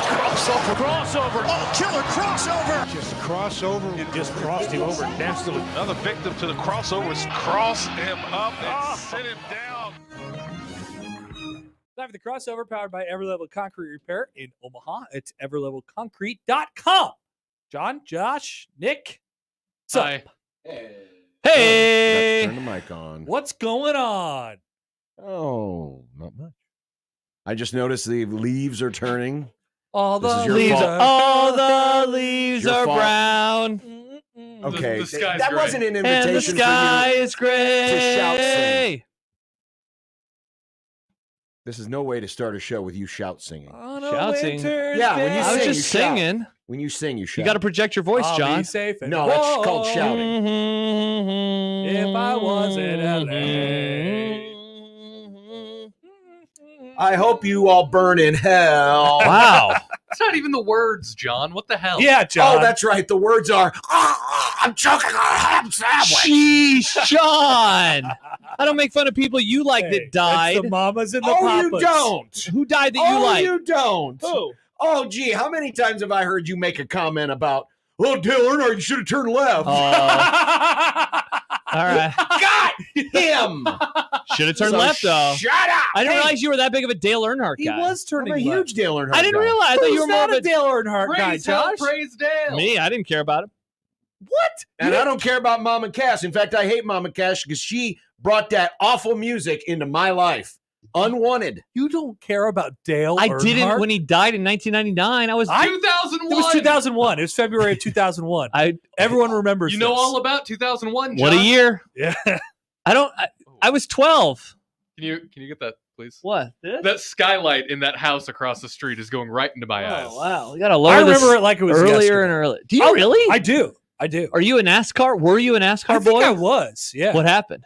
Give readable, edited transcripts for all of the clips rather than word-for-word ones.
Crossover. Oh, killer crossover. Just crossover. It just crossed him over nastily. Another victim to the crossovers. Cross him up and sit him down. Live at the crossover, powered by Everlevel Concrete Repair in Omaha. It's everlevelconcrete.com. John, Josh, Nick. What's Hi. up? Hey. Turn the mic on. What's going on? Oh, not much. I just noticed the leaves are turning. All This the is your leaves fault. are All the leaves Your are fault. brown. Okay, The sky's that gray. wasn't an And the invitation sky for you is gray. to shout sing. This is no way to start a show with you shout singing. On a Shouting. winter's Yeah, when you day. I was sing, just you shout. singing. When you sing, you shout. You got to project your voice, I'll John. be safe and No, that's called warm. shouting. If I was in LA. I hope you all burn in hell. Wow. It's not even the words, John. What the hell? Yeah, John. Oh, that's right. The words are, I'm choking on a ham sandwich. Jeez, John. I don't make fun of people you like Hey, that died. It's the mamas and the Oh, papas. you don't. Who died that you like? You don't. Who? Oh, gee, how many times have I heard you make a comment about, oh, Dale Earnhardt, you should have turned left. All right. Got him. Should have turned So left, though. Shut up. I didn't Hey, realize you were that big of a Dale Earnhardt He guy. was turning I'm a left. huge Dale Earnhardt I didn't guy. realize. I thought you Who's were more not of a a Dale Earnhardt guy, Praise Hell, Josh? praise Dale. Me. I didn't care about him. What? And I don't care about Mama Cass. In fact, I hate Mama Cass because she brought that awful music into my life. Unwanted. You don't care about Dale I Earnhardt? didn't when he died in 1999. I was. 2001. It was 2001. It was February of 2001. Everyone remembers You know this. all about 2001, John. What a year. Yeah. I was 12. Can you get that, please? What? This? That skylight in that house across the street is going right into my eyes. Oh, wow. You got to lower I remember this it like it was earlier yesterday. and earlier. Do you Oh, really? I do. Are you a NASCAR? Were you a NASCAR I boy? think I was. Yeah. What happened?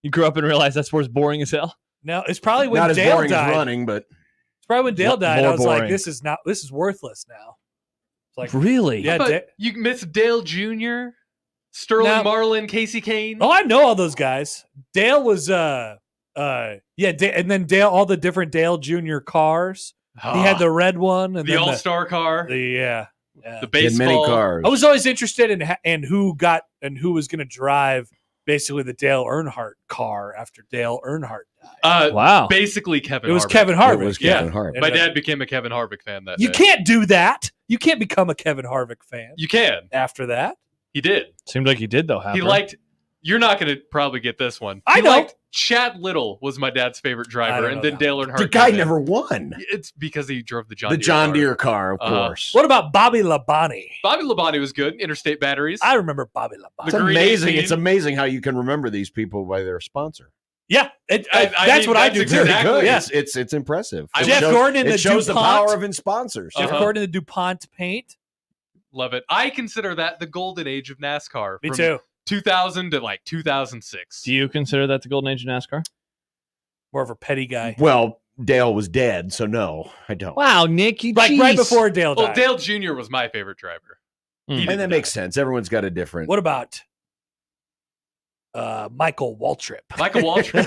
You grew up and realized that sport's boring as hell? No, it's probably when Not as Dale boring died. as running, but It's probably when Dale died. More I was like, boring. this is worthless now. It's like, Really? yeah. But you miss Dale Jr., Sterling Now- Marlin, Casey Kane. Oh, I know all those guys. Dale was and then Dale, all the different Dale Jr. cars. He had the red one and the then All-Star car, the the in baseball. many cars. I was always interested in who was going to drive basically the Dale Earnhardt car after Dale Earnhardt died. Wow. Basically Kevin It was Harvick. Kevin Harvick. It was yeah. Kevin Harvick. My dad became a Kevin Harvick fan that You day. can't do that. You can't become a Kevin Harvick fan You can. after that. He did. Seemed like you did, though, Happer. He liked. You're not going to probably get this one. I He know. liked Chad Little was my dad's favorite I driver, don't and know then that. Dale Earnhardt. The guy came in. never won. It's because he drove the John The Deere John car. Deere car, of Uh-huh. course. What about Bobby Labonte? Bobby Labonte was good. Interstate batteries. I remember Bobby Labonte. It's The Green amazing. 18. It's amazing how you can remember these people by their sponsor. Yeah, I that's mean, what I that's do too. exactly- Good. Yeah. It's impressive. I- It Jeff shows- Gordon in it the shows the DuPont. power of in sponsors. Jeff Uh-huh. Gordon, the DuPont paint. Love it. I consider that the golden age of NASCAR. Me from too. 2000 to like 2006. Do you consider that the golden age of NASCAR? More of a petty guy. Well, Dale was dead, so no, I don't. Wow, Nick. You Like right jeez. before Dale Well, died. Dale Jr. was my favorite driver. Hmm. He And didn't that die. makes sense. Everyone's got a different. What about Michael Waltrip? Michael Waltrip.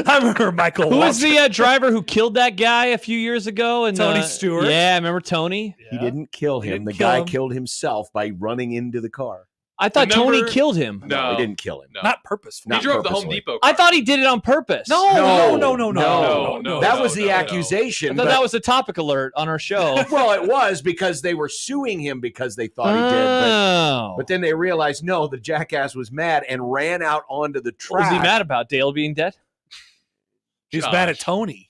I remember Michael Who Waltrip. was the driver who killed that guy a few years ago? And Tony Stewart? Yeah, I remember Tony. He didn't kill He him. didn't The kill guy him. killed himself by running into the car. I thought The Tony number- killed him. No. he didn't kill him. No. Not purposeful. He Not drove the Home purposely. Depot car. I thought he did it on purpose. No, No, no. That was the no. I accusation. thought but- that was a topic alert on our show. well, it was because they were suing him because they thought he did. Oh. But then they realized, no, the jackass was mad and ran out onto the What track. was he mad about? Dale being dead? He's Josh. mad at Tony.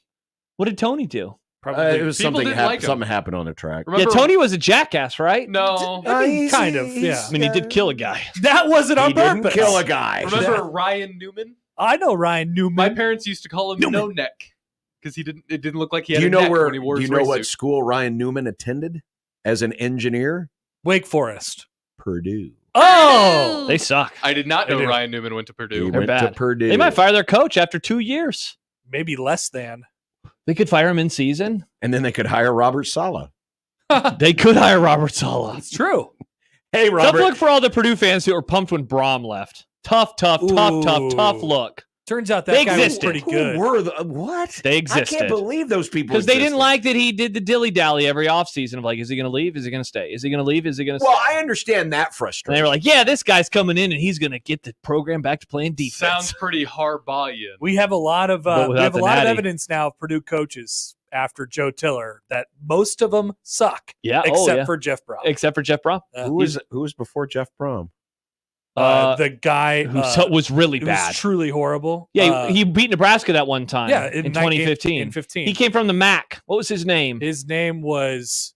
What did Tony do? It was People something, didn't like him. something happened on the track. Remember, Yeah, Tony was a jackass, right? No. I mean, kind of, yeah. I mean, he did kill a guy. That wasn't on He didn't purpose. kill a guy. Remember Ryan Newman? I know Ryan Newman. My parents used to call him Newman. No Neck because it didn't look like he Do had you a know neck where? when he wore Do his you know race what suit. school Ryan Newman attended as an engineer? Wake Forest. Purdue. Oh, They suck. I did not They know do. Ryan Newman went to He Purdue. They're went to bad. Purdue. They might fire their coach after 2 years. maybe less than. They could fire him in season. and then they could hire Robert Saleh. They could hire Robert Saleh. It's true. Hey, Tough Robert. look for all the Purdue fans who were pumped when Braum left. Tough Ooh. look. Turns out that They guy was existed. pretty good. Who were the what? They I existed. can't believe those people Because they didn't existed. like that he did the dilly-dally every offseason of like, is he going to leave? Is he going to stay? Is he going to leave? Is he going to Well, stay? I understand that And frustration. they were like, yeah, this guy's coming in and he's going to get the program back to playing defense. Sounds pretty Harbaugh'ian. We have a lot of But without the natty. evidence now of Purdue coaches after Joe Tiller that most of them suck, Yeah. except for Jeff Brown. Except for Jeff Brom. who was before Jeff Brom? The guy Who was really it bad. was truly horrible. Yeah, he beat Nebraska that one time. Yeah, in 2015. In 15. He came from the MAC. What was his name? His name was.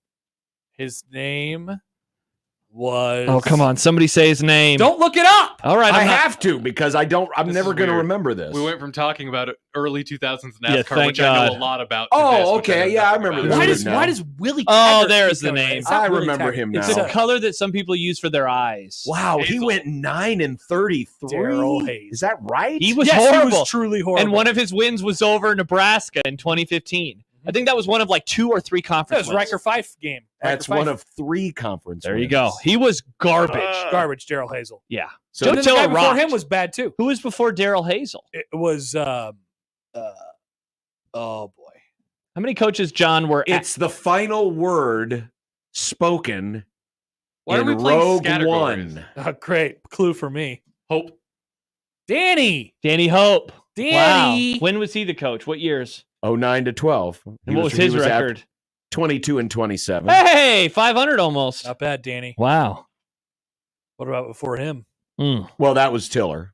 Oh, come on. Somebody say his name. Don't look it up. All right. I I'm not- have to because I'm This never is going to weird. remember this. We went from talking about early 2000s Yeah, NASCAR, thank which I know God. a lot about. Oh, to this, which okay. know Yeah, I nothing remember about. this. Why does Willie? Oh, Taggart there's keep the going? name. It's not I Willie remember Taggart. him now. It's a color that some people use for their eyes. Wow, he Hazel. went 9-33. Daryl Hayes. Is that right? He was Yes, horrible. He was truly horrible. And one of his wins was over Nebraska in 2015. I think that was one of like 2 or 3 that conference was wins. Riker Fife game. That's Riker one Fife. of 3 conference. There you wins. go. He was garbage. Garbage. Daryl Hazel. Yeah. So Joe And then the guy Tiller before rocked. him was bad too. Who was before Daryl Hazel? It was. Oh boy. How many coaches, John, were it's the final word spoken Why are in we playing Rogue categories? One. Oh, great clue for me. Hope. Danny. Danny Hope. Danny. Wow. When was he the coach? What years? 09-12. And what was his record? 22-27. Hey, 500 almost. Not bad, Danny. Wow. What about before him? Well, that was Tiller.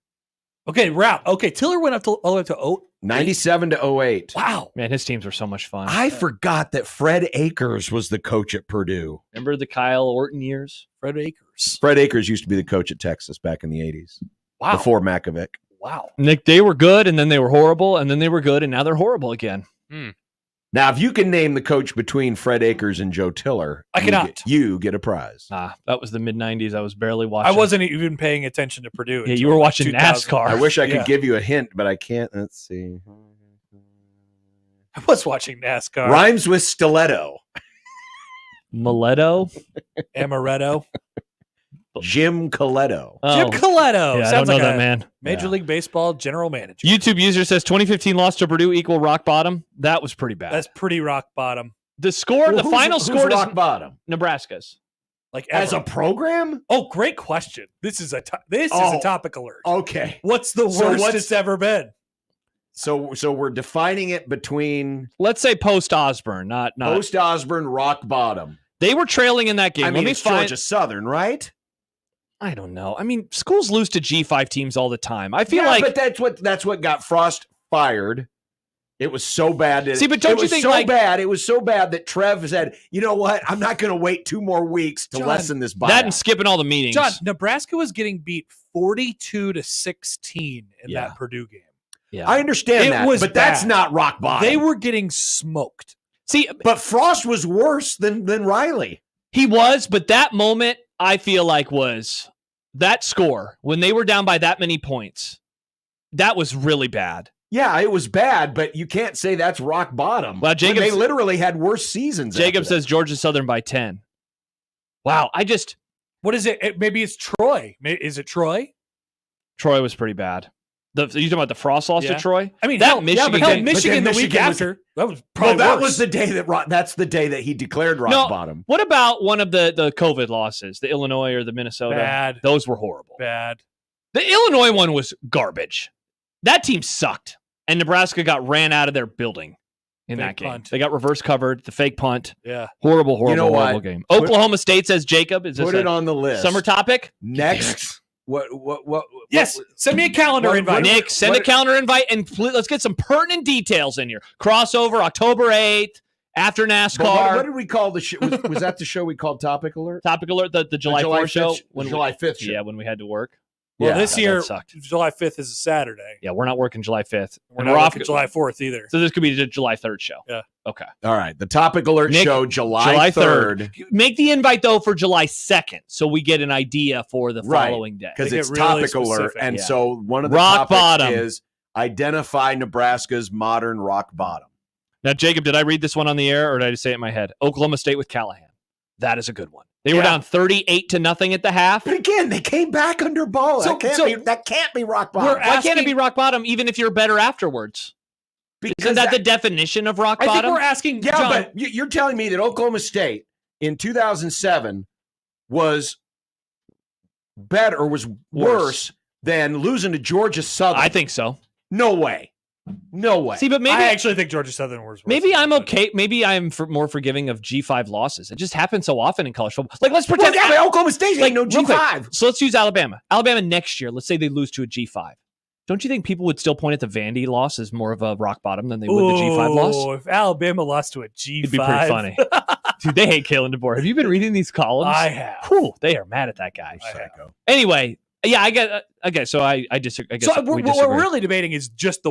Okay, route. Okay, Tiller went up to all the way up to 97-08. Wow. Man, his teams were so much fun. I forgot that Fred Akers was the coach at Purdue. Remember the Kyle Orton years? Fred Akers. Fred Akers used to be the coach at Texas back in the 80s. Wow. Before Makovic. Wow. Nick, they were good, and then they were horrible, and then they were good, and now they're horrible again. Now, if you can name the coach between Fred Akers and Joe Tiller, I cannot. You get a prize. That was the mid-90s. I was barely watching. I wasn't even paying attention to Purdue. Yeah, until you were watching 2000. NASCAR. I wish I could Yeah. give you a hint, but I can't. Let's see. I was watching NASCAR. Rhymes with stiletto. Mileto? Amaretto. Jim Coletto. Jim Coletto. Yeah, I don't Sounds know like that a man. Major League Baseball general manager. YouTube user says 2015 loss to Purdue equal rock bottom. That was pretty bad. That's pretty rock bottom. The score, the final who's score rock is bottom. Nebraska's. Like As a ever. program? Oh, great question. This is a Oh. topic alert. Okay. What's the So worst what's- it's ever been? So we're defining it between Let's say post Osborne, not. post Osborne, rock bottom. They were trailing in that game. I mean, Let me it's find. Georgia Southern, right? I don't know. I mean, schools lose to G5 teams all the time. I feel Yeah, like. but that's what got Frost fired. It was so bad. That See, but don't it you was think, so like- bad? It was so bad that Trev said, "You know what? I'm not going to wait 2 more weeks to John, lessen this buyout." that and skipping all the meetings. John, Nebraska was getting beat 42-16 in Yeah. that Purdue game. Yeah. I understand It that, was but that's bad. not rock bottom. They were getting smoked. See, but Frost was worse than Riley. he was, but that moment I feel like was that score when they were down by that many points. That was really bad. Yeah, it was bad, but you can't say that's rock bottom. Well, When Jacob- they literally had worse seasons. Jacob after that. says Georgia Southern by 10. Wow, What is it? Maybe it's Troy. Is it Troy? Troy was pretty bad. You talking about the Frost loss Yeah. to Troy? I mean, That hell, Michigan but hell, game- Michigan but the then week Michigan was- after. That was probably that worse. was the day that's the day that he declared rock No. bottom. What about one of the COVID losses, the Illinois or the Minnesota? Bad. Those were horrible. Bad. The Illinois one was garbage. That team sucked, and Nebraska got ran out of their building in Fake that game. punt. They got reverse covered, the fake punt. Yeah. Horrible, horrible, You know horrible what? game. Put- Oklahoma State says Jacob. Is this Put a it on the list. summer topic? Next. What? Yes. Send me a calendar what- invite. Nick, send a calendar invite, and let's get some pertinent details in here. Crossover, October 8th, after But NASCAR. what did we call the show? Was that the show we called Topic Alert? Topic alert, the July 4th show. July 5th show. Yeah, when we had to work. Well, Yeah, this that year, sucked. July 5th is a Saturday. Yeah, we're not working July 5th. We're And not off working July 4th either. So this could be the July 3rd show. Yeah. Okay. All right. The Topic Alert Nick, show, July 3rd. Make the invite, though, for July 2nd so we get an idea for the Right. following day. Because Make it's it really Topic Alert. specific. And Yeah. so one of the Rock topics bottom. is identify Nebraska's modern rock bottom. Now, Jacob, did I read this one on the air or did I just say it in my head? Oklahoma State with Callahan. That is a good one. They were down 38-0 at the half. But again, they came back under ball. So- that can't be rock bottom. Why can't it be rock bottom even if you're better afterwards? Isn't that the definition of rock I think bottom? we're asking. Yeah, John, but you're telling me that Oklahoma State in 2007 was better or was worse than losing to Georgia Southern? I think so. No way. No way. See, but maybe I actually think Georgia Southern was. maybe I'm okay. Maybe I'm more forgiving of G5 losses. It just happens so often in college football. Like, let's pretend Oklahoma State ain't no real quick. G5. So let's use Alabama. Alabama next year. Let's say they lose to a G5. Don't you think people would still point at the Vandy loss as more of a rock bottom than they would the G5 loss? If Alabama lost to a G5, It'd be pretty funny. Dude, they hate Kalen DeBoer. Have you been reading these columns? I have. Whew, they are mad at that guy. Anyway, yeah, I get. Okay, so I disagree. I guess So we what disagree. we're really debating is just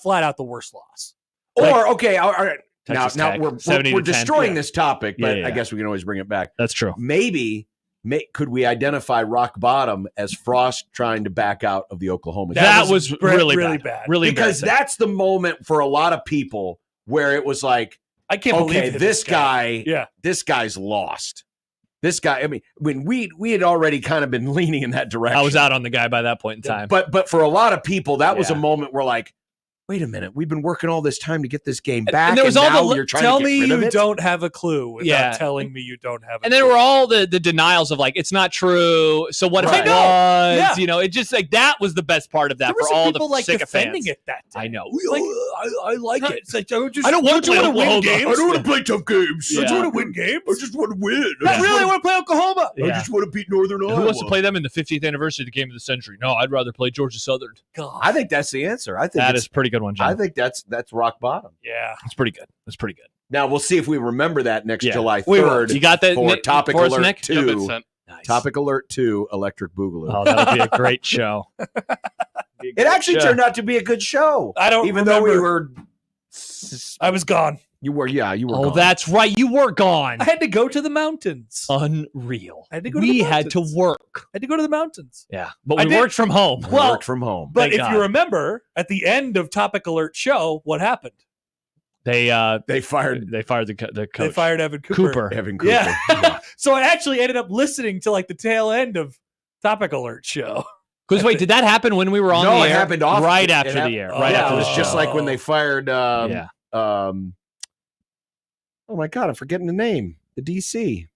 flat out the worst loss. Or, okay, all right. Texas Now Tech, we're 70-10. destroying this topic, but Yeah. I guess we can always bring it back. That's true. Maybe could we identify rock bottom as Frost trying to back out of the Oklahoma game? That was really bad. bad. Really Because embarrassing. that's the moment for a lot of people where it was like, I can't okay, believe this guy, Yeah. this guy's lost. This guy, I mean, when we had already kind of been leaning in that direction. I was out on the guy by that point in time. But for a lot of people, that was a Yeah. moment where like, wait a minute, we've been working all this time to get this game back, and there was all now the you're trying Tell to get me rid of you it? don't have a clue without Yeah. telling me you don't have a And then clue. were all the denials of like, it's not true. So what if Right. it I know. was? Yeah. You know, it just like that was the best part of that There were for some all people the like sycophants. defending it that day. I know. Like, I like it. It's like, I don't want to play wanna win Oklahoma. games. I don't want to play tough games. Yeah. I just want want to win games. I just want to win. I really want to play Oklahoma. Yeah. I just want to beat Northern Iowa. Who wants to play them in the 50th anniversary of the game of the century? No, I'd rather play Georgia Southern. God. I think that's the answer. I think That it's- is a pretty good one, John. I think that's rock bottom. Yeah. It's pretty good. It's pretty good. Now we'll see if we remember that next Yeah. July We will. 3rd. You got that for Nick, Topic for us, Alert Nick? Yep, it's 2. sent. Nice. Topic Alert 2, Electric Boogaloo. Oh, that'll be a great show. It actually turned out to be a good show. I don't Even though we remember. were I was gone. you were Oh, gone. that's right. You were gone. I had to go to the mountains. Unreal. I had to go to We the had to mountains. work. I had to go to the mountains. Yeah, but I we did- worked from home. We well, worked from home. But Thank if God. you remember, at the end of Topic Alert show, what happened? They They fired they fired the coach. They fired Evan Cooper. Evan Cooper. Yeah. So I actually ended up listening to like the tail end of Topic Alert show. Because wait, did that happen when we were on No, the it air? happened off- right it after hap- the air. Oh, Right yeah, after it the was show. just like when they fired yeah. oh my god, I'm forgetting the name. The DC.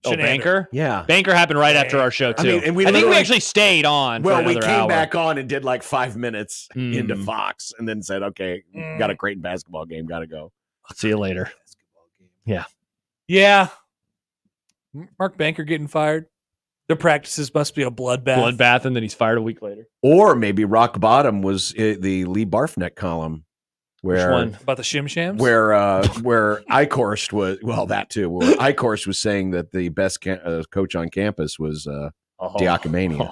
Oh, Shenander. Banker. Yeah. Banker happened right after our show too. I mean, and we I think we literally- actually stayed on. Well, for we another came hour. back on and did like 5 minutes Mm. into Fox and then said, okay, got a Creighton basketball game, got to go. See you later. Yeah. Mark Banker getting fired. Their practices must be a bloodbath. Bloodbath, and then he's fired a week later. Or maybe rock bottom was the Lee Barfneck column Which where one? About the Shim Shams? where Eichhorst was, well, that too, where Eichhorst was saying that the best coach on campus was Diakomania.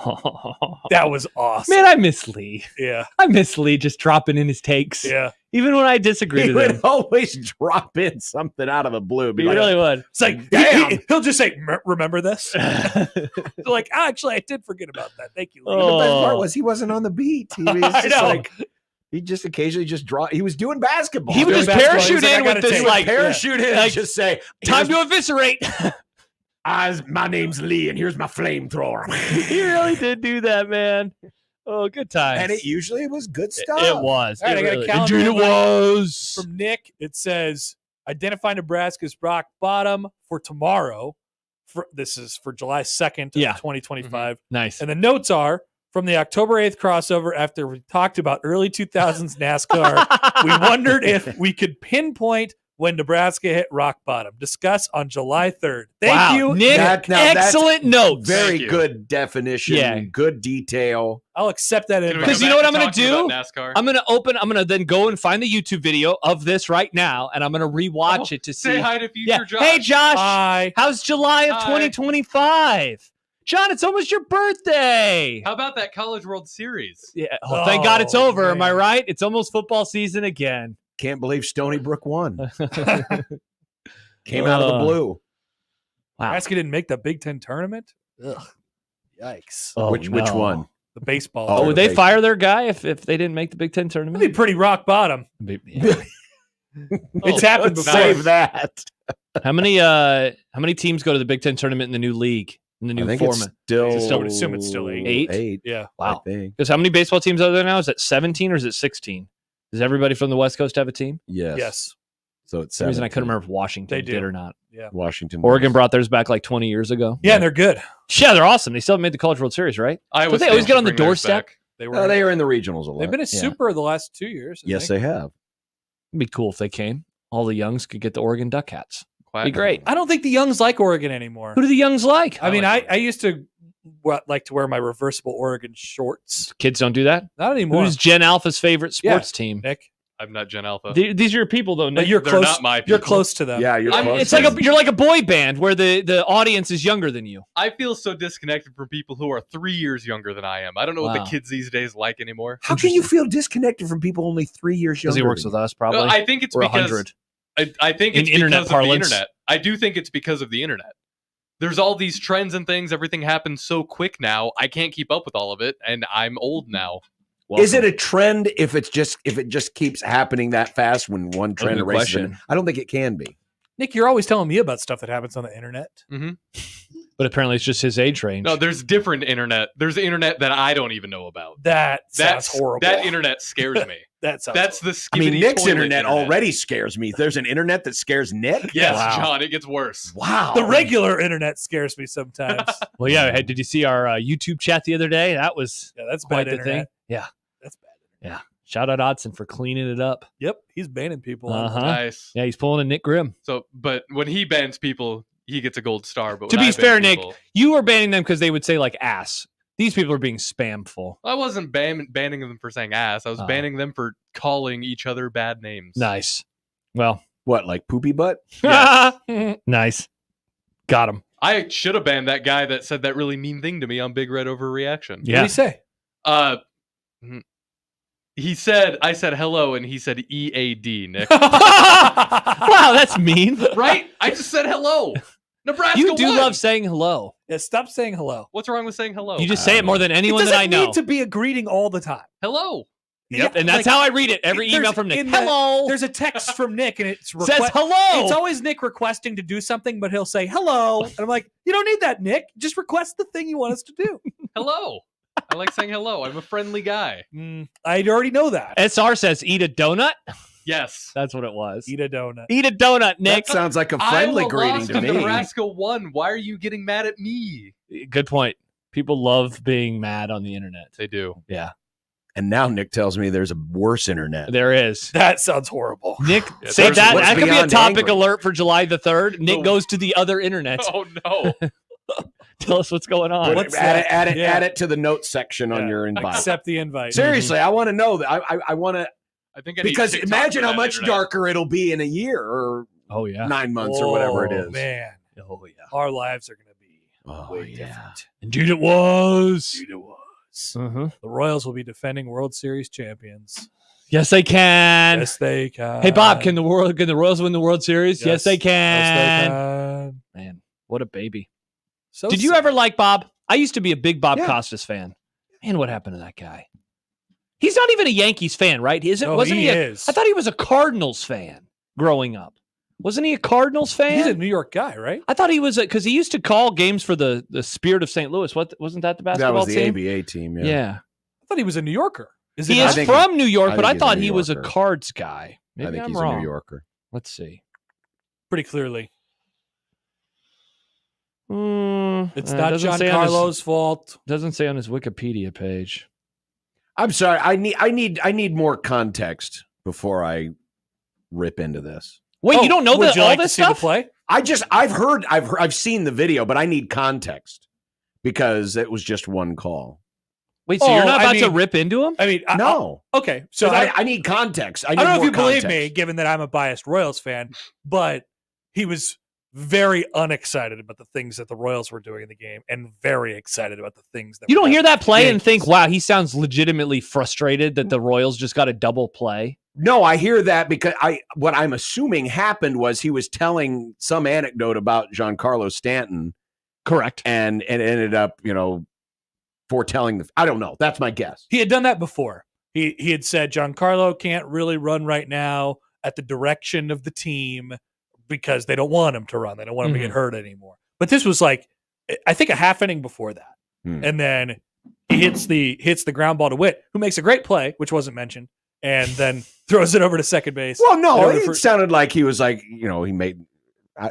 That was awesome. Man, I miss Lee. Yeah. I miss Lee just dropping in his takes. Yeah. Even when I disagree He with would him. always drop in something out of the blue. Be He like, really would. It's like, Damn. he'll just say, remember this? Like, actually, I did forget about that. Thank you. Lee." The best part Oh. was he wasn't on the beat. He was I just know. like, he just occasionally just draw. He was doing basketball. He would Doing just basketball, parachute he's like, in I with gotta this take- like parachute in like, and just say, time to eviscerate. my name's Lee and here's my flamethrower. He really did do that, man. Oh, good times. And it usually was good stuff. It was. All right, It I got a really- calendar Indeed it invite was. From Nick, it says, identify Nebraska's rock bottom for tomorrow. This is for July 2nd of Yeah. 2025. Nice. And the notes are, from the October 8th crossover, after we talked about early 2000s NASCAR, we wondered if we could pinpoint when Nebraska hit rock bottom. Discuss on July 3rd. Thank Wow, you. Nick. Now that's Excellent notes. Very Thank you. good definition. Yeah. Good detail. I'll accept that Can we invite. Because go you know back what I'm to gonna talking do? about NASCAR? I'm gonna then go and find the YouTube video of this right now, and I'm gonna rewatch it to see. Say hi to future Yeah. Josh. Hey, Josh. Bye. How's July of Hi. 2025? John, it's almost your birthday. How about that College World Series? Yeah. Oh, thank God it's Oh, over. Am I man. right? It's almost football season again. Can't believe Stony Brook won. Came out of the blue. Wow. Nebraska didn't make the Big Ten tournament? Ugh. Yikes. Oh, which no. one? The baseball. Oh, Oh, would tournament. they fire their guy if they didn't make the Big Ten tournament? That'd be pretty rock bottom. Yeah. It's happened Let's before. Save that. How many teams go to the Big Ten tournament in the new league, in the new I think format? it's I would assume it's still 8. 8? 8. Yeah. Wow. I think. Because how many baseball teams are there now? Is it 17 or is it 16? Does everybody from the West Coast have a team? Yes. Yes. So it's For some reason I 17. couldn't remember if Washington They do. did or not. Yeah. Washington. Oregon does. brought theirs back like 20 years ago. Yeah, and they're good. Yeah, they're awesome. They still haven't made the College World Series, right? Iowa Don't they State always get should on the bring theirs doorstep? back. They were. They are in the regionals a lot. They've been a Yeah. super the last 2 years. I Yes, think. they have. It'd be cool if they came. All the Youngs could get the Oregon Duck hats. Quack. Be great. I don't think the Youngs like Oregon anymore. Who do the Youngs like? I mean, like I used to like to wear my reversible Oregon shorts. Kids don't do that. Not anymore. Who's Gen Alpha's favorite sports team? Nick? I'm not Gen Alpha. These are your people, though. But Nick. you're They're close. not my You're people. close to them. Yeah, you're close. It's like you're like a boy band where the audience is younger than you. I feel so disconnected from people who are 3 years younger than I am. I don't know what Wow. the kids these days like anymore. How can you feel disconnected from people only 3 years Because younger? he works with us, probably. I think it's or because 100. I think In it's internet because parlance. of the internet. I do think it's because of the internet. There's all these trends and things. Everything happens so quick now. I can't keep up with all of it, and I'm old now. Is it a trend if it just keeps happening that fast when one trend good erases question. it? I don't think it can be. Nick, you're always telling me about stuff that happens on the internet. But apparently it's just his age range. No, there's different internet. There's internet that I don't even know about. That sounds That's horrible. That internet scares me. That sounds. That's horrible. the I mean, skibbity Nick's toilet internet already scares me. There's an internet that scares Nick? Yes, Wow. John, it gets worse. Wow. The regular internet scares me sometimes. Well, yeah. Hey, did you see our YouTube chat the other day? That was Yeah, that's quite bad the thing. internet. Yeah. That's bad. Yeah. Shout out Odson for cleaning it up. Yep, he's banning people. Uh-huh. Nice. Yeah, he's pulling a Nick Grimm. So, but when he bans people, he gets a gold star. But To when be I ban fair, Nick, people- you were banning them because they would say like ass. These people are being spamful. I wasn't banning them for saying ass. I was Oh. banning them for calling each other bad names. Nice. Well, What, like poopy butt? nice. Got him. I should have banned that guy that said that really mean thing to me on Big Red Overreaction. What did Yeah. he say? He said, I said hello, and he said EAD, Nick. Wow, that's mean. Right? I just said hello. Nebraska You do won. love saying hello. Yeah, stop saying hello. What's wrong with saying hello? You just say it more than anyone it that doesn't I know. need to be a greeting all the time. hello. Yep, Yeah, and that's like, how I read it. Every there's- email from Nick. in the- Hello. There's a text from Nick, and it's Says hello. It's always Nick requesting to do something, but he'll say hello, and I'm like, you don't need that, Nick. Just request the thing you want us to do. Hello. I like saying hello. I'm a friendly guy. I already know that. SR says eat a donut. Yes. That's what it was. Eat a donut. Eat a donut, Nick. That sounds like a friendly Iowa greeting lost to and me. Nebraska won. Why are you getting mad at me? Good point. People love being mad on the internet. They do. Yeah, And now Nick tells me there's a worse internet. there is. That sounds horrible. Nick, Yeah, say there's that. what's That could be a beyond topic angry. alert for July the 3rd. Nick Oh. goes to the other internet. Oh, no. Tell us what's going on. What's add it, that? add it, Yeah. add it to the notes section on Yeah. your invite. Accept the invite. Seriously, I want to know that. I want to I think I need because TikTok imagine for how that much internet. darker it'll be in a year or Oh, yeah. 9 months or whatever it Oh, is. Man, Oh, yeah. our lives are going to be Oh, way yeah. different. Indeed it was. Dude, it was. Uh-huh. The Royals will be defending World Series champions. Yes, they can. Yes, they can. Hey, Bob, can the Royals win the World Series? Yes, they Yes, can. they can. Man, what a baby. So Did you sad. ever like Bob? I used to be a big Bob Yeah. Costas fan. Man, what happened to that guy? He's not even a Yankees fan, right? No, Wasn't he he? is. I thought he was a Cardinals fan growing up. Wasn't he a Cardinals fan? He's a New York guy, right? I thought he was because he used to call games for the Spirit of St. Louis. What wasn't that the That basketball was the team? ABA team. Yeah. Yeah, I thought he was a New Yorker. Is he it is think from New York, I but think I he's a thought New he was a Yorker. Cards guy. Maybe I think I'm he's wrong. a New Yorker. Let's see. pretty clearly? It's It's not Giancarlo's fault. Doesn't say on his Wikipedia page. I'm sorry. I need more context before I rip into this. Wait, Oh, you don't know would you all like this to see the stuff? play? I've seen the video, but I need context because it was just one call. Wait, so you're Oh, not I about to mean- rip into him? I mean, No. okay. So So I I need context. I don't know if more you believe context. me, given that I'm a biased Royals fan, but he was very unexcited about the things that the Royals were doing in the game and very excited about the things that You were don't hear that play and Yankees. think, wow, he sounds legitimately frustrated that the Royals just got a double play. No, I hear that because what I'm assuming happened was he was telling some anecdote about Giancarlo Stanton Correct. and it ended up, foretelling I don't know. That's my guess. He had done that before. He had said Giancarlo can't really run right now at the direction of the team. because they don't want him to run. They don't want him to Mhm. get hurt anymore. But this was like, I think a half inning before that. And then he hits the ground ball to Witt, who makes a great play, which wasn't mentioned, and then throws it over to second base. Well, no, And over it sounded like he was like, he made.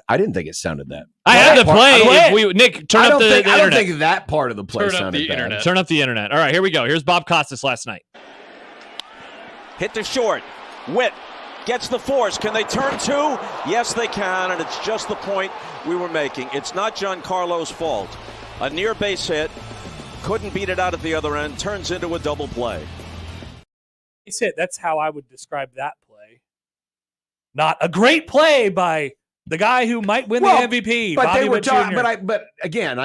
I didn't think it sounded that. I had the play. I Nick, turn I up don't the think, I don't internet. think that part of the play Turn up sounded the bad. internet. Turn up the internet. All right, here we go. Here's Bob Costas last night. Hit to short. Witt gets the force. Can they turn two? Yes, they can, and it's just the point we were making. It's not Giancarlo's fault. A near base hit. Couldn't beat it out at the other end. Turns into a double play. That's how I would describe that play. Not a great play by the guy who might win the MVP, But Bobby they were Witt talking. Jr. But again,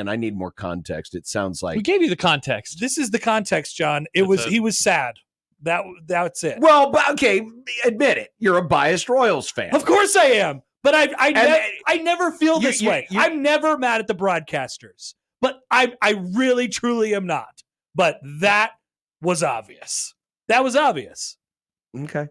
I need more context. It sounds like We gave you the context. This is the context, John. That's it. He was sad. That's it. well, but okay, admit it. You're a biased Royals fan. Of course I am. But I never feel this way. you- I'm never mad at the broadcasters. But I really, truly am not. But that was obvious. That was obvious. Okay.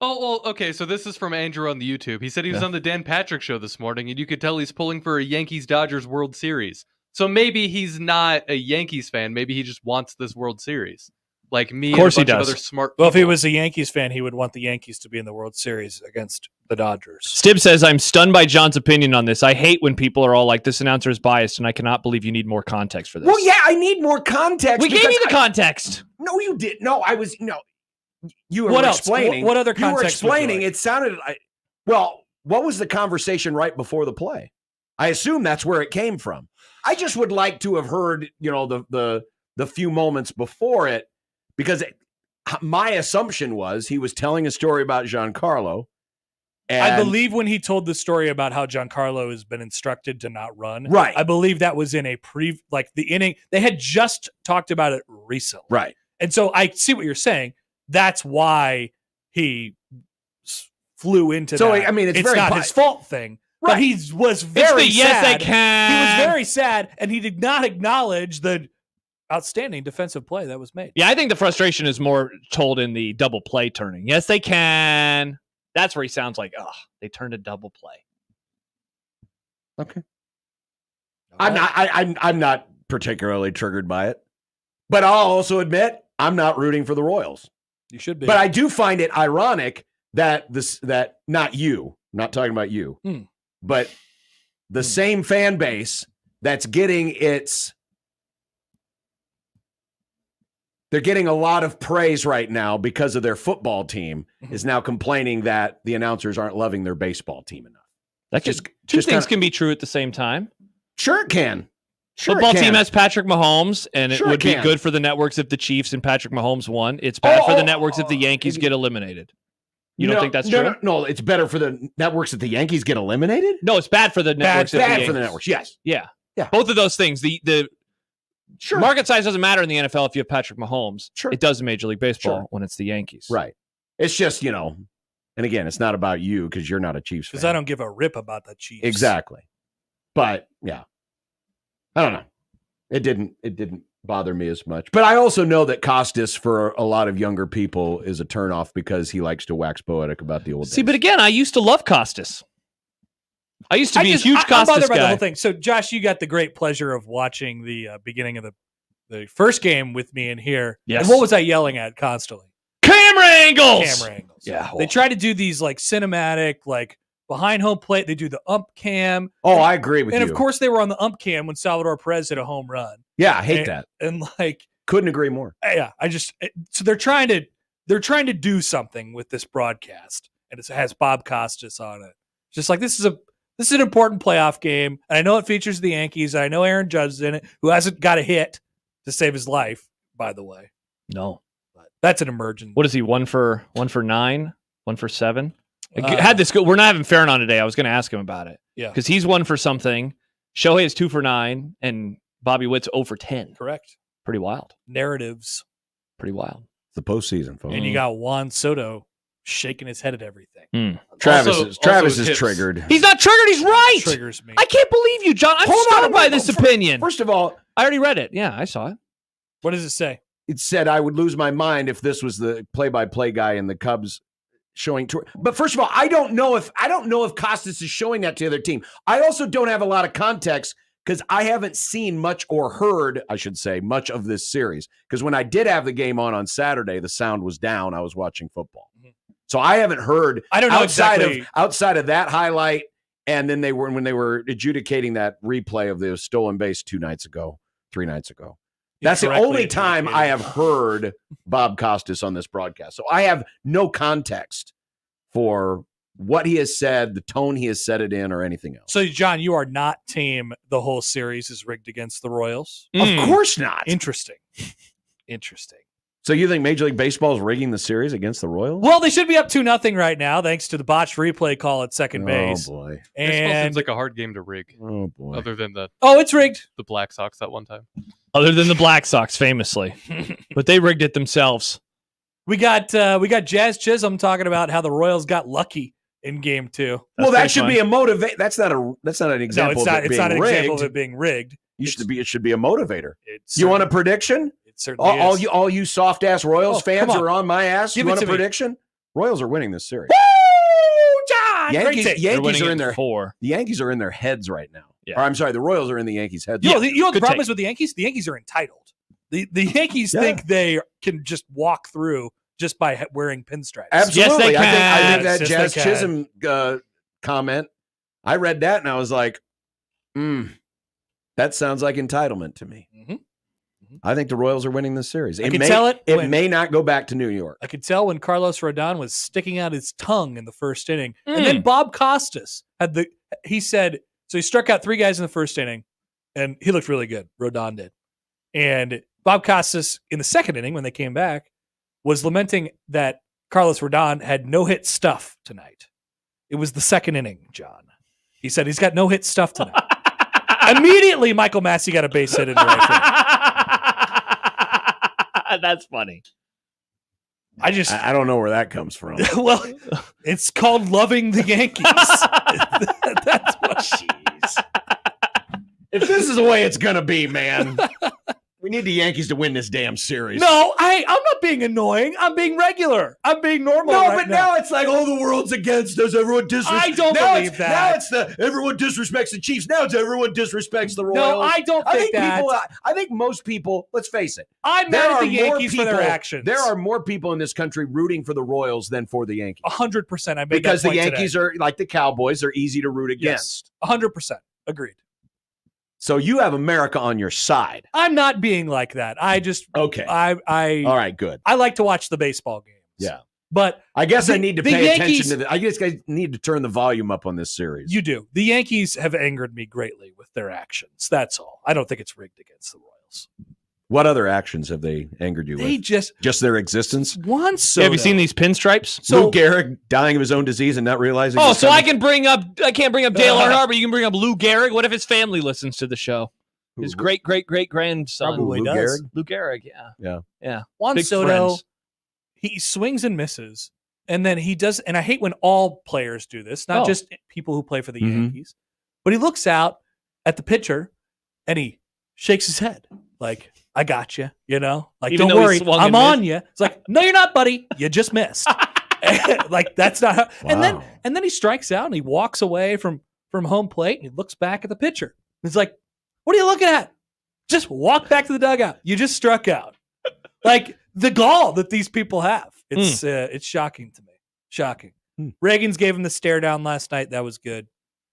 Oh, well, okay, so this is from Andrew on the YouTube. He said he was on the Dan Patrick Show this morning, and you could tell he's pulling for a Yankees-Dodgers World Series. So maybe he's not a Yankees fan. Maybe he just wants this World Series. Like me and a bunch of other smart people. Well, if he was a Yankees fan, he would want the Yankees to be in the World Series against the Dodgers. Stib says, I'm stunned by John's opinion on this. I hate when people are all like, this announcer is biased, and I cannot believe you need more context for this. Well, yeah, I need more context. We gave because you the context. No, you didn't. No, I was no. You were What else? explaining. What other You were context would you explaining. like? It sounded like. Well, what was the conversation right before the play? I assume that's where it came from. I just would like to have heard, the few moments before it, because my assumption was he was telling a story about Giancarlo. And I believe when he told the story about how Giancarlo has been instructed to not run, Right. I believe that was in the inning. They had just talked about it recently. Right. And so I see what you're saying. That's why he flew into So, that. I mean, it's very not bi- his fault thing. But Right. he was very yes, sad. they can. He was very sad, and he did not acknowledge the outstanding defensive play that was made. Yeah, I think the frustration is more told in the double play turning. Yes, they can. That's where he sounds like, they turned a double play. Okay. I'm not particularly triggered by it, but I'll also admit I'm not rooting for the Royals. You should be. But I do find it ironic that not you, I'm not talking about you, but the same fan base that's getting they're getting a lot of praise right now because of their football team is now complaining that the announcers aren't loving their baseball team enough. That Just- two just things kinda- can be true at the same time. Sure it can. Sure Football it can. team has Patrick Mahomes, and it Sure it would be can. good for the networks if the Chiefs and Patrick Mahomes won. It's bad for the networks if the Yankees maybe- get eliminated. You don't think that's no, true? No, it's better for the networks that the Yankees get eliminated? No, it's bad for the networks. if the Bad for Yankees- the networks, yes. Yeah. Yeah. Both of those things. The Sure. market size doesn't matter in the NFL if you have Patrick Mahomes. Sure. It does in Major League Baseball Sure. when it's the Yankees. Right. It's just, and again, it's not about you because you're not a Chiefs fan. because I don't give a rip about the Chiefs. Exactly. But yeah. I don't know. It didn't bother me as much. But I also know that Costas for a lot of younger people is a turnoff because he likes to wax poetic about the old days. See, but again, I used to love Costas. I used to be a huge I'm Costas bothered by the guy. whole thing. So, Josh, you got the great pleasure of watching the beginning of the first game with me in here. Yes. And what was I yelling at constantly? Camera angles. Camera angles. Yeah. They try to do these like cinematic, like behind home plate. They do the ump cam. Oh, I agree with And you. of course, they were on the ump cam when Salvador Perez hit a home run. Yeah, I hate And- that. And like, Couldn't agree more. yeah, so they're trying to do something with this broadcast, and it has Bob Costas on it. It's just like this is an important playoff game, and I know it features the Yankees. And I know Aaron Judge is in it, who hasn't got a hit to save his life, by the way. No. But that's an emergent. What is he? 1 for 9, 1 for 7. Had this go. We're not having Farron on today. I was going to ask him about it. Yeah. Because he's 1 for something. Shohei is 2 for 9, and Bobby Witt's 0 for 10. Correct. Pretty wild. Narratives. Pretty wild. It's the postseason, folks. And you got Juan Soto shaking his head at everything. Travis Also is hips. triggered. He's not triggered. He's right. Triggers me. I can't believe you, John. I'm Hold on, stunned by wait, this fir- opinion. First of all, I already read it. Yeah, I saw it. What does it say? it said I would lose my mind if this was the play-by-play guy and the Cubs showing. But first of all, I don't know if Costas is showing that to the other team. I also don't have a lot of context because I haven't seen much or heard, I should say, much of this series. Because when I did have the game on Saturday, the sound was down. I was watching football. So I haven't heard. I don't know outside of that highlight, and then when they were adjudicating that replay of the stolen base 3 nights ago. That's the only time I have heard Bob Costas on this broadcast. So I have no context for what he has said, the tone he has said it in, or anything else. So, John, you are not team the whole series is rigged against the Royals? Of course not. Interesting. So you think Major League Baseball is rigging the series against the Royals? Well, they should be up 2-0 right now, thanks to the botched replay call at second base. Oh, boy. Baseball And seems like a hard game to rig. Oh, boy. Other than it's rigged. the Black Sox that one time. Other than the Black Sox, famously. But they rigged it themselves. We got Jazz Chisholm talking about how the Royals got lucky in Game 2. Well, that should be a motivate. That's not an example. No, of it it's not an rigged. example of it being rigged. It should be a motivator. It You want a prediction? It certainly is. All you soft ass Royals fans come on. are on my ass. Give you it want a to me. prediction? Royals are winning this series. Woo, John! Great take. Yankees are in their 4. The Yankees are in their heads right now. Yeah. Or I'm sorry, the Royals are in the Yankees' heads. You know what the good problem take. is with the Yankees? The Yankees are entitled. The Yankees think they can just walk through just by wearing pinstripes. Absolutely. Yes, they I think that can. Jazz Yes, they Chisholm comment, I read that and I was like, that sounds like entitlement to me. Mm-hmm. I think the Royals are winning this series. I can tell it. It may not go back to New York. I could tell when Carlos Rodon was sticking out his tongue in the first inning. And then Bob Costas he said, so he struck out 3 guys in the first inning and he looked really good. Rodon did. And Bob Costas in the second inning, when they came back, was lamenting that Carlos Rodon had no hit stuff tonight. It was the second inning, John. He said he's got no hit stuff tonight. Immediately, Michael Massey got a base hit into right field. That's funny. I don't know where that comes from. Well, it's called loving the Yankees. That's what. Jeez. If this is the way it's gonna be, man, we need the Yankees to win this damn series. No, I'm not being annoying. I'm being regular. I'm being normal. No, right but now it's like, the world's against us. Everyone disrespects. I don't believe that. Now it's everyone disrespects the Chiefs. Now it's everyone disrespects the Royals. No, I don't think that. I think most people. Let's face it. I'm mad at the Yankees for their actions. There are more people in this country rooting for the Royals than for the Yankees. 100%. I made because that the point Yankees today. are like the Cowboys. They're easy to root against. Yes, 100%. Agreed. So you have America on your side. I'm not being like that. I just okay. I all right, good. I like to watch the baseball games. Yeah, but I guess I need to pay Yankees, attention to this. I guess I need to turn the volume up on this series. You do. The Yankees have angered me greatly with their actions. That's all. I don't think it's rigged against the Royals. What other actions have they angered you with? They just their existence. Once. Have you seen these pinstripes? So Lou Gehrig dying of his own disease and not realizing. Oh, so I can't bring up Dale Earnhardt, but you can bring up Lou Gehrig. What if his family listens to the show? His great grandson. Probably Lou does. Gehrig? Lou Gehrig, yeah. Juan Big Soto, friends. he swings and misses. And then he does, and I hate when all players do this, not just people who play for the Yankees, but he looks out at the pitcher and he shakes his head like, I got you, like, Even don't though worry, he swung I'm and on you. It's like, no, you're not, buddy. You just missed. Like, that's not how, Wow. and then he strikes out and he walks away from home plate and he looks back at the pitcher. He's like, what are you looking at? Just walk back to the dugout. You just struck out. Like, the gall that these people have. It's shocking to me. Shocking. Reagans gave him the stare down last night. That was good.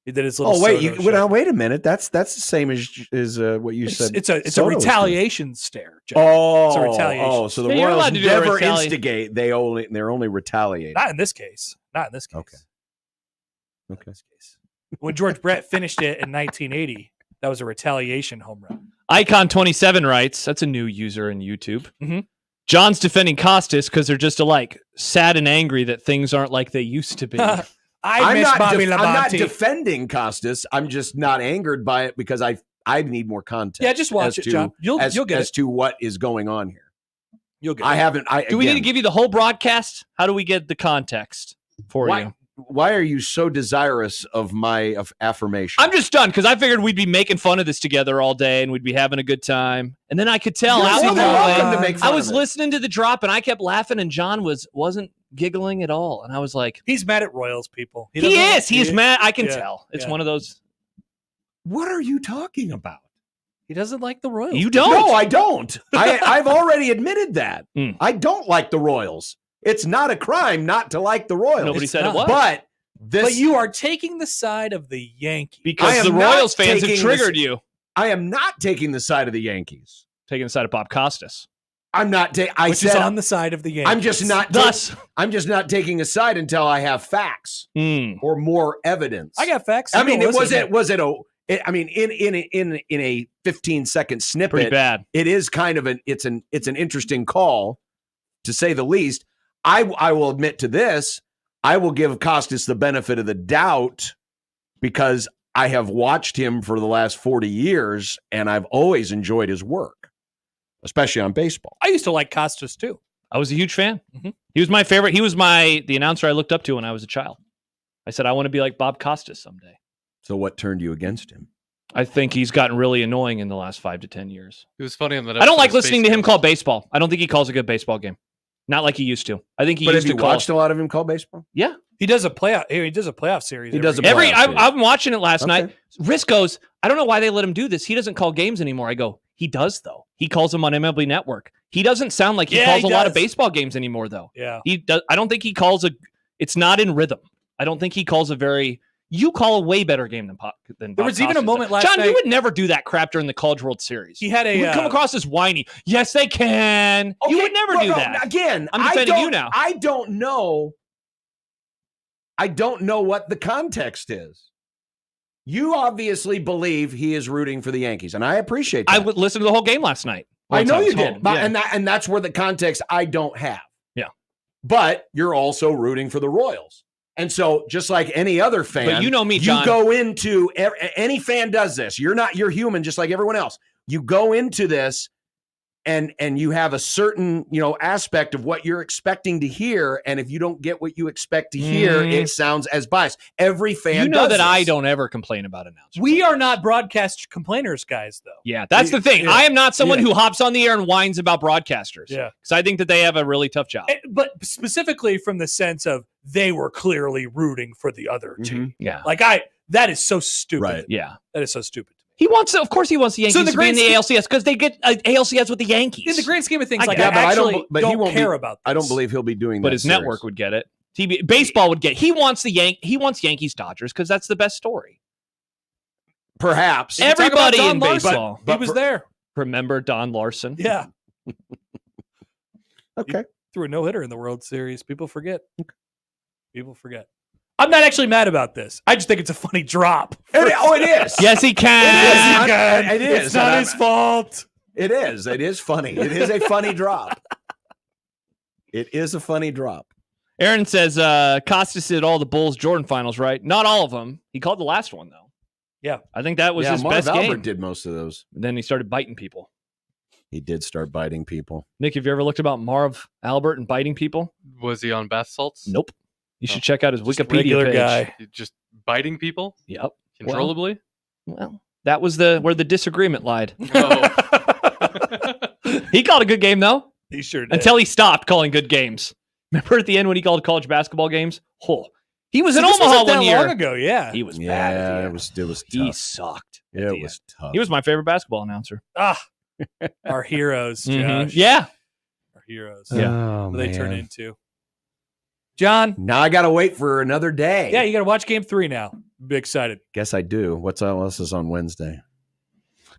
He did his little. Oh wait, Soto show. wait a minute. That's the same as what you said. It's a Soto was doing. retaliation stare. John. Oh, it's a retaliation. Oh, so the Yeah, you're Royals allowed to do never retaliate. instigate. They're only retaliating. Not in this case. Not in this case. Okay. Not in this case. When George Brett finished it in 1980, that was a retaliation home run. Icon27 writes, that's a new user in YouTube. Mm-hmm. John's defending Costas because they're just alike, sad and angry that things aren't like they used to be. I miss Bobby I'm not Labonte. defending Costas. I'm just not angered by it because I need more context. Yeah, just watch it, John. You'll get as it. to what is going on here. You'll get I it. haven't. Do we need to give you the whole broadcast? How do we get the context for you? Why are you so desirous of my affirmation? I'm just done because I figured we'd be making fun of this together all day and we'd be having a good time. And then I could tell You're out in the welcome hallway, to make fun I was of it. listening to the drop and I kept laughing and John wasn't giggling at all. And I was like, he's mad at Royals people. He is mad. I can tell. It's one of those. What are you talking about? He doesn't like the Royals. You don't? No, I don't. I've already admitted that. I don't like the Royals. It's not a crime not to like the Royals. Nobody said it was. But you are taking the side of the Yankees. Because the Royals fans have triggered you. I am not taking the side of the Yankees. Taking the side of Bob Costas. I'm not Which is on the side of the Yankees. I'm just not taking a side until I have facts or more evidence. I got facts. I mean, in a 15-second snippet, pretty bad. It is kind of it's an interesting call, to say the least. I will admit to this. I will give Costas the benefit of the doubt because I have watched him for the last 40 years and I've always enjoyed his work, especially on baseball. I used to like Costas too. I was a huge fan. Mm-hmm. He was my favorite. He was the announcer I looked up to when I was a child. I said, I want to be like Bob Costas someday. So what turned you against him? I think he's gotten really annoying in the last 5 to 10 years. It was funny on that. I don't like listening to him call baseball. I don't think he calls a good baseball game. Not like he used to. I think he used to call. But have you watched a lot of him call baseball? Yeah. He does a playoff series. He does a playoff series. I'm watching it last night. Risk goes, I don't know why they let him do this. He doesn't call games anymore. I go, he does though. He calls them on MLB Network. He doesn't sound like he calls a lot of baseball games anymore though. Yeah. He does. I don't think he calls it's not in rhythm. I don't think he calls you call a way better game than Bob. There was even a moment last night. John, you would never do that crap during the College World Series. He had you would come across as whiny. Yes, they can. Okay, you would never do that. Again, I'm defending you now. I don't know what the context is. You obviously believe he is rooting for the Yankees, and I appreciate that. I would listen to the whole game last night. I know you did, and that's where the context I don't have. Yeah, but you're also rooting for the Royals. And so, just like any other fan, but you know me, John. You go into any fan does this. You're human, just like everyone else. You go into this, and you have a certain aspect of what you're expecting to hear, and if you don't get what you expect to hear, it sounds as biased. Every fan, does this. I don't ever complain about announcers. We are not broadcast complainers, guys. Though. Yeah, that's the thing. I am not someone who hops on the air and whines about broadcasters. Yeah, because I think that they have a really tough job. But specifically from the sense of they were clearly rooting for the other team. Yeah, that is so stupid. Right. Yeah, that is so stupid. Of course, he wants the Yankees to be in the ALCS because they get ALCS with the Yankees. In the grand scheme of things, I don't care about this. I don't believe he'll be doing that. But his network would get it. Baseball would get it. He wants Yankees Dodgers because that's the best story. Perhaps. Everybody in baseball. He was there. Remember Don Larson? Yeah. Okay. He threw a no-hitter in the World Series. People forget. I'm not actually mad about this. I just think it's a funny drop. It is. Yes, he can. It is. It's not his fault. It is. It is funny. It is a funny drop. It is a funny drop. Aaron says Costas did all the Bulls Jordan finals, right? Not all of them. He called the last one, though. Yeah. I think that was his Marv best Albert game. Did most of those. Then he started biting people. He did start biting people. Nick, have you ever looked about Marv Albert and biting people? Was he on bath salts? Nope. You should check out his Wikipedia page. Guy. Just biting people? Yep. Controllably? Well, that was where the disagreement lied. Oh. He called a good game, though. He sure did. Until he stopped calling good games. Remember at the end when he called college basketball games? He was in Omaha one year. Long ago, yeah. He was bad. Yeah, it was tough. He sucked. Yeah, it was tough. He was my favorite basketball announcer. Our heroes, Josh. Mm-hmm. Yeah. Our heroes. Yeah. Oh, what they turn into. John. Now I got to wait for another day. Yeah, you got to watch Game 3 now. Be excited. Guess I do. What else is on Wednesday?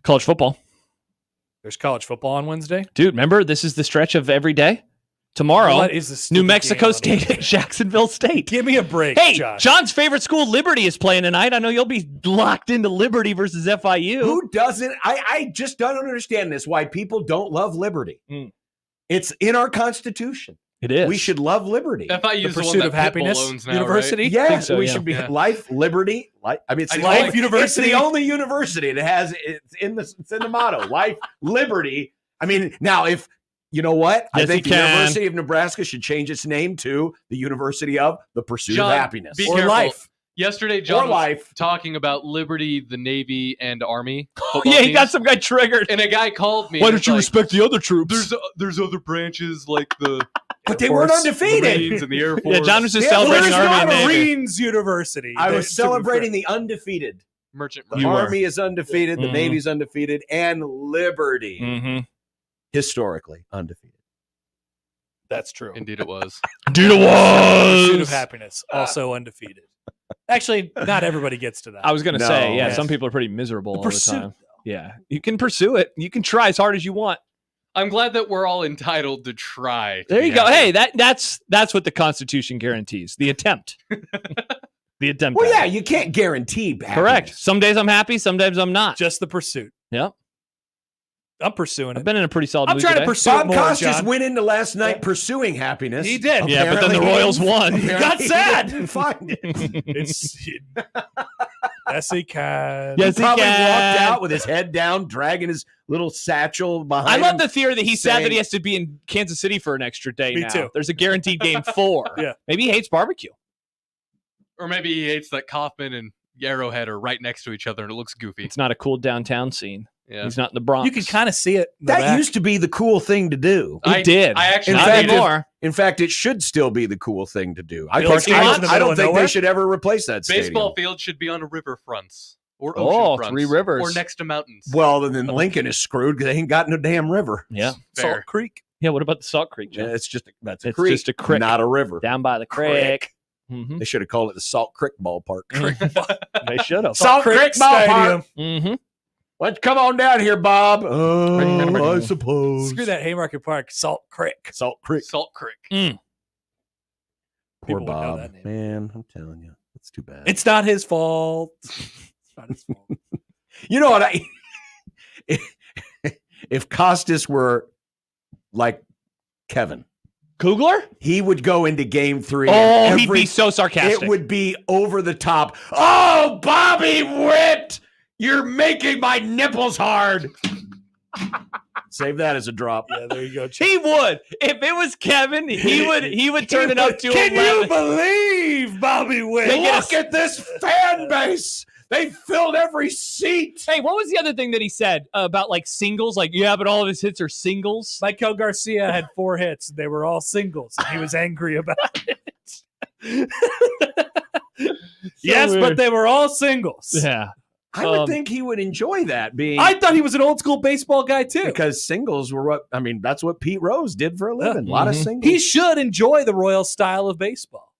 College football. There's college football on Wednesday. Dude, remember, this is the stretch of every day. Tomorrow, New Mexico State and Jacksonville State. Give me a break, hey, Josh. John's favorite school, Liberty, is playing tonight. I know you'll be locked into Liberty versus FIU. Who doesn't? I just don't understand this, why people don't love Liberty. It's in our Constitution. It is. We should love liberty. FIU is the pursuit of happiness now, university. Right? Yeah, so, we yeah. should be life, liberty. It's life university. It's the only university that has it's in the motto. Life, liberty. I mean, now if you know what, yes, I think the University of Nebraska should change its name to the University of the Pursuit of Happiness be or careful. life. Yesterday, John was talking about Liberty, the Navy, and Army. Yeah, he got some guy triggered. And a guy called me. Why don't you respect the other troops? There's other branches like the But they weren't The undefeated. Marines and the Air Force. Yeah, John was just Yeah, celebrating well, Army and Navy. Marines University. I was To be celebrating fair. the undefeated. Merchant The You were. Army is undefeated. The Mhm. Navy's undefeated. And Liberty, Mm-hmm. historically undefeated. That's true. Indeed, it was. Dude, it Pursuit of was. Happiness, also undefeated. Actually, not everybody gets to that. I was going to No. say, yeah, Yes. some people are pretty miserable all the pursuit, time. Yeah, you can pursue it. You can try as hard as you want. I'm glad that we're all entitled to try. to There be you go. happy. Hey, that's what the Constitution guarantees. The attempt. The attempt. Well, at yeah, it. you can't guarantee happiness. Correct. Some days I'm happy. Some days I'm not. just the pursuit. Yeah. I'm pursuing I've it. been in a pretty solid I'm mood trying to today. pursue Bob it more, Costas John. went into last night pursuing happiness. He did. Yeah, but then the Apparently Royals won. Apparently got he sad. didn't find it. It's yes, he can. Yes, He probably can. walked out with his head down, dragging his little satchel behind I love him. the theory that he's sad saying- that he has to be in Kansas City for an extra day Me now. too. There's a guaranteed game 4. Yeah. Maybe he hates barbecue. Or maybe he hates that Kaufman and Arrowhead are right next to each other and it looks goofy. It's not a cool downtown scene. Yeah. He's not in the Bronx. You can kind of see it. in the That back. used to be the cool thing to do. It did. I actually In not fact, did. anymore. In fact, it should still be the cool thing to do. I, Billy think- Stevens in the I middle don't of think nowhere? they should ever replace that Baseball stadium. field should be on riverfronts or Oh, ocean fronts. three rivers. Or next to mountains. Well, then Lincoln is screwed because they ain't got no damn river. Yeah. Fair. Salt Creek. Yeah. What about the Salt Creek, Yeah, John? it's just that's a It's creek, just a creek. not a river. Down by the creek. Mm-hmm. They should have called it the Salt Creek Ballpark. They should have. Salt Creek Ballpark. Mm-hmm. Why don't you come on down here, Bob? Oh, I suppose. Screw that Haymarket Park. Salt Creek. Salt Creek. Salt Creek. Poor People would know Bob. that name. Man, I'm telling you, it's too bad. It's not his fault. It's not his fault. You know what? If Costas were like Kevin, Kugler? he would go into Game 3. Oh, and he'd be so sarcastic. It would be over the top. Oh, Bobby Witt, you're making my nipples hard. Save that as a drop. Yeah, there you go. Chuck. He would. If it was Kevin, he would turn it up to Can 11. you believe Bobby Witt? They get Look at this fan base. They filled every seat. Hey, what was the other thing that he said about like singles? Like, yeah, but all of his hits are singles. Michael Garcia had 4 hits. They were all singles. And he was angry about it. Yes, weird. but they were all singles. Yeah. I would think he would enjoy that being I thought he was an old school baseball guy too. because singles were what I mean. That's what Pete Rose did for a living. A lot of Mhm. singles. He should enjoy the Royal style of baseball.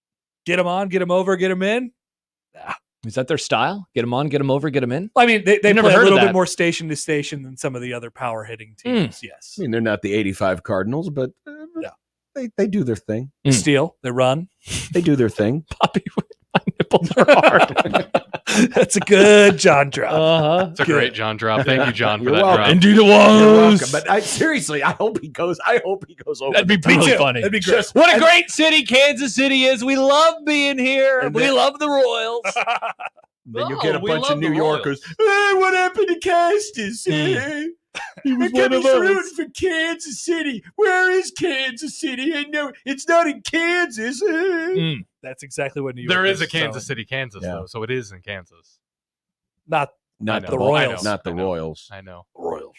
Get him on, get him over, get him in. Is that their style? Get them on, get them over, get them in? I mean, they never play a heard of little bit that. more station to station than some of the other power hitting teams. Yes. I mean, they're not the 85 Cardinals, but Yeah. they do their thing. They steal, they run. They do their thing. Bobby, my nipples are hard. That's a good John drop. Uh-huh. It's a great John drop. Thank you, John, for You're that welcome. drop. Indeed it You're welcome. was. But seriously, I hope he goes over. That'd be the top. really too. funny. That'd be great. Just- What a great city Kansas City is. We love being here. And We then- love the Royals. Then you'll Oh, get a we bunch love of the New Yorkers. Hey, what happened to Costas? Hey? He was I one of kept us. rooting for Kansas City. Where is Kansas City? I know it's not in Kansas. Hey? That's exactly what New York There is a so Kansas City, Kansas, Yeah. though, so it is in Kansas. Not Not I the know. Royals. Not the I know. Royals. I know. Royals.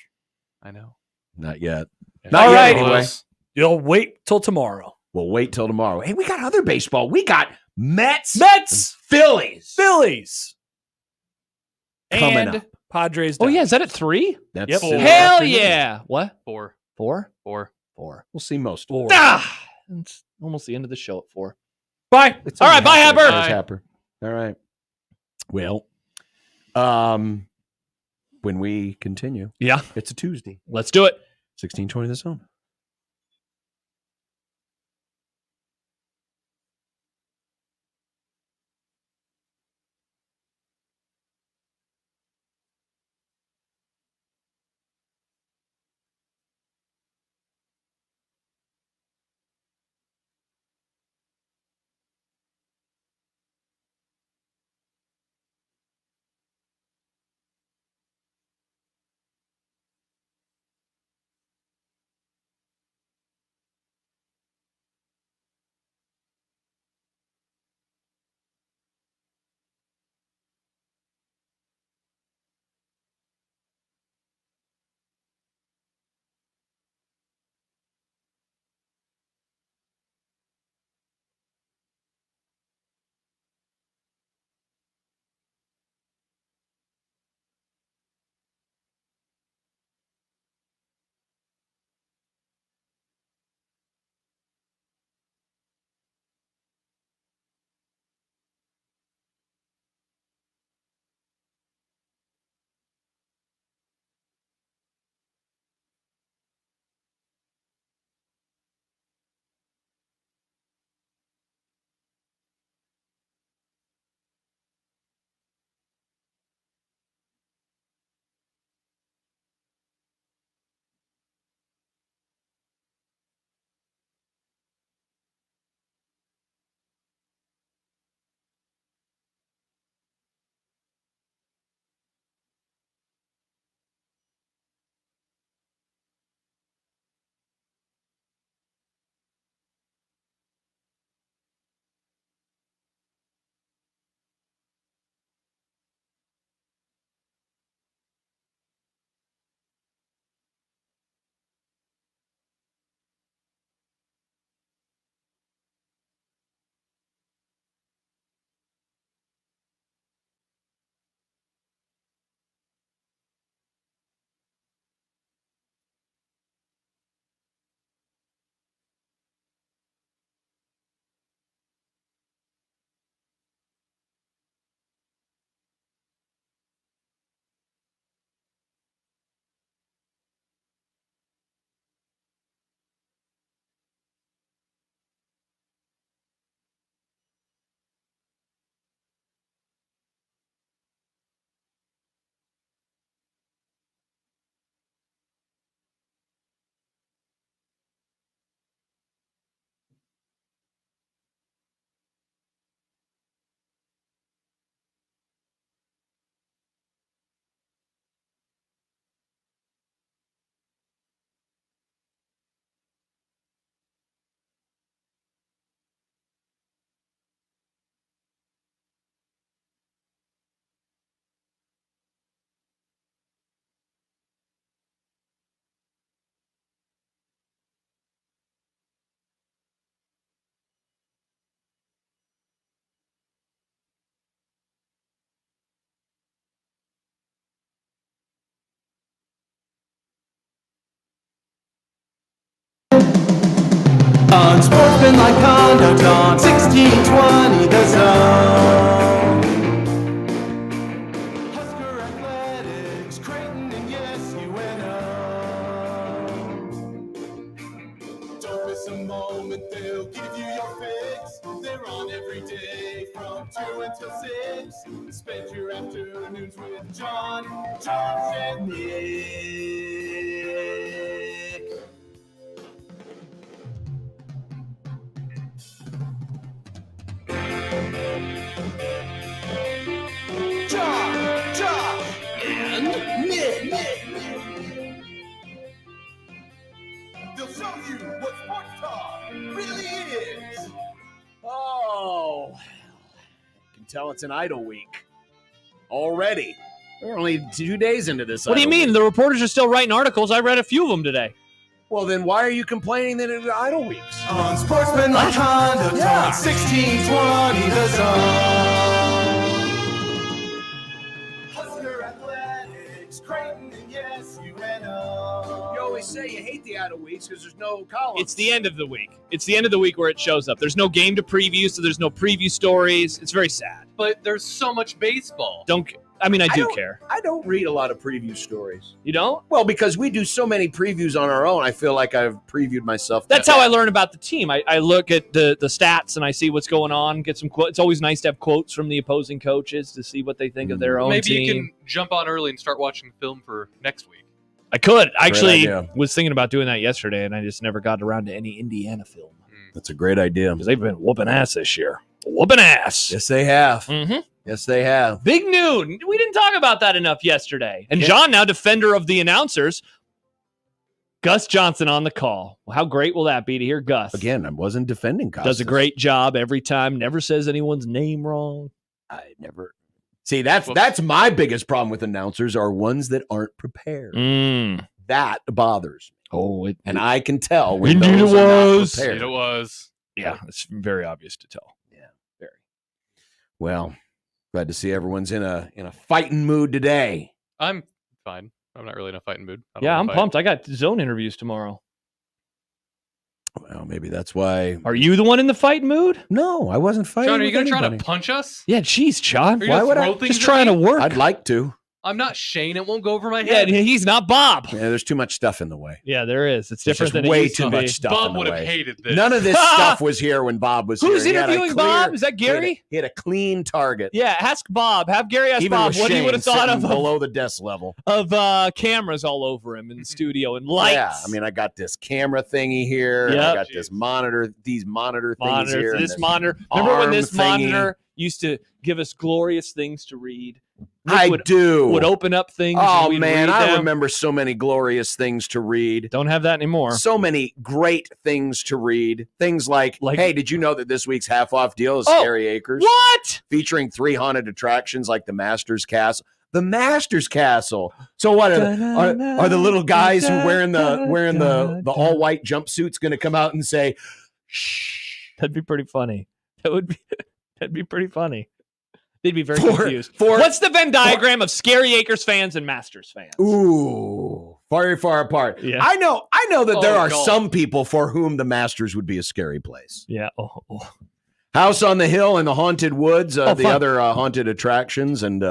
I know. Not yet. Yeah. Not All yet, right. anyway. Royals. You'll wait till tomorrow. We'll wait till tomorrow. Hey, we got other baseball. We got Mets, Mets, Phillies. Phillies, Coming and up. Padres. Oh, yeah. Dodgers. Is that at 3? That's Yep. in the Hell afternoon. yeah. What? 4. 4? 4. 4. We'll see most of Four. it. Ah! It's almost the end of the show at 4. Bye. It's All only right, bye, halfway. Happer. There's Happer. All right. Well, when we continue, Yeah. it's a Tuesday, Let's do it. 1620 The Zone. Unsportsmanlike conduct on 1620 The Zone. Husker Athletics, Creighton, and yes, UNO. Don't miss a moment, they'll give you your fix. They're on every day from 2 until 6. Spend your afternoons with John, Josh, and Nick. Josh, and Nick. They'll show you what sports talk really is. Oh, I can tell it's an idle week already. We're only 2 days into this. What do you mean? Week. The reporters are still writing articles. I read a few of them today. Well, then why are you complaining that it's idle weeks? Unsportsmanlike conduct on 1620 The Zone. Husker Athletics, Creighton, and yes, UNO. You always say you hate the idle weeks because there's no columns. It's the end of the week. It's the end of the week where it shows up. There's no game to preview, so there's no preview stories. It's very sad. But there's so much baseball. I do care. I don't read a lot of preview stories. You don't? Well, because we do so many previews on our own, I feel like I've previewed myself. That's how I learn about the team. I look at the stats and I see what's going on, get some quotes. It's always nice to have quotes from the opposing coaches to see what they think of their own Maybe team. you can jump on early and start watching film for next week. I could. I actually idea. was thinking about doing that yesterday, and I just never got around to any Indiana film. That's a great idea. Because they've been whooping ass this year. Whooping ass. Yes, they have. Mm-hmm. Yes, they have. Big noon. We didn't talk about that enough yesterday. And John, now defender of the announcers, Gus Johnson on the call. Well, how great will that be to hear Gus? Again, I wasn't defending Costas. Does a great job every time. Never says anyone's name wrong. I never. See, that's my biggest problem with announcers are ones that aren't prepared. That bothers me. Oh, and I can tell when indeed those it are not was. prepared. It was. Yeah, it's very obvious to tell. Yeah, very. Well, glad to see everyone's in a fighting mood today. I'm fine. I'm not really in a fighting mood. Yeah, I'm pumped. I got zone interviews tomorrow. Well, maybe that's why. Are you the one in the fight mood? No, I wasn't fighting. John, are you going to try to punch us? Yeah, geez, John. Why would I? Just trying to work. I'd like to. I'm not Shane. It won't go over my Yeah, head. he's not Bob. Yeah, there's too much stuff in the way. Yeah, there is. It's There's different just than way it used too to much be. stuff. Bob in the would have way. hated this. None of this stuff was here when Bob was Who's here. He had a interviewing clear- Bob? Is that Gary? He had a clean target. Yeah, ask Bob. Have Gary ask Even Bob with what he would have Shane thought sitting of below the desk level. Cameras all over him in the studio and lights. Yeah, I mean, I got this camera thingy here. And I got this monitor. These monitor things here. and This monitor. Remember when arm this thingy. monitor used to give us glorious things to read? I do. Would open up things. Oh and we'd man, read I them. remember so many glorious things to read. Don't have that anymore. So many great things to read. Things like, hey, did you know that this week's half-off deal is Scary Acres? What? Featuring 3 haunted attractions like the Master's Castle. The Master's Castle. So what are the little guys who wearing the all-white jumpsuits going to come out and say, shh? That'd be pretty funny. That'd be pretty funny. They'd be very confused. What's the Venn diagram of Scary Acres fans and Masters fans? Ooh, very far apart. Yeah. I know that there are some people for whom the Masters would be a scary place. Yeah. House on the Hill and the Haunted Woods, the fun. other haunted attractions, and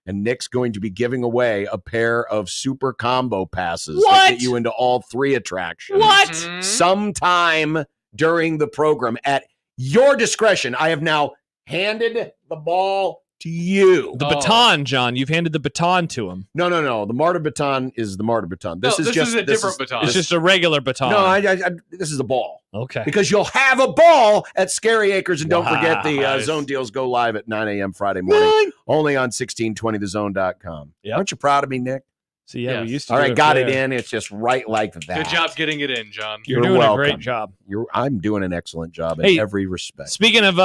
Nick's going to be giving away a pair of super combo passes that get you into all 3 attractions. What? Sometime during the program at your discretion. I have now handed the ball to you. The baton, John. You've handed the baton to him. No. The martyr baton is the martyr baton. This is a different baton. It's just a regular baton. No, this is a ball. Okay. Because you'll have a ball at Scary Acres. And don't forget the zone deals go live at 9 a.m. Friday morning. Only on 1620thezone.com. Yep. Aren't you proud of me, Nick? So, yeah, we used to All do right, it got there. it in. It's just right like that. Good job getting it in, John. You're doing welcome. a great job. I'm doing an excellent job in every respect. Speaking of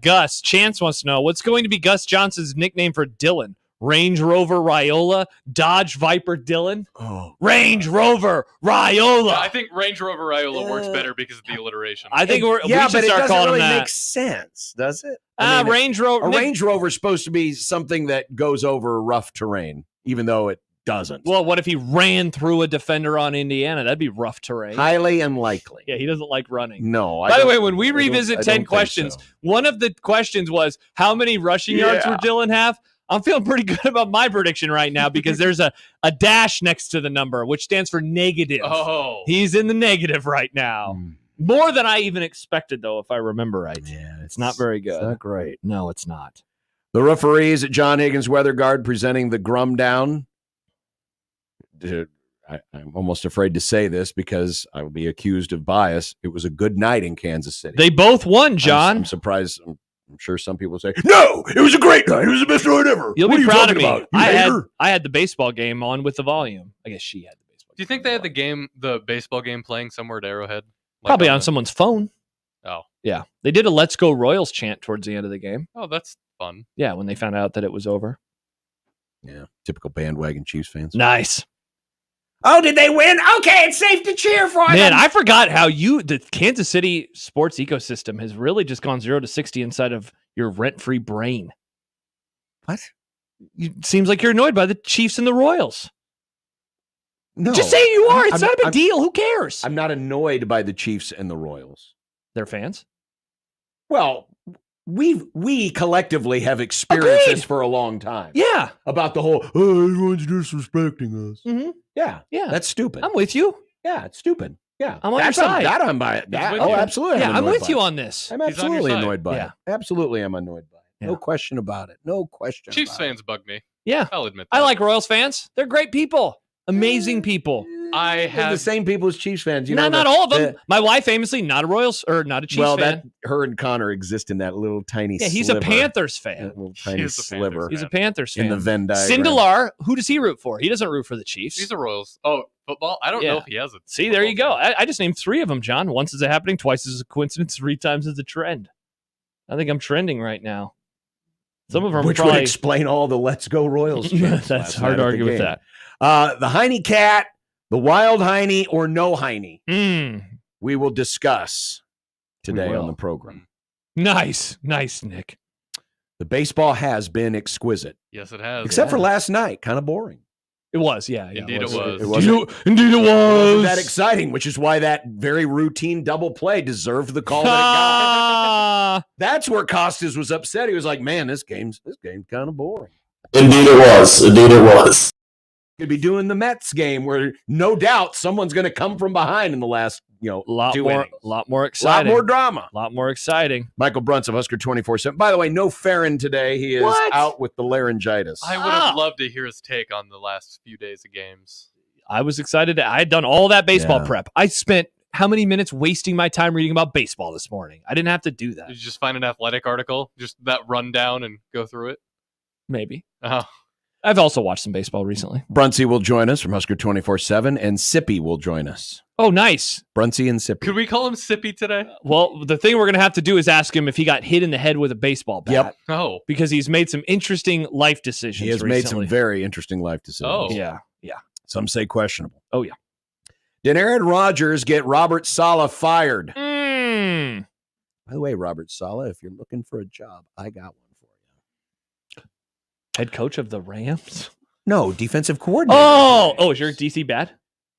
Gus, Chance wants to know, what's going to be Gus Johnson's nickname for Dylan? Range Rover Riola? Dodge Viper Dylan? Oh, Range Rover Riola. I think Range Rover Riola works better because of the alliteration. I think we but should it start doesn't calling really him that. make sense, does it? Range Rover. A Range Rover is supposed to be something that goes over rough terrain, even though it doesn't. Well, what if he ran through a defender on Indiana? That'd be rough terrain. Highly unlikely. Yeah, he doesn't like running. No. By the way, when we revisit 10 questions, one of the questions was, how many rushing yards will Dylan have? I'm feeling pretty good about my prediction right now because there's a dash next to the number, which stands for negative. Oh. He's in the negative right now. More than I even expected, though, if I remember right. Yeah, it's not very good. It's not great. No, it's not. The referees at John Higgins Weather Guard presenting the Grum down. I'm almost afraid to say this because I will be accused of bias. It was a good night in Kansas City. They both won, John. I'm surprised. I'm sure some people say, no, it was a great night. It was the best night ever. You'll what be are you proud of talking me. about? I had the baseball game on with the volume. I guess she had the baseball game. Do you think they had the baseball game playing somewhere at Arrowhead? Probably on someone's phone. Oh. Yeah. They did a Let's Go Royals chant towards the end of the game. Oh, that's fun. Yeah, when they found out that it was over. Yeah, typical bandwagon Chiefs fans. Nice. Oh, did they win? Okay, it's safe to cheer for them. Man, I forgot how the Kansas City sports ecosystem has really just gone 0 to 60 inside of your rent-free brain. What? Seems like you're annoyed by the Chiefs and the Royals. No. Just say you are. It's not a big deal. Who cares? I'm not annoyed by the Chiefs and the Royals. They're fans? Well, we collectively have experienced this for a long time. Yeah. About the whole, everyone's disrespecting us. Mm-hmm. Yeah. Yeah. That's stupid. I'm with you. Yeah, it's stupid. Yeah. I'm on your side. I'm by it. Absolutely. Yeah, I'm with you on this. I'm absolutely annoyed by Yeah. it. Absolutely, I'm annoyed by it. Yeah. No question about it. No question. Chiefs fans bug me. Yeah. I'll admit that. I like Royals fans. They're great people. Amazing people. I They're have the same people as Chiefs fans. You not all of them. My wife famously not a Royals or not a Chiefs fan. Her and Connor exist in that little tiny Yeah, he's sliver. a Panthers fan. That little tiny sliver. He's a Panthers fan. In the Venn diagram. Sindelar, who does he root for? He doesn't root for the Chiefs. He's a Royals. Oh, football? I don't know if he has it. See, there you go. I just named 3 of them, John. Once is it happening, twice is a coincidence, 3 times is a trend. I think I'm trending right now. Some of them Which would explain all the Let's Go Royals chants. That's hard to argue with that. The Heine Cat, the Wild Heine, or no Heine. We will discuss today on the program. Nice, Nick. The baseball has been exquisite. Yes, it has. Except for last night, kind of boring. It was, yeah. Indeed it was. Indeed it was. It wasn't that exciting, which is why that very routine double play deserved the call that it got. That's where Costas was upset. He was like, man, this game's kind of boring. Indeed it was. Could be doing the Mets game where no doubt someone's going to come from behind in the last, lot 2 more innings. lot more exciting. Lot more drama. Lot more exciting. Michael Brunts of Husker 24/7. By the way, no Farron today. He is out with the laryngitis. I would have loved to hear his take on the last few days of games. I was excited. I had done all that baseball prep. I spent how many minutes wasting my time reading about baseball this morning? I didn't have to do that. Did you just find an athletic article, just that rundown and go through it? Maybe. Oh. I've also watched some baseball recently. Brunsey will join us from Husker 24/7, and Sippy will join us. Oh, nice. Brunsey and Sippy. Could we call him Sippy today? Well, the thing we're going to have to do is ask him if he got hit in the head with a baseball bat. Yep. Oh. Because he's made some interesting life decisions He has made some very interesting life decisions. Oh. Yeah. Some say questionable. Oh, yeah. Did Aaron Rodgers get Robert Saleh fired? Mm. By the way, Robert Saleh, if you're looking for a job, I got one for you. Head coach of the Rams? No, defensive coordinator. Oh, is your DC bad?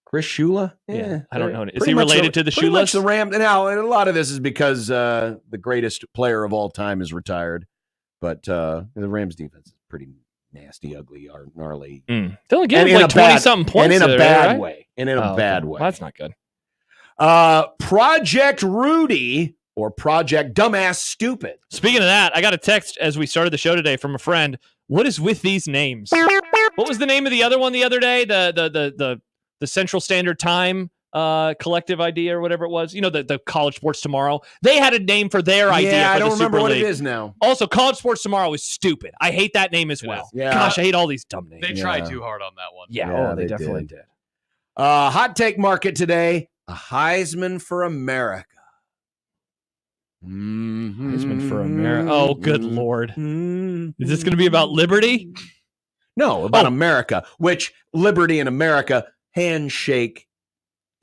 Chris Shula? Yeah, I don't know. Is he related to the Pretty much Shulas? the Rams. Now, a lot of this is because the greatest player of all time is retired, but the Rams defense is pretty nasty, ugly, or gnarly. They only gave him like 20-something points. And in a there, bad right? way. And in a bad way. Well, that's not good. Project Rudy or Project Dumbass Stupid. Speaking of that, I got a text as we started the show today from a friend. What is with these names? What was the name of the other one the other day? The Central Standard Time collective idea or whatever it was. You know, the College Sports Tomorrow. They had a name for their idea. Yeah, for I don't the remember Super what League. it is now. Also, College Sports Tomorrow is stupid. I hate that name as well. Yeah. Gosh, I hate all these dumb names. They tried too hard on that one. Yeah, they definitely did. Hot take market today. A Heisman for America. Heisman for America. Oh, good Lord. Is this going to be about liberty? No, about America, which liberty in America, handshake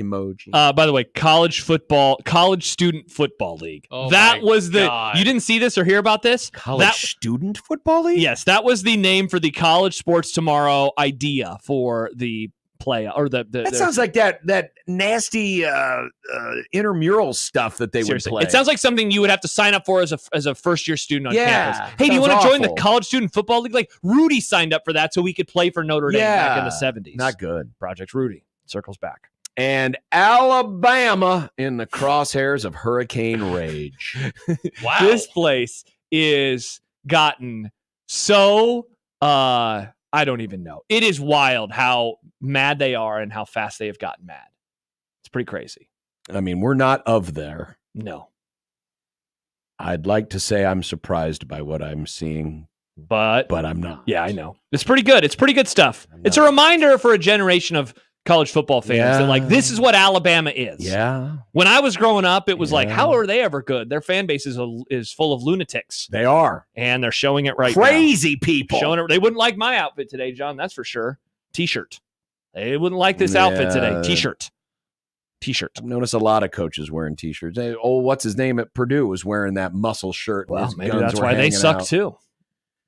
emoji. By the way, college student football league. Oh that my was the. God. You didn't see this or hear about this? Student football league? Yes, that was the name for the College Sports Tomorrow idea for the play or that sounds like that nasty intramural stuff that they seriously, would play. It sounds like something you would have to sign up for as a first year student on campus. Hey, do you sounds want to join the awful. College Student Football League? Like Rudy signed up for that so he could play for Notre Dame back in the 70s. Not good. Project Rudy circles back. And Alabama in the crosshairs of hurricane rage. Wow. This place is gotten so I don't even know. It is wild how mad they are and how fast they have gotten mad. It's pretty crazy. I mean, we're not of there. No. I'd like to say I'm surprised by what I'm seeing, but I'm not. Yeah, I know. It's pretty good. It's pretty good stuff. It's a reminder for a generation of college football fans that like this is what Alabama is. Yeah. When I was growing up, it was like, how are they ever good? Their fan base is full of lunatics. They are. And they're showing it right now. Crazy people. Showing it. They wouldn't like my outfit today, John. That's for sure. T-shirt. They wouldn't like this outfit today. T-shirt. I've noticed a lot of coaches wearing T-shirts. What's his name at Purdue was wearing that muscle shirt. Well, and his maybe guns that's were why they hanging suck out. too.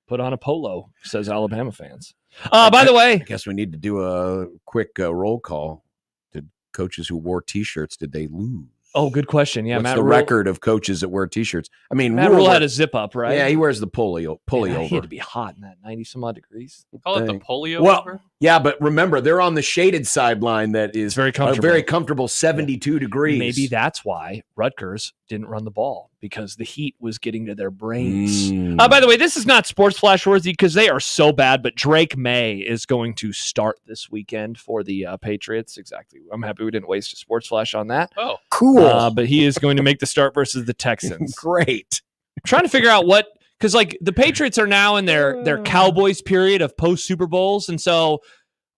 Put on a polo, says Alabama fans. By the way, I guess we need to do a quick roll call. Did coaches who wore T-shirts, did they lose? Oh, good question. Yeah, What's Matt the Rule, record of coaches that wear T-shirts? I mean, Matt Rule had a zip up, right? Yeah, he wears the pulley Man, over. He had to be hot in that 90 some odd degrees. Call it the polio over? Yeah, but remember, they're on the shaded sideline that is very comfortable. a very comfortable 72 degrees. Maybe that's why Rutgers didn't run the ball, because the heat was getting to their brains. By the way, this is not sports flash worthy because they are so bad, but Drake May is going to start this weekend for the Patriots. Exactly. I'm happy we didn't waste a sports flash on that. Oh, cool. But he is going to make the start versus the Texans. Great. I'm trying to figure out what, because like the Patriots are now in their Cowboys period of post Super Bowls, and so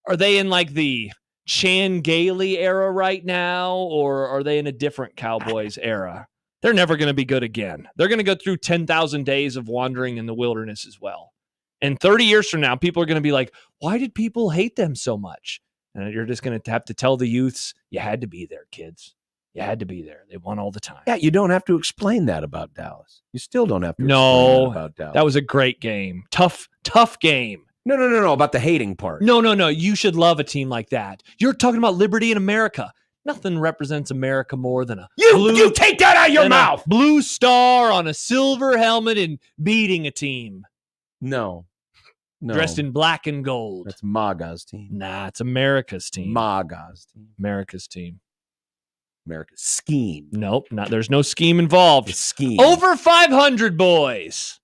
are they in like the Chan Gailey era right now, or are they in a different Cowboys era? They're never going to be good again. They're going to go through 10,000 days of wandering in the wilderness as well. And 30 years from now, people are going to be like, why did people hate them so much? And you're just going to have to tell the youths, you had to be there, kids. You had to be there. They won all the time. Yeah, you don't have to explain that about Dallas. You still don't have to explain that about Dallas. That was a great game. Tough game. No, about the hating part. No. You should love a team like that. You're talking about liberty in America. Nothing represents America more than you take that out of your mouth. Blue star on a silver helmet and beating a team. No. Dressed in black and gold. That's MAGA's team. Nah, it's America's team. MAGA's team. America's team. America's scheme. Nope, there's no scheme involved. It's scheme. Over 500 boys.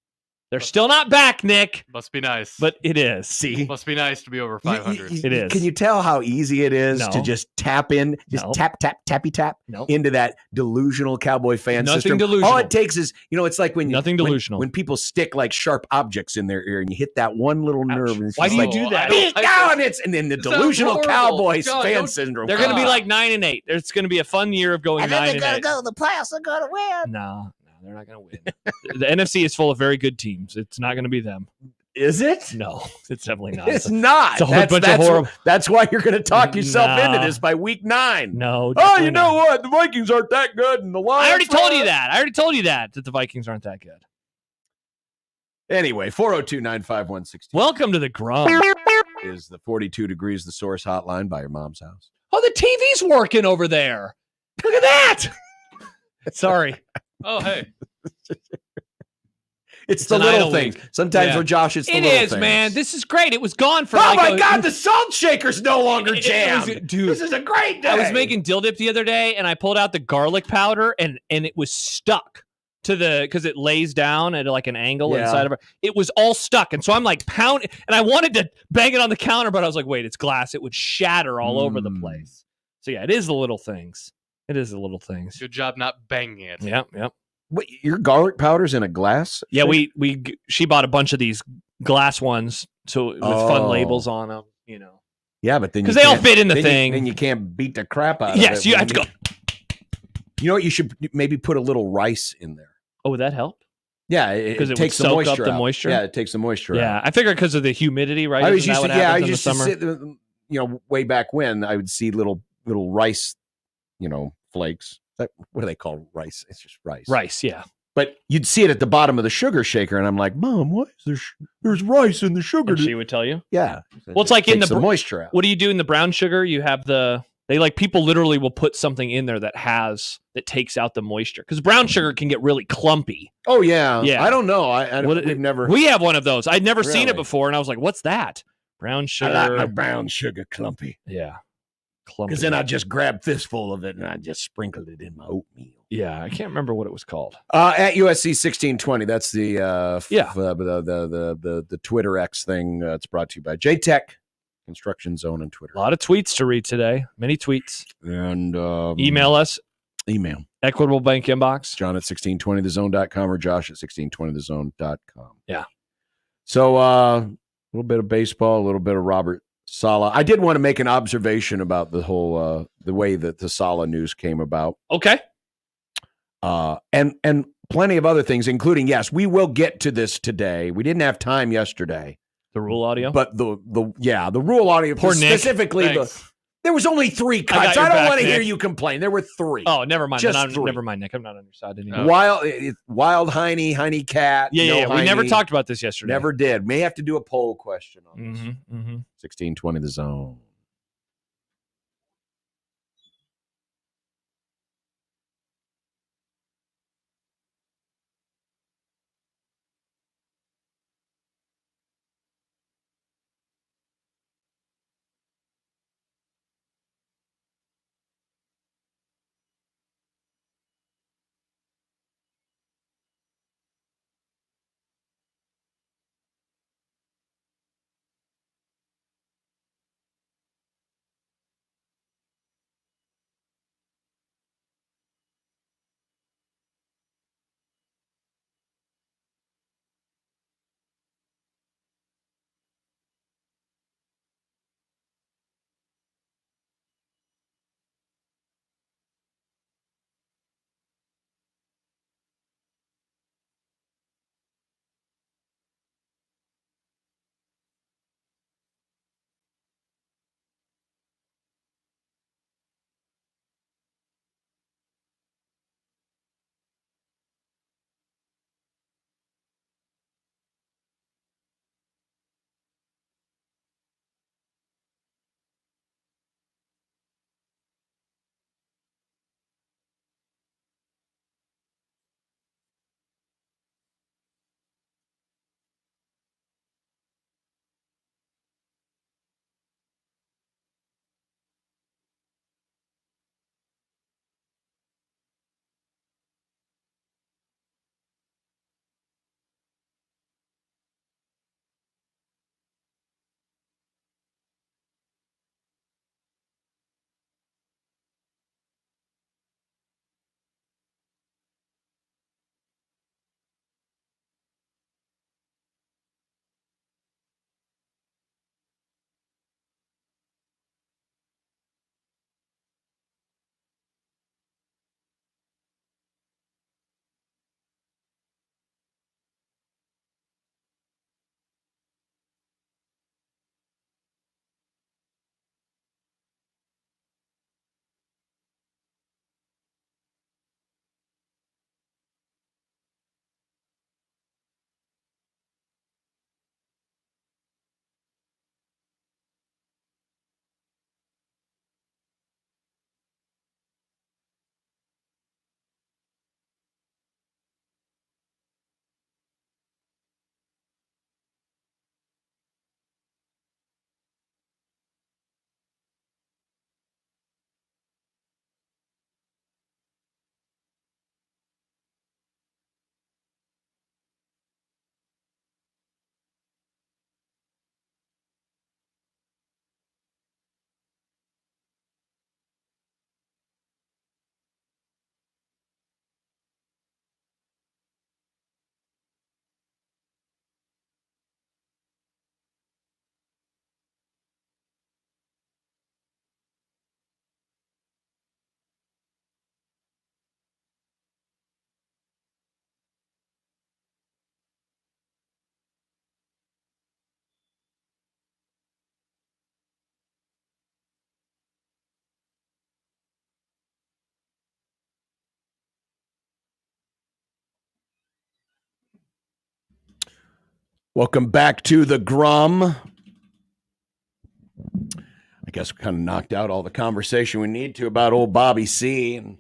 They're still not back, Nick. Must be nice. But it is. See? Must be nice to be over 500. It is. Can you tell how easy it is to just tap in, tappy tap into that delusional Cowboy fan Nothing system? delusional. All it takes is, it's like when Nothing delusional. When people stick like sharp objects in their ear and you hit that one little nerve. And it's Why do just you do that? And then the delusional Cowboys fan syndrome. They're going to be like 9-8. It's going to be a fun year of going 9-8. And then they're going to go to the playoffs. They're going to win. No, they're not going to win. The NFC is full of very good teams. It's not going to be them. Is it? No, it's definitely not. It's not. It's a whole bunch of horrible. That's why you're going to talk yourself into this by week 9. No. Oh, you know what? The Vikings aren't that good, and the Lions. I already told you that the Vikings aren't that good. Anyway, 402-951-16. Welcome to the Grum. Is the 42 Degrees the Source hotline by your mom's house? Oh, the TV's working over there. Look at that. Sorry. Oh, hey. It's the little things. Sometimes with Josh, it's the little things. It is, man. This is great. It was gone for my God, the salt shaker's no longer jammed. Dude, this is a great day. I was making dill dip the other day, and I pulled out the garlic powder, and it was stuck to because it lays down at like an angle inside of it. It was all stuck, and so I'm like pounding, and I wanted to bang it on the counter, but I was like, wait, it's glass. It would shatter all over the place. So yeah, it is the little things. It is the little things. Good job not banging it. Yep. Wait, your garlic powder's in a glass? Yeah, she bought a bunch of these glass ones, so with fun labels on them, Yeah, but then because they all fit in the thing. Then you can't beat the crap out of it. Yes, you have to go. You know what? You should maybe put a little rice in there. Oh, would that help? Yeah, it takes the moisture up the moisture. Yeah, it takes the moisture out. Yeah, I figured because of the humidity, right? I was used to, in the summer? sit, way back when I would see little rice flakes. What do they call rice? It's just rice. Rice, yeah. But you'd see it at the bottom of the sugar shaker, and I'm like, Mom, what is there? There's rice in the sugar. And she would tell you? Yeah. Well, it's like in the moisture out. What do you do in the brown sugar? You have people literally will put something in there that takes out the moisture, because brown sugar can get really clumpy. Oh yeah. Yeah. I don't know. We've never. We have one of those. I'd never seen Really? it before, and I was like, "What's that?" Brown sugar. I like my brown sugar clumpy. Yeah. Clumpy. Because then I just grab fistful of it and I just sprinkled it in my oatmeal. Yeah, I can't remember what it was called. At USC 1620. That's the the Twitter X thing. It's brought to you by JTech Construction Zone on Twitter. A lot of tweets to read today. Many tweets. And email us. Email. Equitable Bank inbox. John at 1620thezone.com or Josh at 1620thezone.com. Yeah. So a little bit of baseball, a little bit of Robert Saleh. I did want to make an observation about the whole the way that the Saleh news came about. Okay. And plenty of other things, including, yes, we will get to this today. We didn't have time yesterday. The rule audio? But the rule audio, Poor Nick. specifically there was only 3 cuts. I don't want to hear you complain. There were 3. Oh, never mind. Just 3. Never mind, Nick. I'm not on your side anymore. Wild Heine Cat. Yeah. We Heine. never talked about this yesterday. Never did. May have to do a poll question on this. 1620 The Zone. Welcome back to the Grum. I guess we kind of knocked out all the conversation we need to about old Bobby C. and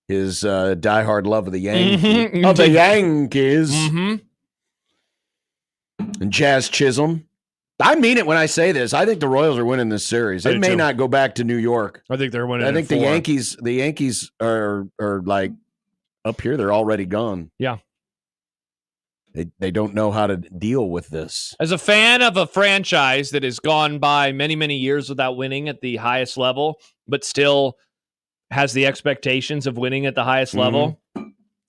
his diehard love of the Yankees. Mm-hmm. Of the Yankees. Mm-hmm. And Jazz Chisholm. I mean it when I say this. I think the Royals are winning this series. It may not go back to New York. I think they're winning. I think the Yankees are like up here. They're already gone. Yeah. They don't know how to deal with this. As a fan of a franchise that has gone by many, many years without winning at the highest level, but still has the expectations of winning at the highest level,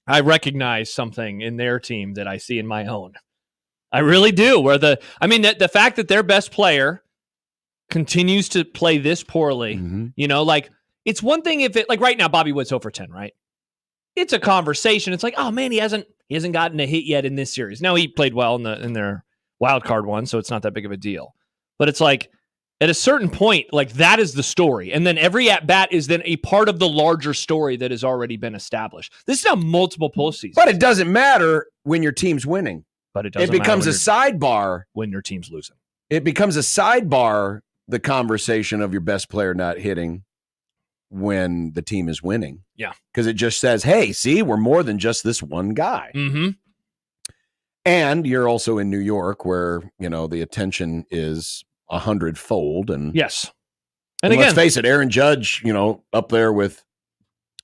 I recognize something in their team that I see in my own. I really do. The fact that their best player continues to play this poorly, it's one thing if it, like right now, Bobby Witt's 0 for 10, right? It's a conversation. It's like, oh man, he hasn't gotten a hit yet in this series. Now he played well in their wild card one, so it's not that big of a deal. But it's like at a certain point, like that is the story, and then every at bat is then a part of the larger story that has already been established. This is now multiple postseasons, but it doesn't matter when your team's winning. But it doesn't. It becomes a sidebar when your team's losing. It becomes a sidebar. The conversation of your best player not hitting when the team is winning. Yeah. Because it just says, hey, see, we're more than just this one guy. Mm-hmm. And you're also in New York where, the attention is 100-fold. And yes. And again, let's face it, Aaron Judge, up there with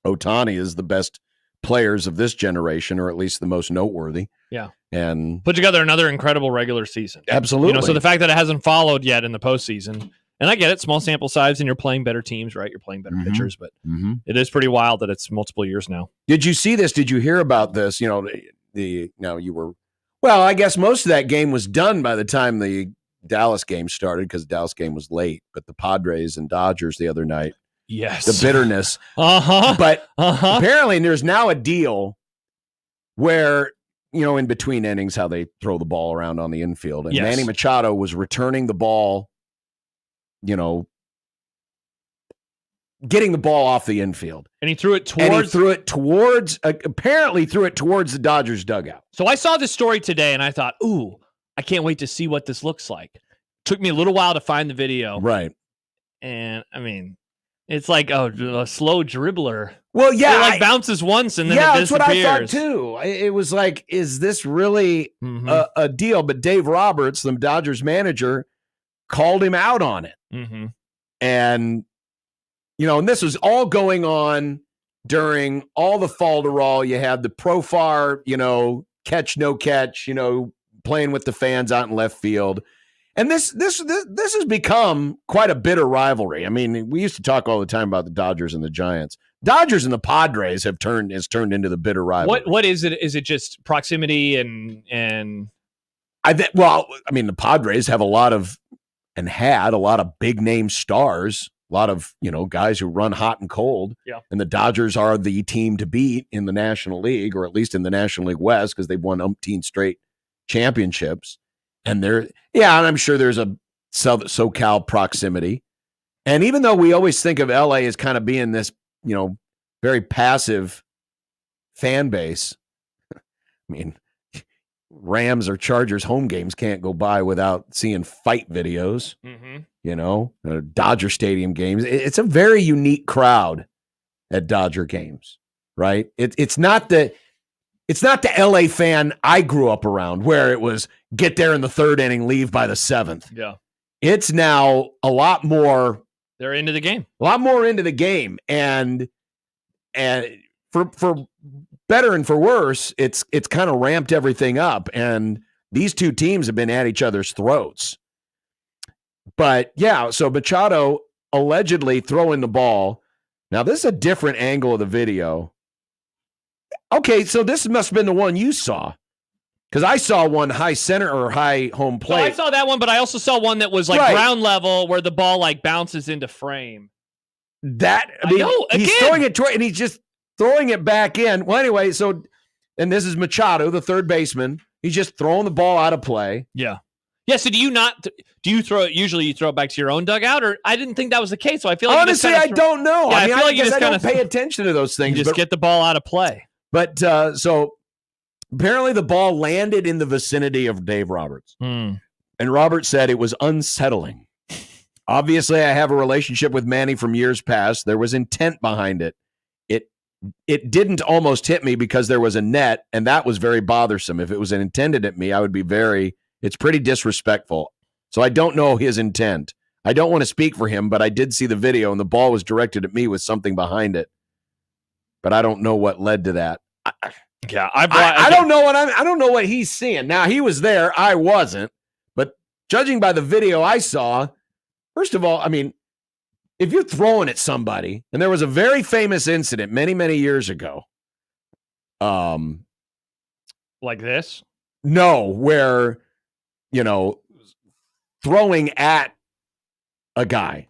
Ohtani is the best players of this generation, or at least the most noteworthy. Yeah. And put together another incredible regular season. Absolutely. So the fact that it hasn't followed yet in the postseason, and I get it, small sample size, and you're playing better teams, right? You're playing better pitchers, but it is pretty wild that it's multiple years now. Did you see this? Did you hear about this? You were, well, I guess most of that game was done by the time the Dallas game started because the Dallas game was late, but the Padres and Dodgers the other night. Yes. The bitterness. Uh-huh. But apparently there's now a deal where, in between innings, how they throw the ball around on the infield. And Manny Machado was returning the ball, getting the ball off the infield. And he threw it apparently threw it towards the Dodgers dugout. So I saw this story today and I thought, ooh, I can't wait to see what this looks like. Took me a little while to find the video. Right. And it's like a slow dribbler. Well, yeah. It bounces once and then it disappears. That's what I thought too. It was like, is this really a deal? But Dave Roberts, the Dodgers manager, called him out on it. Mm-hmm. And, and this was all going on during all the falderall. You had the Profar, catch, no catch, playing with the fans out in left field. And this has become quite a bitter rivalry. I mean, we used to talk all the time about the Dodgers and the Giants. Dodgers and the Padres has turned into the bitter rivalry. What is it? Is it just proximity and? The Padres have had a lot of big name stars, a lot of guys who run hot and cold. Yeah. And the Dodgers are the team to beat in the National League, or at least in the National League West, because they've won umpteen straight championships. And and I'm sure there's a SoCal proximity. And even though we always think of LA as kind of being this, very passive fan base, I mean, Rams or Chargers home games can't go by without seeing fight videos, Dodger Stadium games. It's a very unique crowd at Dodger games, right? It's not the LA fan I grew up around where it was get there in the third inning, leave by the seventh. Yeah. It's now a lot more. They're into the game. A lot more into the game. And for better and for worse, it's kind of ramped everything up. And these two teams have been at each other's throats. But yeah, so Machado allegedly throwing the ball. Now, this is a different angle of the video. Okay, so this must have been the one you saw. Because I saw one high center or high home plate. So I saw that one, but I also saw one that was like ground level where the ball bounces into frame. He's throwing it toward, and he's just throwing it back in. Well, anyway, and this is Machado, the third baseman. He's just throwing the ball out of play. Yeah. Yeah, so do you throw it back to your own dugout, or I didn't think that was the case, so I feel like honestly, I don't know. Yeah, I feel like you just I don't pay attention to those things. You just get the ball out of play. But so apparently the ball landed in the vicinity of Dave Roberts. And Roberts said it was unsettling. Obviously, I have a relationship with Manny from years past. There was intent behind it. It didn't almost hit me because there was a net, and that was very bothersome. If it was intended at me, I would be it's pretty disrespectful. So I don't know his intent. I don't want to speak for him, but I did see the video, and the ball was directed at me with something behind it. But I don't know what led to that. I don't know I don't know what he's seeing. Now, he was there. I wasn't. But judging by the video I saw, first of all, I mean, if you're throwing at somebody, and there was a very famous incident many, many years ago. Like this? No, where, throwing at a guy.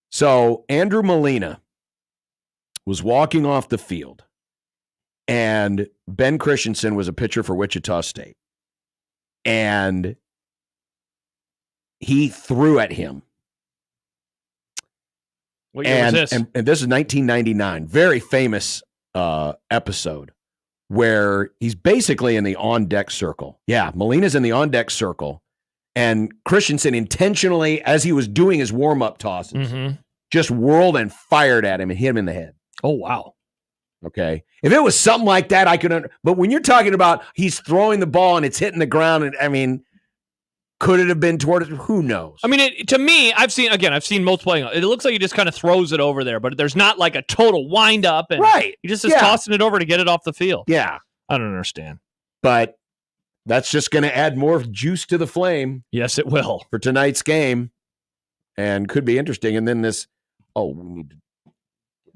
So Andrew Molina was walking off the field, and Ben Christensen was a pitcher for Wichita State. And he threw at him. What year was this? And this is 1999. Very famous episode where he's basically in the on-deck circle. Yeah, Molina's in the on-deck circle. And Christensen intentionally, as he was doing his warm-up tosses, just whirled and fired at him and hit him in the head. Oh, wow. Okay. If it was something like that, I could but when you're talking about he's throwing the ball and it's hitting the ground, and I mean, could it have been toward it? Who knows? I mean, to me, I've seen multiple angles. It looks like he just kind of throws it over there, but there's not like a total wind up. And right. He just is tossing it over to get it off the field. Yeah. I don't understand. But that's just going to add more juice to the flame. Yes, it will. For tonight's game. And could be interesting. And then we need to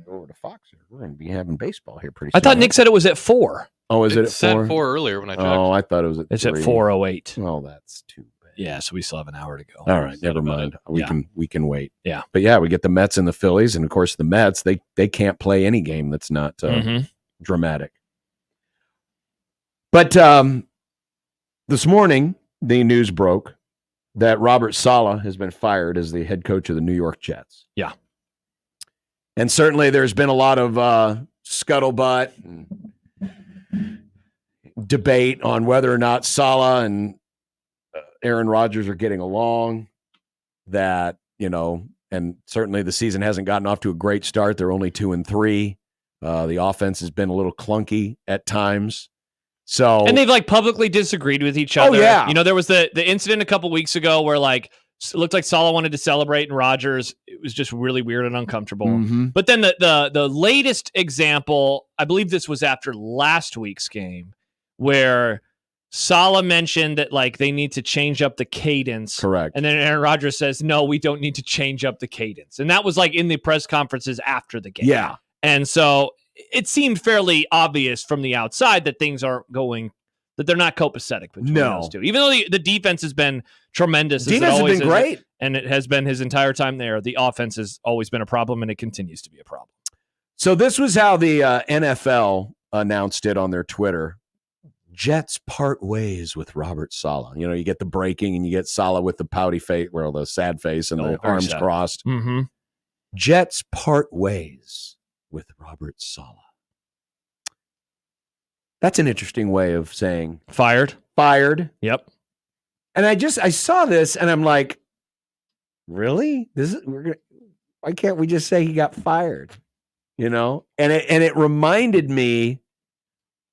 go over to Fox here. We're going to be having baseball here pretty soon. I thought Nick said it was at 4. Oh, is it at 4? It said 4 earlier when I checked. Oh, I thought it was at It's 3. at 4:08. Oh, that's too bad. Yeah, so we still have an hour to go. All right, never mind. We can wait. Yeah. But yeah, we get the Mets and the Phillies, and of course the Mets, they can't play any game that's not dramatic. But this morning, the news broke that Robert Saleh has been fired as the head coach of the New York Jets. Yeah. And certainly there's been a lot of scuttlebutt and debate on whether or not Saleh and Aaron Rodgers are getting along, that, and certainly the season hasn't gotten off to a great start. They're only 2-3. The offense has been a little clunky at times. And they've publicly disagreed with each other. Oh, yeah. There was the incident a couple weeks ago where it looked like Saleh wanted to celebrate and Rodgers, it was just really weird and uncomfortable. Mm-hmm. But then the latest example, I believe this was after last week's game, where Saleh mentioned that they need to change up the cadence. Correct. And then Aaron Rodgers says, no, we don't need to change up the cadence. And that was in the press conferences after the game. Yeah. And so it seemed fairly obvious from the outside that things aren't going, that they're not copacetic between those two. Even though the defense has been tremendous. Defense has been great. And it has been his entire time there. The offense has always been a problem, and it continues to be a problem. So this was how the NFL announced it on their Twitter. Jets part ways with Robert Saleh. You get the breaking, and you get Saleh with the pouty face, the sad face, and the arms crossed. Mm-hmm. Jets part ways with Robert Saleh. That's an interesting way of saying fired. Yep. And I saw this, and I'm like, really? Why can't we just say he got fired? And it reminded me.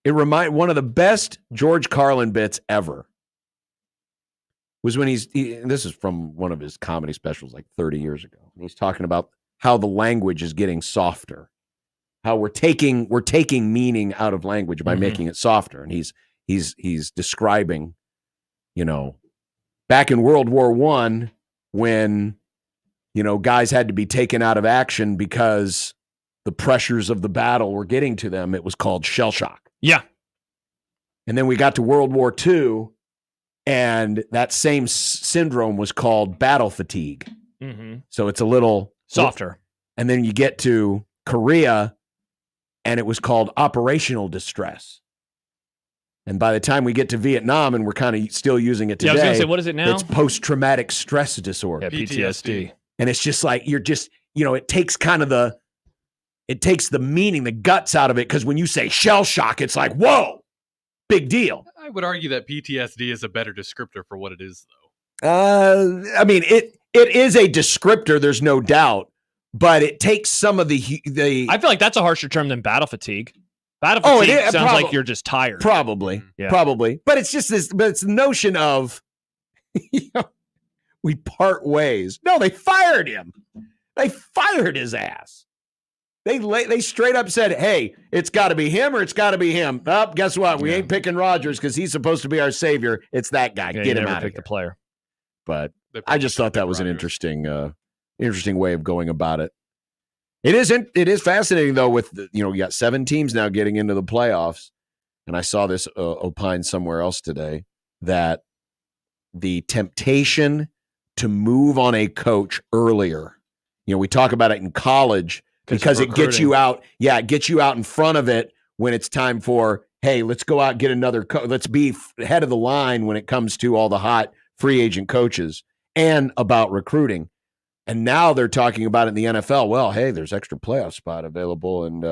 One of the best George Carlin bits ever was when this is from one of his comedy specials 30 years ago. And he's talking about how the language is getting softer, how we're taking meaning out of language by making it softer. And he's describing, back in World War I, when, guys had to be taken out of action because the pressures of the battle were getting to them. It was called shell shock. Yeah. And then we got to World War II, and that same syndrome was called battle fatigue. Mm-hmm. So it's a little softer. And then you get to Korea, and it was called operational distress. And by the time we get to Vietnam, and we're kind of still using it today, I was going to say, what is it now? It's post-traumatic stress disorder. Yeah, PTSD. And it's just you're just, it takes it takes the meaning, the guts out of it, because when you say shell shock, it's like, whoa, big deal. I would argue that PTSD is a better descriptor for what it is, though. I mean, it is a descriptor. There's no doubt, but it takes some of the. I feel like that's a harsher term than battle fatigue. Battle fatigue sounds like you're just tired. Probably, but it's just this. But it's the notion of, we part ways. No, they fired him. They fired his ass. They straight up said, "Hey, it's got to be him or it's got to be him." Oh, guess what? We ain't picking Rodgers because he's supposed to be our savior. It's that guy. Get him out of here. The player. But I just thought that was an interesting way of going about it. It is fascinating though. With you got 7 teams now getting into the playoffs, and I saw this opine somewhere else today that the temptation to move on a coach earlier. We talk about it in college. Because it gets you out. Yeah, it gets you out in front of it when it's time for, hey, let's go out and get another let's be ahead of the line when it comes to all the hot free agent coaches and about recruiting. And now they're talking about it in the NFL. Well, hey, there's extra playoff spot available, and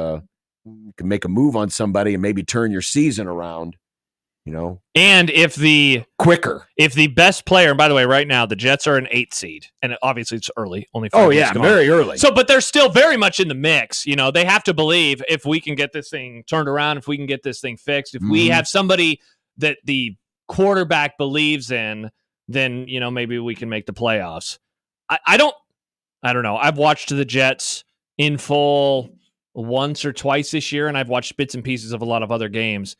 you can make a move on somebody and maybe turn your season around. And if the best player, and by the way, right now the Jets are an 8th seed, and obviously it's early, only 5 weeks gone. Very early. So, but they're still very much in the mix. They have to believe if we can get this thing turned around, if we can get this thing fixed, if we have somebody that the quarterback believes in, then maybe we can make the playoffs. I don't know. I've watched the Jets in full once or twice this year, and I've watched bits and pieces of a lot of other games.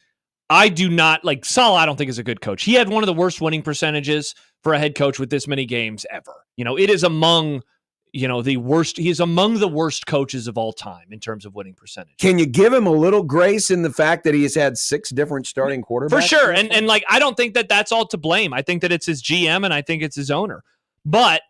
I do not like Saleh. I don't think is a good coach. He had one of the worst winning percentages for a head coach with this many games ever. It is among, the worst. He is among the worst coaches of all time in terms of winning percentage. Can you give him a little grace in the fact that he has had 6 different starting quarterbacks? For sure. And I don't think that that's all to blame. I think that it's his GM and I think it's his owner. But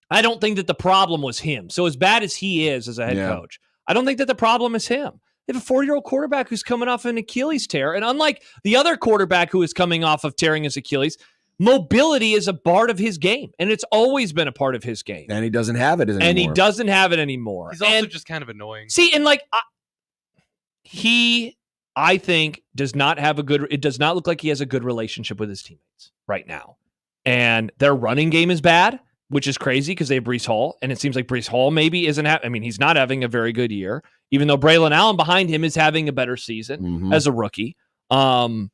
I don't think that the problem was him. So as bad as he is as a head coach, I don't think that the problem is him. They have a 40-year-old quarterback who's coming off an Achilles tear. And unlike the other quarterback who is coming off of tearing his Achilles, mobility is a part of his game. And it's always been a part of his game. And he doesn't have it anymore. He's also just kind of annoying. See, and I think, does not have it does not look like he has a good relationship with his teammates right now. And their running game is bad, which is crazy because they have Breece Hall. And it seems like Breece Hall maybe he's not having a very good year, even though Braylon Allen behind him is having a better season as a rookie. The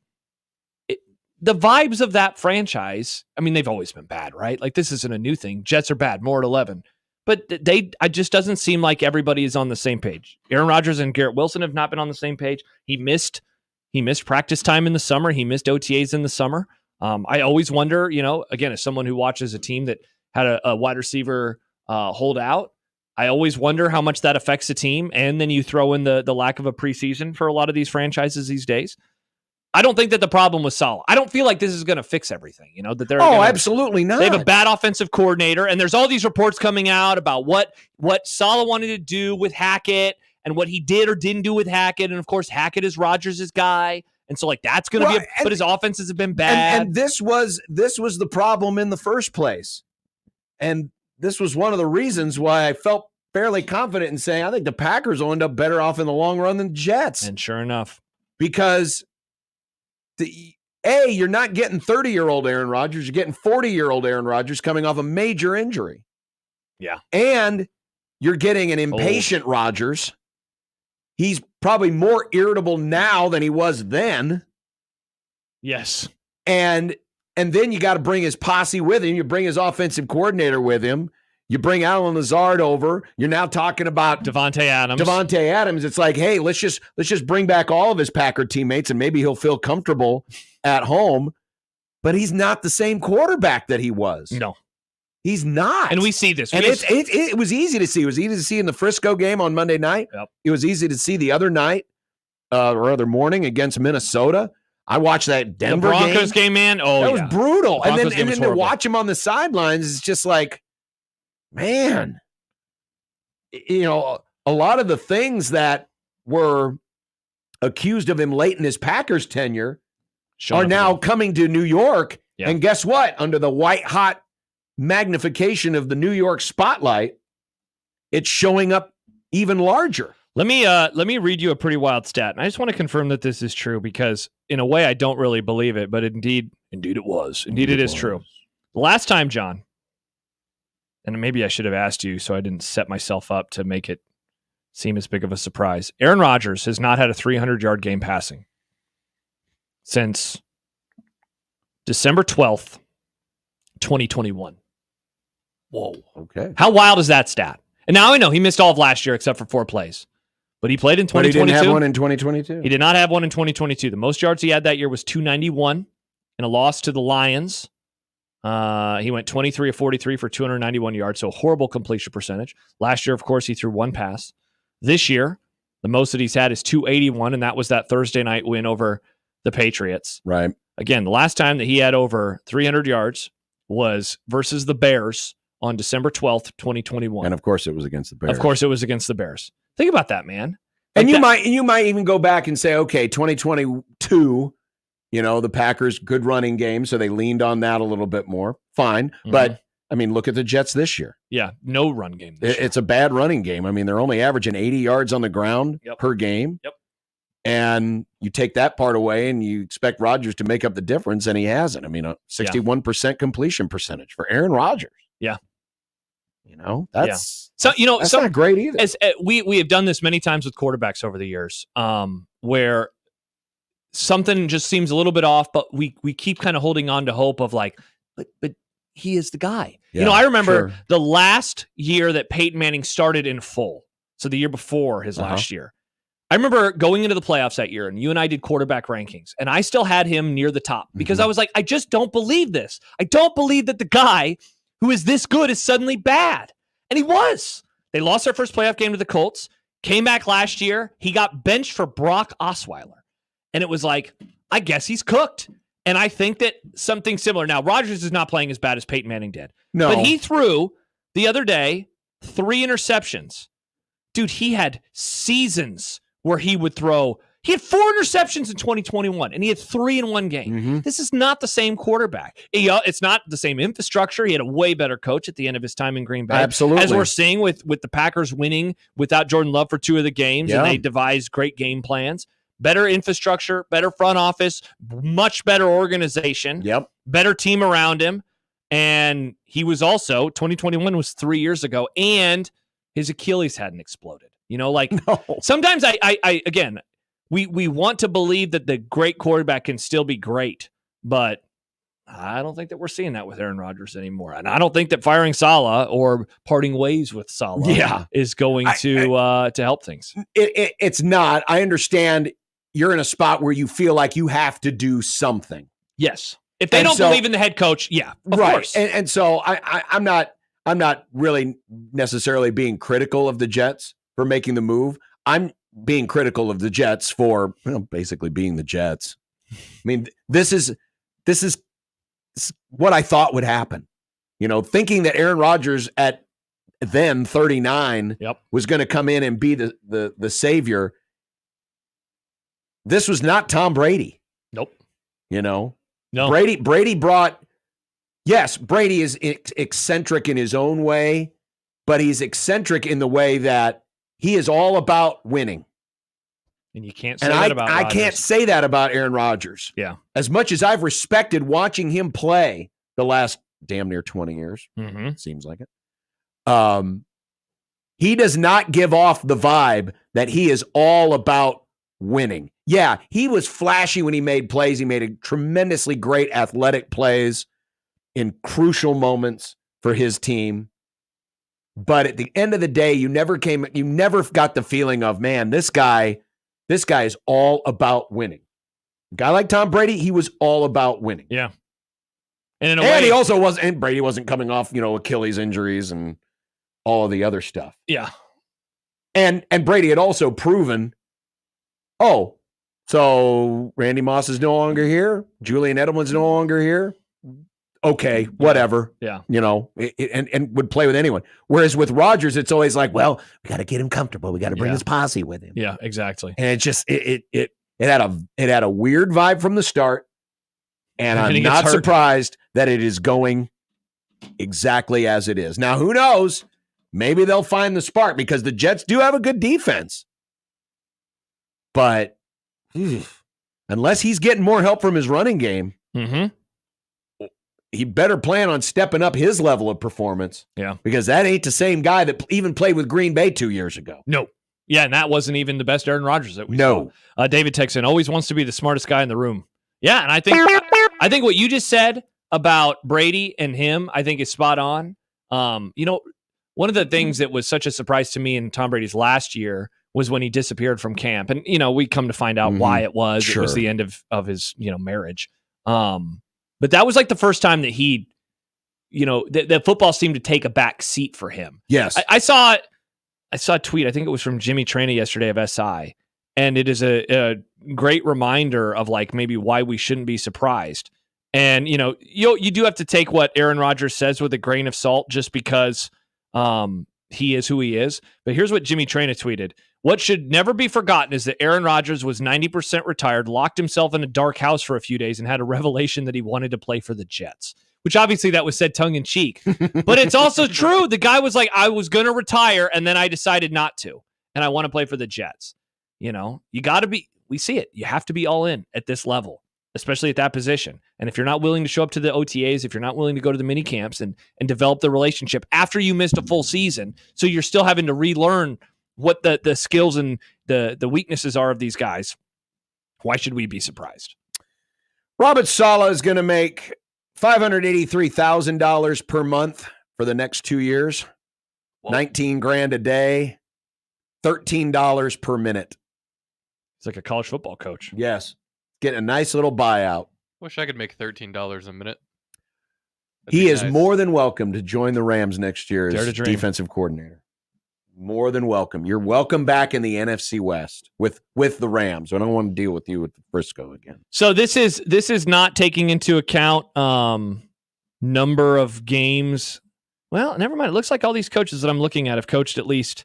vibes of that franchise, they've always been bad, right? Like, this isn't a new thing. Jets are bad, more at 11. But it just doesn't seem like everybody is on the same page. Aaron Rodgers and Garrett Wilson have not been on the same page. He missed practice time in the summer. He missed OTAs in the summer. I always wonder, again, as someone who watches a team that had a wide receiver hold out, I always wonder how much that affects the team. And then you throw in the lack of a preseason for a lot of these franchises these days. I don't think that the problem was Saleh. I don't feel like this is going to fix everything, that they're absolutely not. They have a bad offensive coordinator, and there's all these reports coming out about what Saleh wanted to do with Hackett and what he did or didn't do with Hackett. And of course, Hackett is Rodgers' guy. And so that's going to but his offenses have been bad. And this was the problem in the first place. And this was one of the reasons why I felt fairly confident in saying I think the Packers will end up better off in the long run than the Jets. And sure enough. Because you're not getting 30-year-old Aaron Rodgers, you're getting 40-year-old Aaron Rodgers coming off a major injury. Yeah. And you're getting an impatient Rodgers. He's probably more irritable now than he was then. Yes. And then you got to bring his posse with him. You bring his offensive coordinator with him. You bring Alan Lazard over. You're now talking about Devontae Adams. It's like, hey, let's just bring back all of his Packer teammates and maybe he'll feel comfortable at home. But he's not the same quarterback that he was. No. He's not. And we see this. And it was easy to see. It was easy to see in the Frisco game on Monday night. Yep. It was easy to see the other night or other morning against Minnesota. I watched that Denver Broncos game, man. Oh, that was brutal. And then to watch him on the sidelines is just like, man, a lot of the things that were accused of him late in his Packers tenure are now coming to New York. Yeah. And guess what? Under the white hot magnification of the New York spotlight, it's showing up even larger. Let me read you a pretty wild stat. And I just want to confirm that this is true because in a way I don't really believe it, but indeed it was. Indeed it is true. The last time, John, and maybe I should have asked you so I didn't set myself up to make it seem as big of a surprise. Aaron Rodgers has not had a 300-yard game passing since December 12th, 2021. Whoa. Okay. How wild is that stat? And now I know he missed all of last year except for 4 plays. But he played in 2022. But he didn't have one in 2022. He did not have one in 2022. The most yards he had that year was 291 in a loss to the Lions. He went 23 of 43 for 291 yards, so a horrible completion percentage. Last year, of course, he threw 1 pass. This year, the most that he's had is 281, and that was that Thursday night win over the Patriots. Right. Again, the last time that he had over 300 yards was versus the Bears on December 12th, 2021. And of course it was against the Bears. Of course it was against the Bears. Think about that, man. And you might even go back and say, okay, 2022, the Packers, good running game, so they leaned on that a little bit more. Fine. Mm-hmm. But, look at the Jets this year. Yeah, no run game this year. It's a bad running game. They're only averaging 80 yards on the ground per game. Yep. And you take that part away and you expect Rodgers to make up the difference, and he hasn't. A 61% completion percentage for Aaron Rodgers. Yeah. That's that's not great either. As we have done this many times with quarterbacks over the years, where something just seems a little bit off, but we keep kind of holding on to hope of but he is the guy. Yeah, I remember the last year that Peyton Manning started in full, so the year before his last year. I remember going into the playoffs that year, and you and I did quarterback rankings, and I still had him near the top because I was like, I just don't believe this. I don't believe that the guy who is this good is suddenly bad. And he was. They lost their first playoff game to the Colts, came back last year. He got benched for Brock Osweiler. And it was like, I guess he's cooked. And I think that something similar. Now, Rodgers is not playing as bad as Peyton Manning did. No. But he threw the other day 3 interceptions. Dude, he had seasons where he would throw. He had 4 interceptions in 2021, and he had 3 in one game. Mm-hmm. This is not the same quarterback. It's not the same infrastructure. He had a way better coach at the end of his time in Green Bay. Absolutely. As we're seeing with the Packers winning without Jordan Love for 2 of the games, and they devised great game plans. Better infrastructure, better front office, much better organization, better team around him. And he was also, 2021 was 3 years ago, and his Achilles hadn't exploded. Sometimes I again, we want to believe that the great quarterback can still be great, but I don't think that we're seeing that with Aaron Rodgers anymore. And I don't think that firing Saleh or parting ways with Saleh is going to help things. It's not. I understand you're in a spot where you feel like you have to do something. Yes. If they don't believe in the head coach, of course. And so I'm not really necessarily being critical of the Jets for making the move. I'm being critical of the Jets for basically being the Jets. This is what I thought would happen. Thinking that Aaron Rodgers at then 39 was going to come in and be the savior. This was not Tom Brady. Nope. No. Brady brought. Yes, Brady is eccentric in his own way, but he's eccentric in the way that he is all about winning. And you can't say that about Rodgers. I can't say that about Aaron Rodgers. Yeah. As much as I've respected watching him play the last damn near 20 years, seems like it. He does not give off the vibe that he is all about winning. Yeah, he was flashy when he made plays. He made a tremendously great athletic plays in crucial moments for his team. But at the end of the day, you never got the feeling of, man, this guy is all about winning. A guy like Tom Brady, he was all about winning. Yeah. And in a way, he also wasn't, and Brady wasn't coming off, Achilles injuries and all of the other stuff. Yeah. And Brady had also proven, so Randy Moss is no longer here. Julian Edelman's no longer here. Okay, whatever. Yeah. And would play with anyone. Whereas with Rodgers, it's always like, well, we got to get him comfortable. We got to bring his posse with him. Yeah, exactly. And it just it had a weird vibe from the start. And I'm not surprised that it is going exactly as it is. Now, who knows? Maybe they'll find the spark because the Jets do have a good defense. But unless he's getting more help from his running game, he better plan on stepping up his level of performance. Yeah. Because that ain't the same guy that even played with Green Bay 2 years ago. No. Yeah, and that wasn't even the best Aaron Rodgers that we saw. David Texan always wants to be the smartest guy in the room. Yeah, and I think what you just said about Brady and him, I think is spot on. One of the things that was such a surprise to me in Tom Brady's last year was when he disappeared from camp. And, we come to find out why it was. Sure. It was the end of his, marriage. But that was like the first time that he, that football seemed to take a back seat for him. Yes. I saw a tweet, I think it was from Jimmy Traina yesterday of SI, and it is a great reminder of like maybe why we shouldn't be surprised. And, you do have to take what Aaron Rodgers says with a grain of salt just because he is who he is. But here's what Jimmy Traina tweeted. What should never be forgotten is that Aaron Rodgers was 90% retired, locked himself in a dark house for a few days, and had a revelation that he wanted to play for the Jets. Which obviously that was said tongue in cheek, but it's also true. The guy was like, I was going to retire and then I decided not to. And I want to play for the Jets. You got to be, we see it. You have to be all in at this level, especially at that position. And if you're not willing to show up to the OTAs, if you're not willing to go to the mini camps and develop the relationship after you missed a full season, so you're still having to relearn what the skills and the weaknesses are of these guys, why should we be surprised? Robert Saleh is going to make $583,000 per month for the next 2 years. Whoa. $19,000 a day, $13 per minute. It's like a college football coach. Yes. Getting a nice little buyout. Wish I could make $13 a minute. He is more than welcome to join the Rams next year as defensive coordinator. More than welcome. You're welcome back in the NFC West with the Rams. I don't want to deal with you with Frisco again. So this is not taking into account number of games. Well, never mind. It looks like all these coaches that I'm looking at have coached at least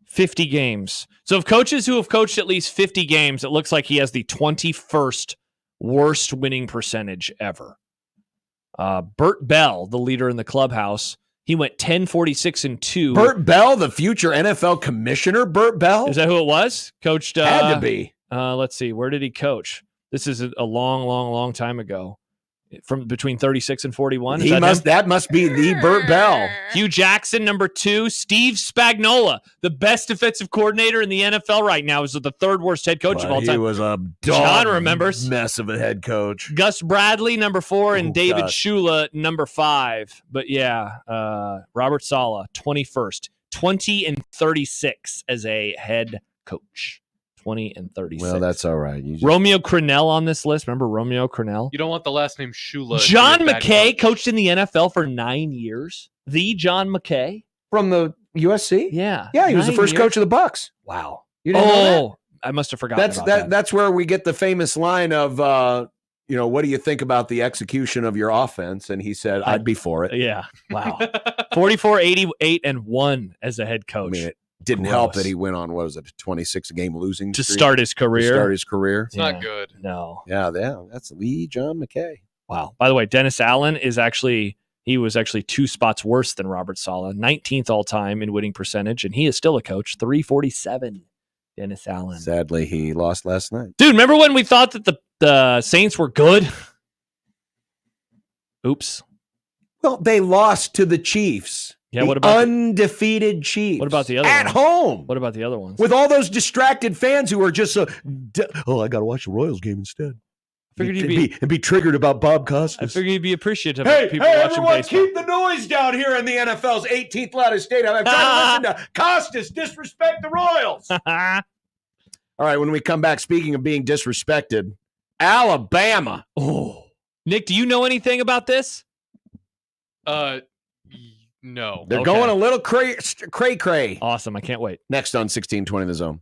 50 games. So of coaches who have coached at least 50 games, it looks like he has the 21st worst winning percentage ever. Burt Bell, the leader in the clubhouse, he went 10-46-2. Burt Bell, the future NFL commissioner, Burt Bell? Is that who it was? Coached. Had to be. Let's see. Where did he coach? This is a long time ago. From between 36 and 41. That must be the Burt Bell. Hugh Jackson, number 2. Steve Spagnuolo, the best defensive coordinator in the NFL right now, is the third worst head coach of all time. He was a John remembers. Mess of a head coach. Gus Bradley, number 4, and David Shula, number 5. But yeah, Robert Saleh, 21st, 20-36 as a head coach. 20-36. Well, that's all right. Romeo Crennel on this list. Remember Romeo Crennel? You don't want the last name Shula. John McKay coached in the NFL for 9 years. The John McKay from the USC. Yeah, he was the first coach of the Bucs. Wow. You didn't know that? I must have forgotten about that. That's where we get the famous line of, what do you think about the execution of your offense? And he said, I'd be for it. Yeah. Wow. 44-88-1 as a head coach. I mean, didn't help that he went on, what was it, a 26-game losing streak? To start his career. It's not good. No. Yeah, that's Lee John McKay. Wow. By the way, Dennis Allen he was actually 2 spots worse than Robert Saleh, 19th all-time in winning percentage, and he is still a coach, 347, Dennis Allen. Sadly, he lost last night. Dude, remember when we thought that the Saints were good? Oops. Well, they lost to the Chiefs. Yeah, what about undefeated Chiefs? What about the other at ones? home? What about the other ones? With all those distracted fans who are just I got to watch the Royals game instead. And be triggered about Bob Costas. I figured you'd be appreciative of people watching everyone, baseball. keep the noise down here in the NFL's 18th loudest stadium. I'm trying to listen to Costas disrespect the Royals. All right, when we come back, speaking of being disrespected, Alabama. Oh, Nick, do you know anything about this? No. They're going a little cray-cray. Awesome. I can't wait. Next on 1620 The Zone.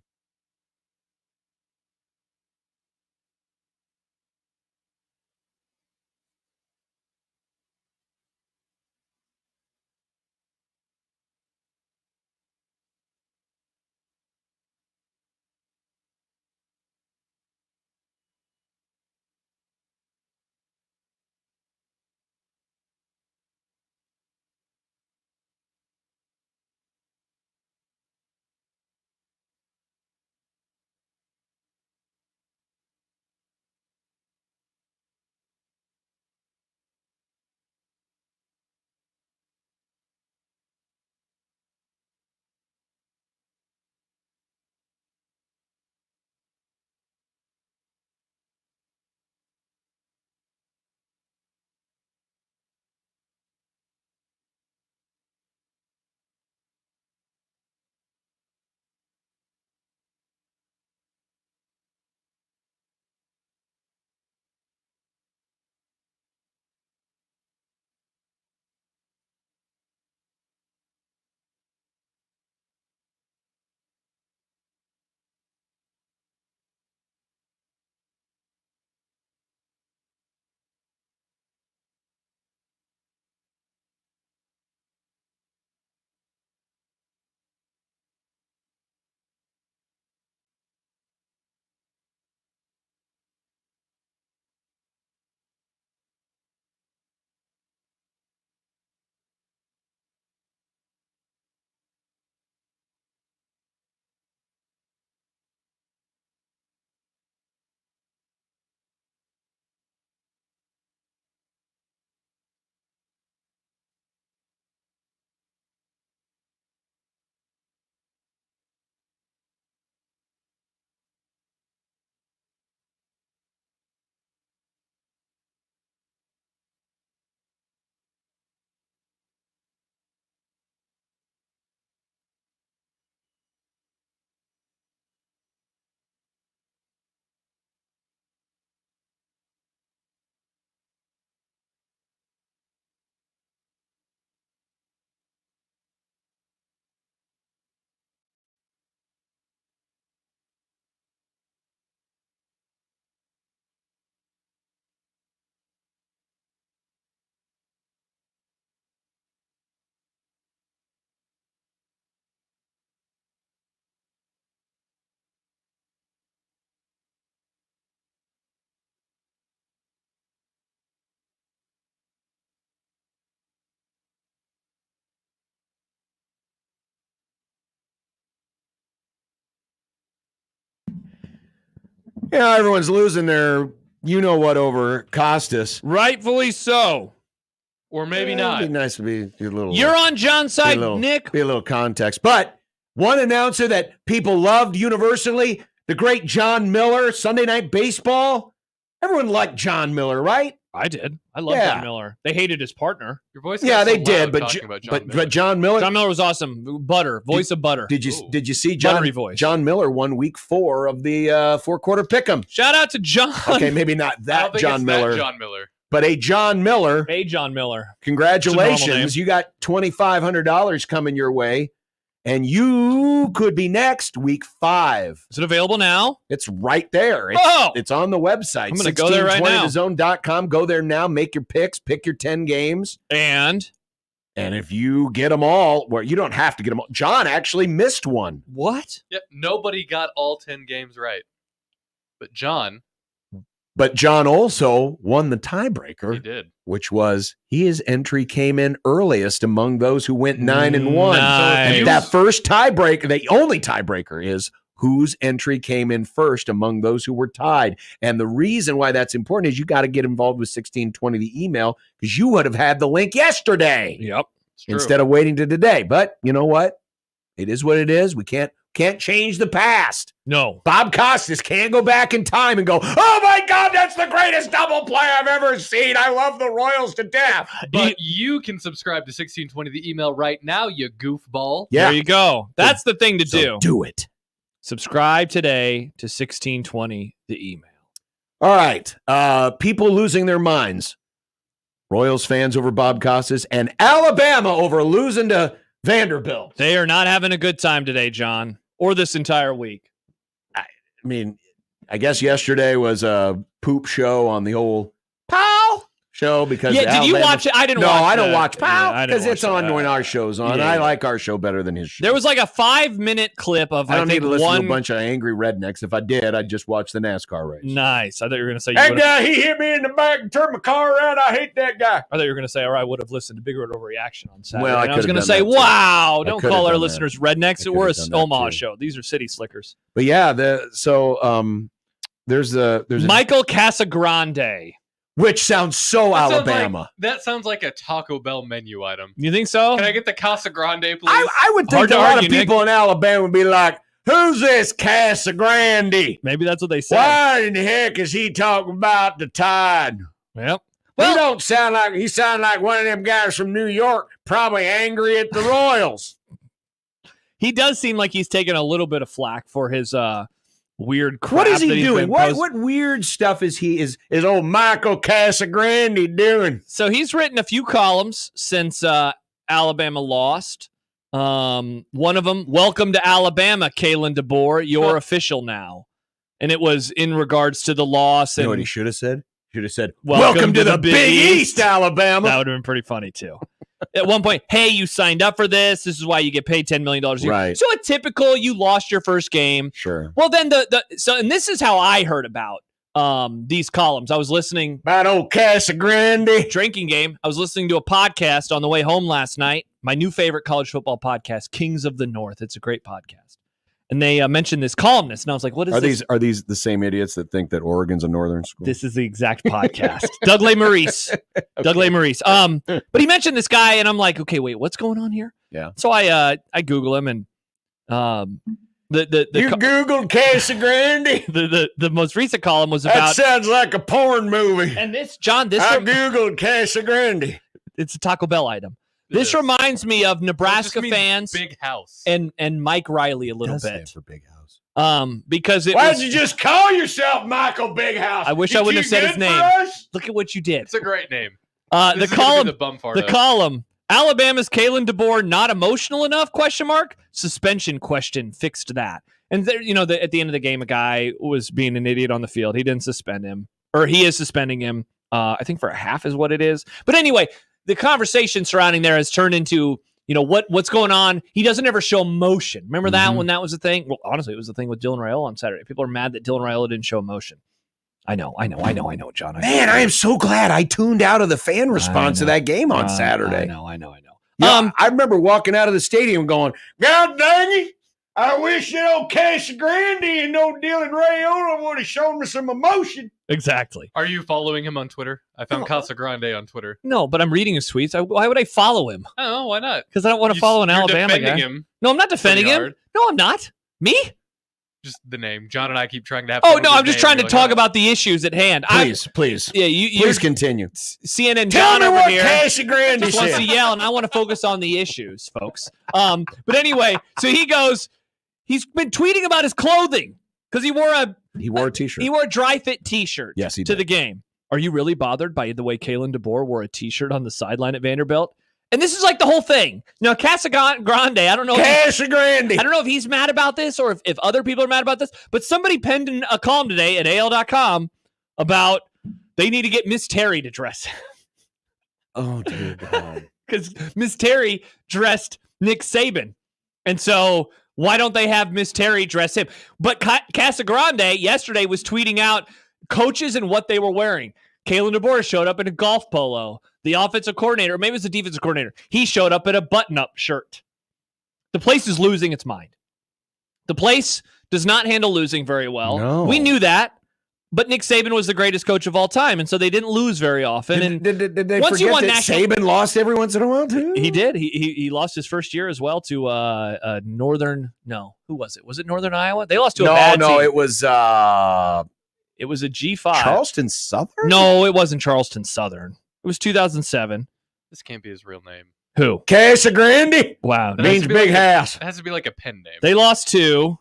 Yeah, everyone's losing their you-know-what over Costas. Rightfully so. Or maybe not. It'd be nice to be a little... You're on John's side, Nick. Be a little context. But one announcer that people loved universally, the great John Miller, Sunday Night Baseball. Everyone liked John Miller, right? I did. I love John Miller. They hated his partner. Your voice. Yeah, they did. But John Miller was awesome. Butter, voice of butter. Did you see John? Voice. John Miller won Week 4 of the four-quarter pick'em. Shout out to John. Okay, maybe not that John Miller. John Miller. But a John Miller. Congratulations. You got $2,500 coming your way. And you could be next Week 5. Is it available now? It's right there. It's on the website. I'm going to go there right now. 1620thezone.com. Go there now. Make your picks. Pick your 10 games. And if you get them all, well, you don't have to get them all. John actually missed one. What? Yep. Nobody got all 10 games right. But John also won the tiebreaker. He did. Which was his entry came in earliest among those who went 9-1. Nice. And that first tiebreaker, the only tiebreaker is whose entry came in first among those who were tied. And the reason why that's important is you got to get involved with 1620 the email because you would have had the link yesterday. Yep. Instead of waiting to today. But you know what? It is what it is. We can't change the past. No. Bob Costas can't go back in time and go, oh my God, that's the greatest double play I've ever seen. I love the Royals to death. But you can subscribe to 1620 the email right now, you goofball. Yeah. There you go. That's the thing to do. Do it. Subscribe today to 1620 the email. All right. People losing their minds. Royals fans over Bob Costas and Alabama over losing to Vanderbilt. They are not having a good time today, John, or this entire week. I mean, I guess yesterday was a poop show on the old Pow show because did you watch it? I didn't watch it. No, I don't watch Pow because it's on when our show's on. I like our show better than his show. There was like a 5-minute clip of I don't need to listen to a bunch of angry rednecks. If I did, I'd just watch the NASCAR race. Nice. I thought you were going to say that guy, he hit me in the back and turned my car around. I hate that guy. I thought you were going to say, or I would have listened to Big Red Overreaction on Saturday. Well, I was going to say, wow, don't call our listeners rednecks. We're an Omaha show. These are city slickers. But yeah, there's Michael Casagrande. Which sounds so Alabama. That sounds like a Taco Bell menu item. You think so? Can I get the Casa Grande, please? I would think a lot of people in Alabama would be like, who's this Casa Grande? Maybe that's what they say. Why in the heck is he talking about the Tide? Yep. Well, he sound like one of them guys from New York, probably angry at the Royals. He does seem like he's taking a little bit of flack for his weird crap. What is he doing? What weird stuff is old Michael Casagrande doing? So he's written a few columns since Alabama lost. One of them, welcome to Alabama, Kalen DeBoer. You're official now. And it was in regards to the loss. You and know what he should have said? Should have said, welcome to the Big East, Alabama. That would have been pretty funny, too. At one point, hey, you signed up for this. This is why you get paid $10 million a year. Right. So a typical, you lost your first game. Sure. Well, then and this is how I heard about these columns. I was listening about old Casagrande drinking game. I was listening to a podcast on the way home last night. My new favorite college football podcast, Kings of the North. It's a great podcast. And they mentioned this columnust, and I was like, "What is this?" Are these the same idiots that think that Oregon's a northern school? This is the exact podcast. Doug Maurice. Okay. Doug Maurice. But he mentioned this guy, and I'm like, "Okay, wait, what's going on here?" Yeah. So I Google him, and you Googled Casagrande. The most recent column was about. That sounds like a porn movie. And I Googled Casagrande. It's a Taco Bell item. This reminds me of Nebraska fans, Big House, and Mike Riley a little bit. Stand for Big House. Because why did you just call yourself Michael Big House? I wish I wouldn't have said his name. Look at what you did. It's a great name. The column. Alabama's Kalen DeBoer not emotional enough? ? Suspension question fixed that. And there, at the end of the game, a guy was being an idiot on the field. He didn't suspend him, or he is suspending him. I think for a half is what it is. But anyway. The conversation surrounding there has turned into, what's going on. He doesn't ever show emotion. Remember that when that was a thing? Well, honestly, it was the thing with Dylan Raiola on Saturday. People are mad that Dylan Raiola didn't show emotion. I know, John. Man, I am so glad I tuned out of the fan response to that game on Saturday. I know. I remember walking out of the stadium going, God dang it, I wish old Casagrande and no Dylan Rayola would have shown me some emotion. Exactly. Are you following him on Twitter? I found Casagrande on Twitter. No, but I'm reading his tweets. Why would I follow him? I don't know. Why not? Because I don't want to follow an Alabama defending guy. him. No, I'm not defending him. Hard. No, I'm not. Me? Just the name. John and I keep trying to have. Oh no, I'm just trying to talk about the issues at hand. Please. Yeah, Please continue. CNN Tell John me over what here Casagrande just wants to said. yell, and I want to focus on the issues, folks. But anyway, so he goes. He's been tweeting about his clothing because he wore a T-shirt. He wore a dry fit T-shirt. Yes, he to did. the game. Are you really bothered by the way Kalen DeBoer wore a T-shirt on the sideline at Vanderbilt? And this is like the whole thing. Now, Casagrande, I don't know. Casagrande. I don't know if he's mad about this or if other people are mad about this, but somebody penned a column today at AL.com about they need to get Miss Terry to dress him. Oh, dear God. Because Miss Terry dressed Nick Saban. And so why don't they have Miss Terry dress him? But Casagrande yesterday was tweeting out coaches and what they were wearing. Kalen DeBoer showed up in a golf polo. The offensive coordinator, or maybe it was the defensive coordinator, he showed up in a button-up shirt. The place is losing its mind. The place does not handle losing very well. No. We knew that. But Nick Saban was the greatest coach of all time, and so they didn't lose very often. Did they once you forget won that Saban lost every once in a while, too? He did. He lost his first year as well to Northern. No, who was it? Was it Northern Iowa? They lost to a bad team. No, it was It was a G5. Charleston Southern? No, it wasn't Charleston Southern. It was 2007. This can't be his real name. Who? Casagrande. Wow. That Means has to be big like house. It has to be like a pen name. They lost to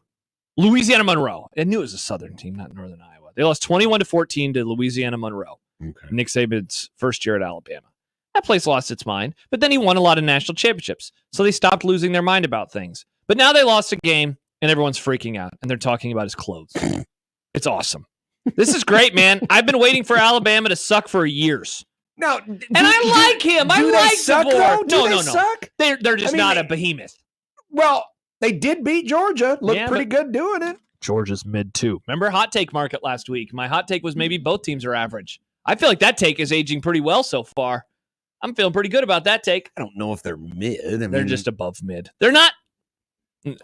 Louisiana Monroe. I knew it was a Southern team, not Northern Iowa. They lost 21-14 to Louisiana Monroe. Okay. Nick Saban's first year at Alabama. That place lost its mind, but then he won a lot of national championships. So they stopped losing their mind about things. But now they lost a game, and everyone's freaking out, and they're talking about his clothes. It's awesome. This is great, man. I've been waiting for Alabama to suck for years. No, And I like him. I do like they suck, DeBoer. though? Do No, they no. suck? They're just I mean, not a behemoth. Well, they did beat Georgia. Looked Yeah, pretty good doing it. Georgia's mid too. Remember hot take market last week? My hot take was maybe both teams are average. I feel like that take is aging pretty well so far. I'm feeling pretty good about that take. I don't know if they're mid. They're just above mid. They're not.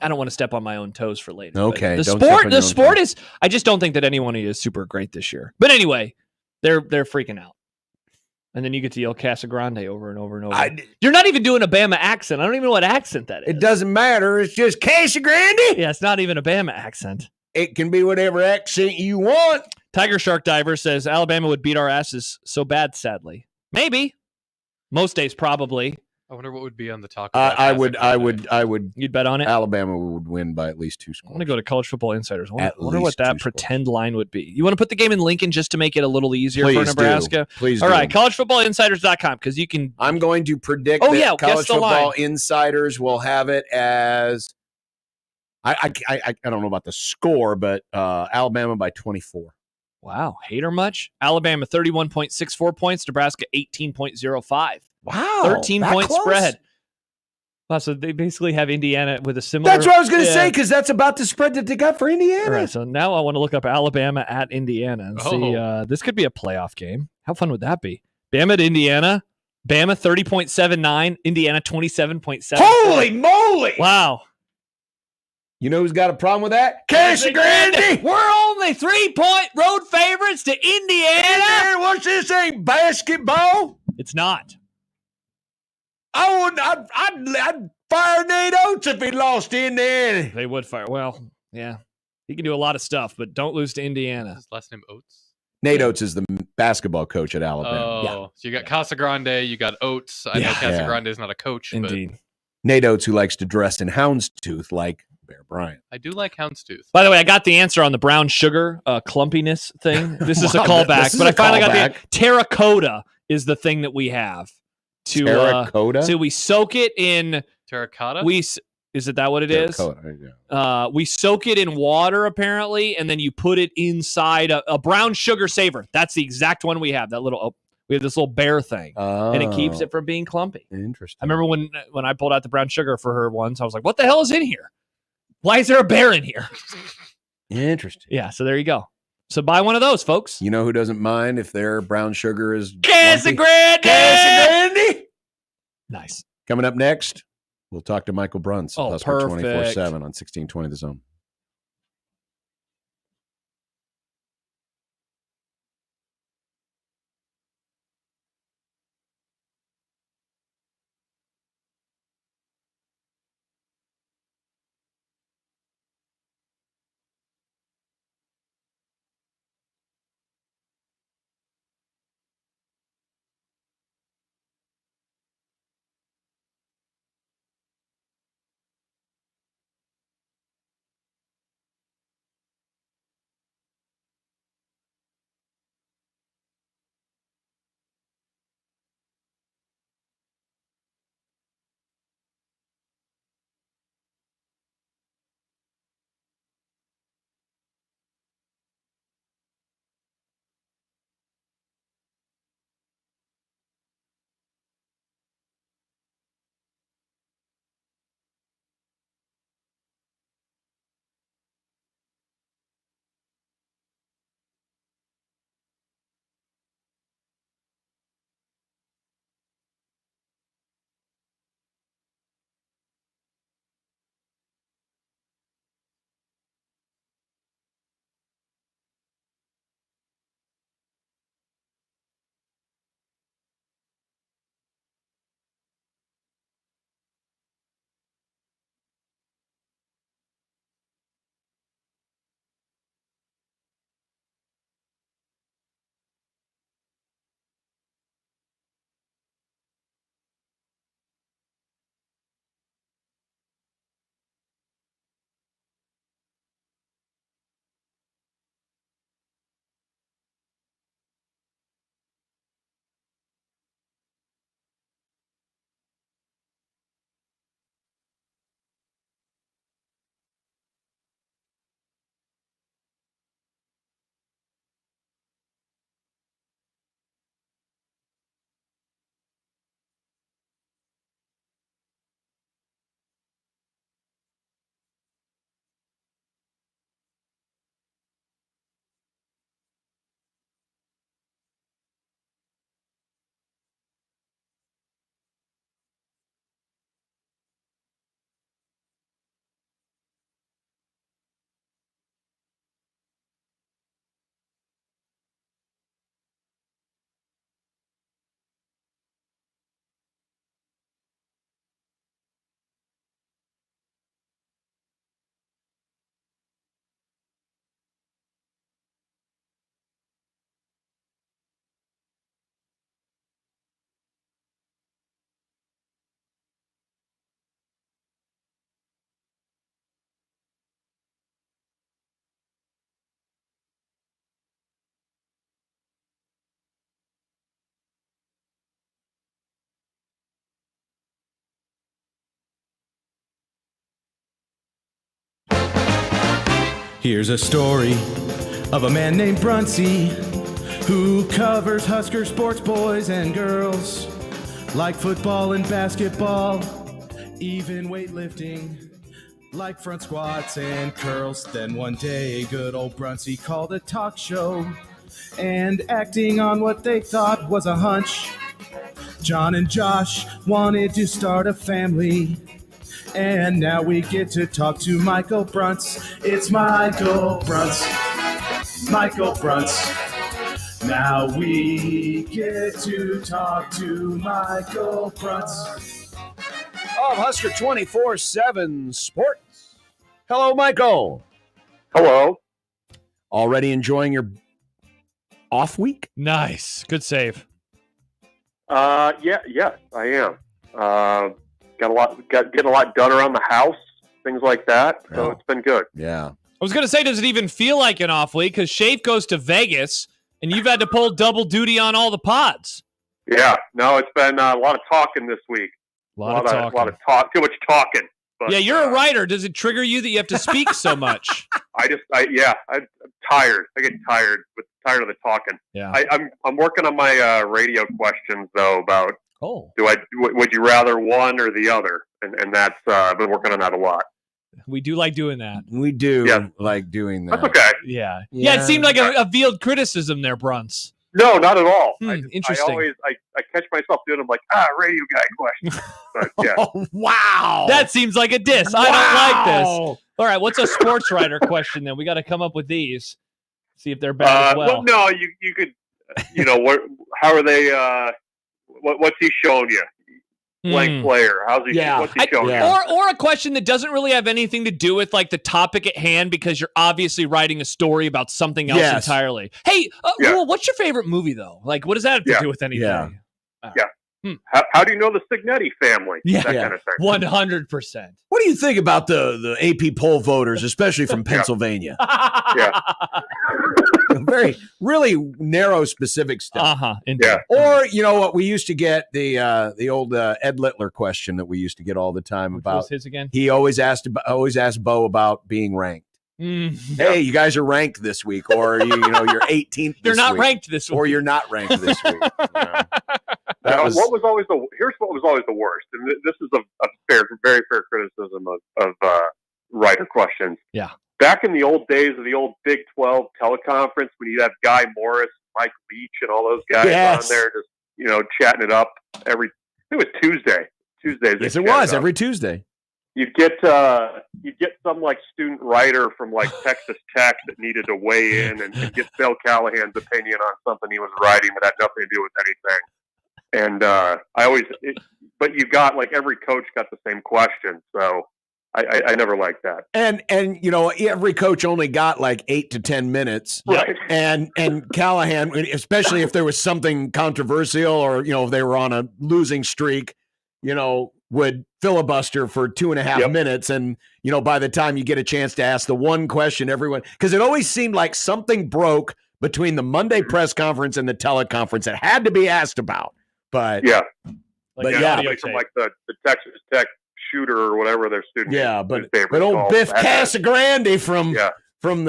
I don't want to step on my own toes for later. Okay, The don't step on your own sport toes. is. I just don't think that anyone is super great this year. But anyway, they're freaking out. And then you get to yell Casagrande over and over and over. You're not even doing a Bama accent. I don't even know what accent that is. It doesn't matter. It's just Casagrande. Yeah, it's not even a Bama accent. It can be whatever accent you want. Tiger Shark Diver says Alabama would beat our asses so bad, sadly. Maybe. Most days, probably. I wonder what would be on the talk. I would. You'd bet on it? Alabama would win by at least 2 I scores. want to go to College Football Insiders. I At wonder what least that 2 pretend line would be. You want to put the game in Lincoln just to make it a little easier Please for Nebraska? Please All do. right, collegefootballinsiders.com because you can. I'm going to predict Oh, that yeah, guess College the Football line. Insiders will have it as I don't know about the score, but Alabama by 24. Wow, hater much? Alabama 31.64 points, Nebraska 18.05. Wow, 13-point close? spread. Wow, so they basically have Indiana with a similar. That's what I was going to Yeah. say because that's about the spread that they got for Indiana. All right, so now I want to look up Alabama at Indiana and see. This could be a playoff game. How fun would that be? Bama at Indiana. Bama 30.79, Indiana 27.7. Holy moly! Wow. You know who's got a problem with that? Casagrande! We're only 3-point road favorites to Indiana. What's this? Ain't basketball? It's not. I'd fire Nate Oates if he lost to Indiana. They would fire. Well, yeah. He can do a lot of stuff, but don't lose to Indiana. His last name Oates. Nate Oates is the basketball coach at Alabama. Oh, so you got Casagrande, you got Oates. I know Casagrande is not a coach. Indeed. Nate Oates, who likes to dress in houndstooth like Bear Bryant. I do like houndstooth. By the way, I got the answer on the brown sugar clumpiness thing. This is a Wow, callback, this is but I a finally got callback. the terracotta is the thing that we have to Terracotta? so we soak it in Terracotta. Is it that what it is? Terracotta, We soak it in water apparently, and then you put it inside a brown sugar saver. That's the exact one we have. That little we have this little bear thing, and it keeps it from being clumpy. Interesting. I remember when I pulled out the brown sugar for her once, I was like, "What the hell is in here? Why is there a bear in here?" Interesting. Yeah, so there you go. So buy one of those, folks. You know who doesn't mind if their brown sugar is Casagrande! Casagrande! Nice. Coming up next, We'll talk to Michael Bruns, Oh, Husker perfect. 24/7 on 1620 The Zone. Here's a story of a man named Brunsey who covers Husker sports, boys and girls, like football and basketball, even weightlifting, like front squats and curls. Then one day, good old Brunsey called a talk show, and acting on what they thought was a hunch, John and Josh wanted to start a family. And now we get to talk to Michael Bruns. It's Michael Bruns. Michael Bruns. Now we get to talk to Michael Bruns. Of Husker 24/7 Sports. Hello, Michael. Hello. Already enjoying your off week? Nice. Good save. Yeah, I am. Getting a lot done around the house, things like that. So it's been good. Yeah. I was going to say, does it even feel like an off week? Because Shafe goes to Vegas, and you've had to pull double duty on all the pods. Yeah. No, it's been a lot of talking this week. A lot of talk. Too much talking. But, yeah, you're a writer. Does it trigger you that you have to speak so much? I'm tired. I get tired of the talking. Yeah. I'm working on my radio questions though about would you rather one or the other, and that's I've been working on that a lot. We do like doing that. We do like doing that. That's okay. Yeah. It seemed like a veiled criticism there, Bruns. No, not at all. Interesting. I catch myself doing them like, radio guy question. But yeah. Oh, wow. That seems like a diss. I don't like this. All right, what's a sports writer question then? We got to come up with these. See if they're bad as well. No, you could, how are they, what's he showing you? Blank player. How's he? Yeah. What's he showing you? Or a question that doesn't really have anything to do with like the topic at hand because you're obviously writing a story about something else entirely. Hey, Rule, what's your favorite movie though? Like, what does that have to do with anything? Yeah. How do you know the Signetti family? Yeah. That kind of thing. 100%. What do you think about the AP poll voters, especially from Pennsylvania? Yeah. Really narrow, specific stuff. Yeah. Or what we used to get the old Ed Littler question that we used to get all the time about. What was his again? He always asked Bo about being ranked. Hey, you guys are ranked this week, or you're 18th. You're not ranked this week, or you're not ranked this week. What was always the worst, and this is a very fair criticism of writer questions. Yeah. Back in the old days of the old Big 12 teleconference, when you have Guy Morris, Mike Leach, and all those guys on there, just chatting it up it was Tuesday. Tuesdays. Yes, it was every Tuesday. You'd get some like student writer from like Texas Tech that needed to weigh in and get Bill Callahan's opinion on something he was writing that had nothing to do with anything. And but you got like every coach got the same question, so I never liked that. And every coach only got like 8 to 10 minutes, right? And Callahan, especially if there was something controversial or if they were on a losing streak, would filibuster for 2.5 minutes. And, by the time you get a chance to ask the one question, because it always seemed like something broke between the Monday press conference and the teleconference that had to be asked about. But somebody from like the Texas Tech shooter or whatever their student. Yeah, but old Biff Casagrande from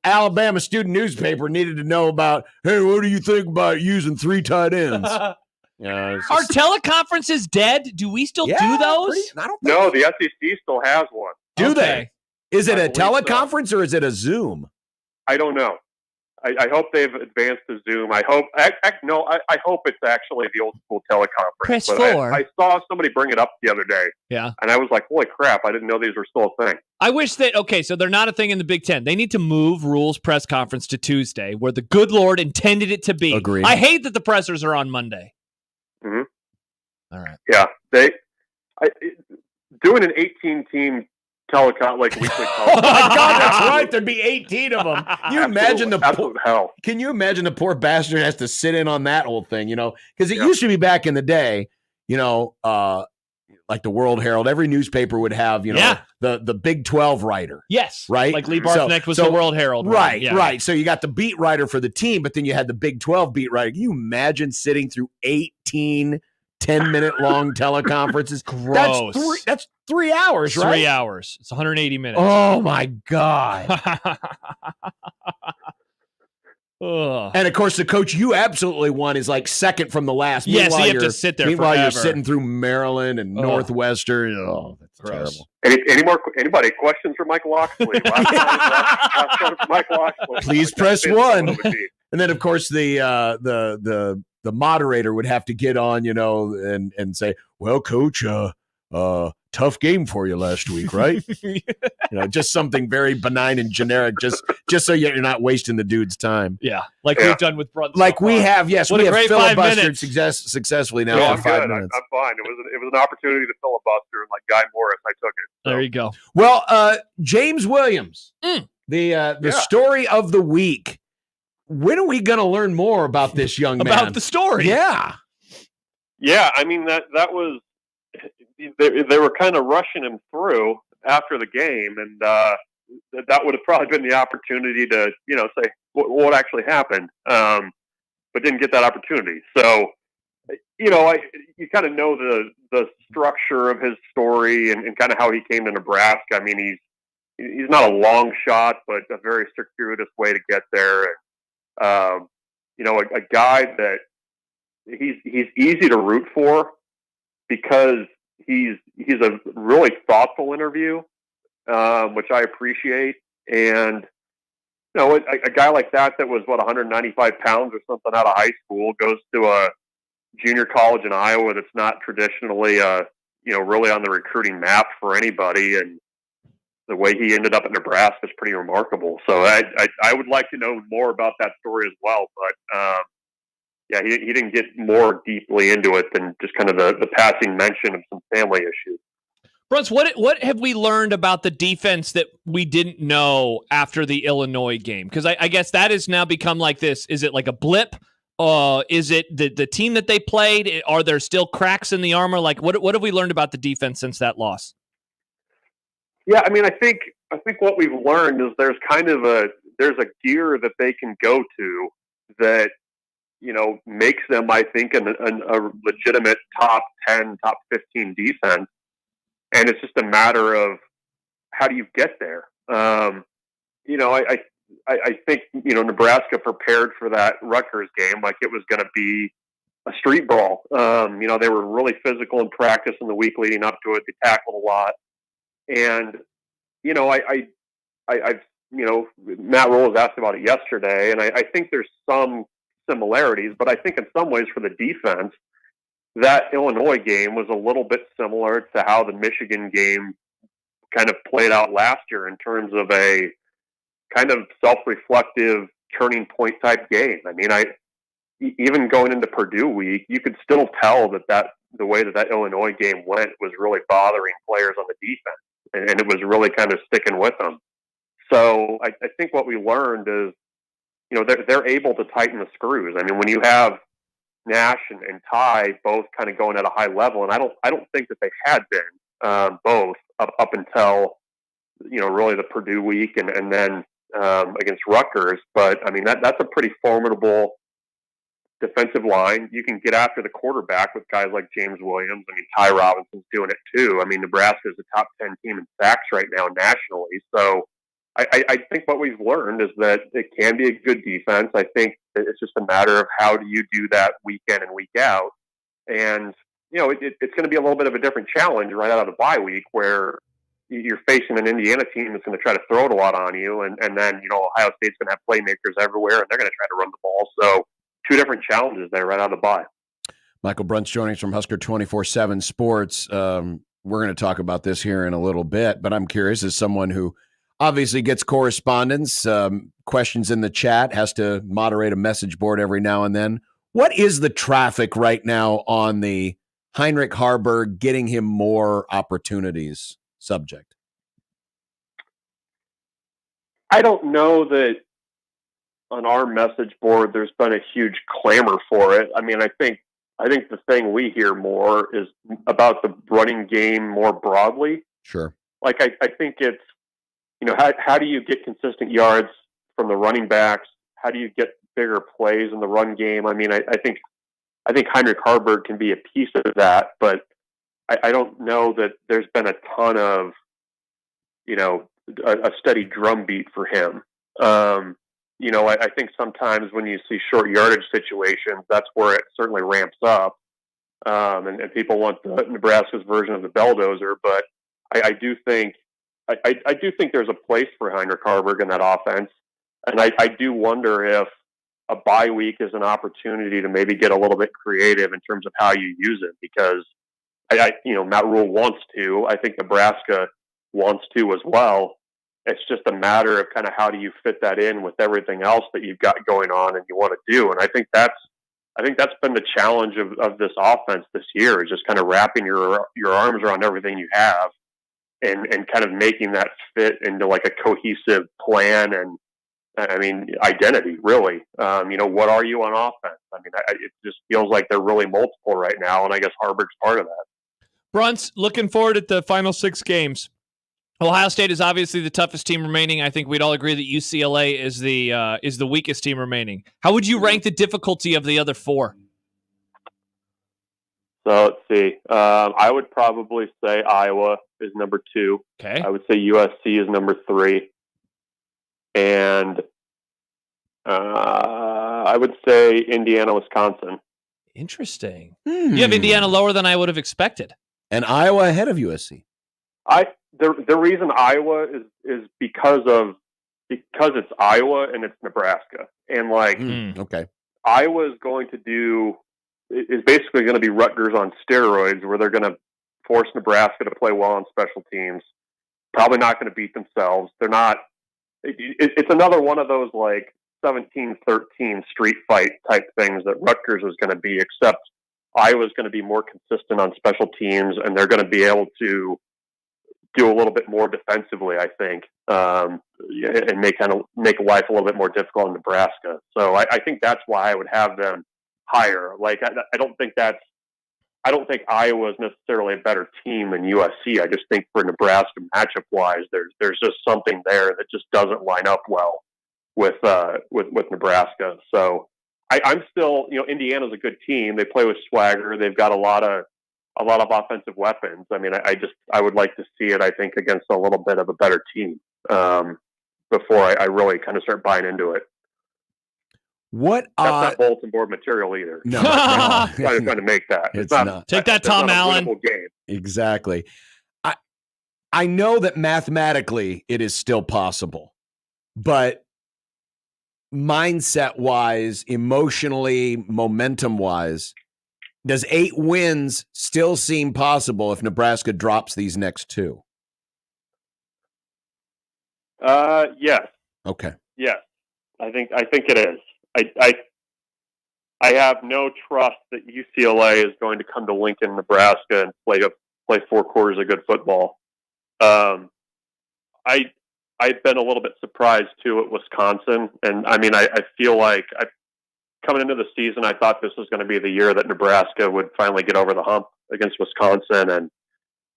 Alabama student newspaper needed to know about, hey, what do you think about using 3 tight ends? Are teleconferences dead? Do we still do those? No, the SEC still has one. Do they? Is it a teleconference or is it a Zoom? I don't know. I hope they've advanced to Zoom. I hope it's actually the old school teleconference. Press 4. I saw somebody bring it up the other day. Yeah. And I was like, holy crap, I didn't know these were still a thing. I wish that, so they're not a thing in the Big Ten. They need to move Rule's press conference to Tuesday, where the good Lord intended it to be. Agreed. I hate that the pressers are on Monday. Mm-hmm. All right. Yeah. Doing an 18-team telecom, like weekly telecom. Oh my God, that's right. There'd be 18 of them. Can you imagine hell? Can you imagine the poor bastard has to sit in on that whole thing? Because it used to be back in the day. Like the World Herald, every newspaper would have the Big 12 writer. Yes, right. Like Lee Barthneck was the World Herald, right? Right. So you got the beat writer for the team, but then you had the Big 12 beat writer. Can you imagine sitting through 18 10-minute long teleconferences? Gross. That's 3 hours, right? 3 hours. It's 180 minutes. Oh my God. And of course, the coach you absolutely want is like second from the last. Yes, you have to sit there. Meanwhile, forever. You're sitting through Maryland and Northwestern. Oh, that's terrible. Anybody questions for Mike Loxley? last one for Mike Loxley. Please press 1. And then, of course, the moderator would have to get on, and say, "Well, Coach, tough game for you last week, right?" Just something very benign and generic, just so you're not wasting the dude's time. Yeah, we've done with Brunson. Like we have, yes, what we have filibustered successfully now. No, I'm 5 good. minutes. I'm fine. It was an opportunity to filibuster, and like Guy Morris, I took it. So. There you go. Well, James Williams, the story of the week. When are we going to learn more about this young man? About the story? Yeah. Yeah, I mean that was they were kind of rushing him through after the game, and that would have probably been the opportunity to say what actually happened, but didn't get that opportunity. So you kind of know the structure of his story and kind of how he came to Nebraska. I mean, he's not a long shot, but a very circuitous way to get there. A guy that he's easy to root for because he's a really thoughtful interview, which I appreciate. And a guy like that was 195 pounds or something out of high school, goes to a junior college in Iowa that's not traditionally, really on the recruiting map for anybody, and the way he ended up at Nebraska is pretty remarkable. So I would like to know more about that story as well, but he didn't get more deeply into it than just kind of the passing mention of some family issues. Bruns, what have we learned about the defense that we didn't know after the Illinois game? Because I guess that has now become like this. Is it like a blip? Is it the team that they played? Are there still cracks in the armor? Like, what have we learned about the defense since that loss? Yeah, I mean, I think what we've learned is there's a gear that they can go to that, makes them, I think, a legitimate top 10, top 15 defense. And it's just a matter of how do you get there? I think, Nebraska prepared for that Rutgers game like it was going to be a street brawl. They were really physical in practice in the week leading up to it. They tackled a lot. And, Matt Rule was asked about it yesterday, and I think there's some similarities, but I think in some ways for the defense, that Illinois game was a little bit similar to how the Michigan game kind of played out last year in terms of a kind of self-reflective turning point type game. I mean, even going into Purdue week, you could still tell that the way that Illinois game went was really bothering players on the defense, and it was really kind of sticking with them. So I think what we learned is, they're able to tighten the screws. I mean, when you have Nash and Ty both kind of going at a high level, and I don't think that they had been both up until really the Purdue week and then against Rutgers. But I mean that's a pretty formidable defensive line. You can get after the quarterback with guys like James Williams. I mean, Ty Robinson's doing it too. I mean, Nebraska is a top 10 team in sacks right now nationally. So I think what we've learned is that it can be a good defense. I think it's just a matter of how do you do that week in and week out. And, it's going to be a little bit of a different challenge right out of the bye week where you're facing an Indiana team that's going to try to throw it a lot on you. And then, Ohio State's going to have playmakers everywhere and they're going to try to run the ball. So two different challenges there right out of the bye. Michael Bruns joining us from Husker 24/7 Sports. We're going to talk about this here in a little bit, but I'm curious, as someone who obviously gets correspondence, questions in the chat, has to moderate a message board every now and then. What is the traffic right now on the Heinrich Haarberg getting him more opportunities subject? I don't know that on our message board there's been a huge clamor for it. I mean, I think the thing we hear more is about the running game more broadly. Sure. Like I think it's, how do you get consistent yards from the running backs? How do you get bigger plays in the run game? I mean, I think Heinrich Haarberg can be a piece of that, but I don't know that there's been a ton of, a steady drumbeat for him. I think sometimes when you see short yardage situations, that's where it certainly ramps up. And people want the Nebraska's version of the belldozer, but I do think there's a place for Heinrich Haarberg in that offense. And I do wonder if a bye week is an opportunity to maybe get a little bit creative in terms of how you use it, because Matt Rule wants to. I think Nebraska wants to as well. It's just a matter of kind of how do you fit that in with everything else that you've got going on and you want to do. And I think that's been the challenge of this offense this year, is just kind of wrapping your arms around everything you have and kind of making that fit into like a cohesive plan and, identity, really. What are you on offense? I mean, it just feels like they're really multiple right now, and I guess Haarberg's part of that. Bruns, looking forward at the final 6 games. Ohio State is obviously the toughest team remaining. I think we'd all agree that UCLA is the weakest team remaining. How would you rank the difficulty of the other 4? So let's see. I would probably say Iowa is number 2. Okay. I would say USC is number 3. And I would say Indiana, Wisconsin. Interesting. You have Indiana lower than I would have expected. And Iowa ahead of USC. The reason Iowa is because of because it's Iowa and it's Nebraska. And like, okay, Iowa's going to do is basically going to be Rutgers on steroids, where they're going to force Nebraska to play well on special teams. Probably not going to beat themselves. They're not. It's another one of those like 17-13 street fight type things that Rutgers is going to be, except Iowa's going to be more consistent on special teams, and they're going to be able to do a little bit more defensively, I think, and make life a little bit more difficult in Nebraska. So I think that's why I would have them higher. Like I don't think Iowa is necessarily a better team than USC. I just think for Nebraska matchup wise, there's just something there that just doesn't line up well with Nebraska. So I'm still, Indiana's a good team. They play with swagger. They've got a lot of offensive weapons. I mean, I would like to see it, I think, against a little bit of a better team before I really kind of start buying into it. What? That's not bulletin board material either. No, I'm trying to make that. It's not. Take that, Tom Allen. Game. Exactly. I know that mathematically it is still possible, but mindset-wise, emotionally, momentum-wise, does 8 wins still seem possible if Nebraska drops these next 2? Yes. Okay. Yes. I think it is. I have no trust that UCLA is going to come to Lincoln, Nebraska, and play 4 quarters of good football. I've been a little bit surprised too at Wisconsin, and I mean I feel like coming into the season I thought this was going to be the year that Nebraska would finally get over the hump against Wisconsin, and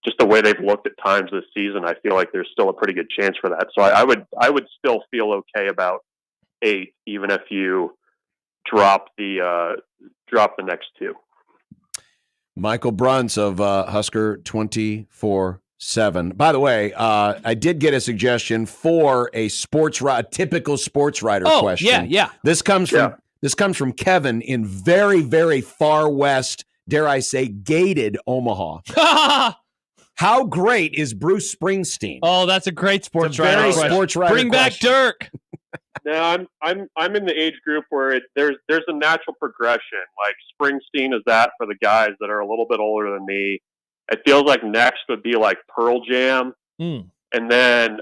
just the way they've looked at times this season, I feel like there's still a pretty good chance for that. So I would still feel okay about 8, even if you drop the next 2. Michael Bruns of Husker 24/7. By the way, I did get a suggestion for a typical sports writer question. Yeah. This comes from Kevin in very, very far west, dare I say, gated Omaha. How great is Bruce Springsteen? Oh, that's a great sports writer. Bring back Dirk. No, I'm in the age group where there's a natural progression. Like Springsteen is that for the guys that are a little bit older than me. It feels like next would be like Pearl Jam, and then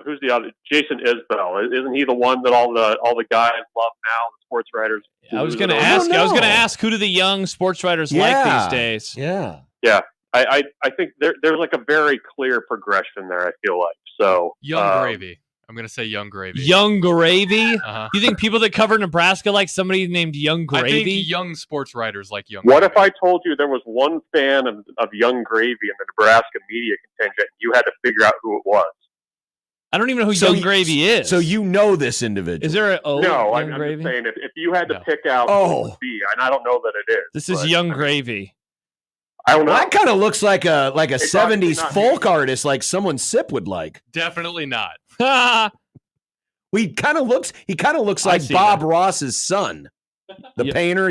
who's the other? Jason Isbell. Isn't he the one that all the guys love now? The sports writers. I was going to ask who do the young sports writers like these days? Yeah. I think there's like a very clear progression there. I feel like so. Young Gravy. I'm going to say Young Gravy. Young Gravy? You think people that cover Nebraska like somebody named Young Gravy? I think young sports writers like Young What Gravy. if I told you there was one fan of Young Gravy in the Nebraska media contingent, and you had to figure out who it was? I don't even know who Young Gravy is. So you know this individual. Is there No, Young I'm Gravy? just saying if you had to pick out who it would be, and I don't know that it is. This is Young Gravy. I don't know. Well, that kind of looks like a 70s not folk artist, like someone Sip would like. Definitely not. He kind of looks like Bob Ross's son, the painter.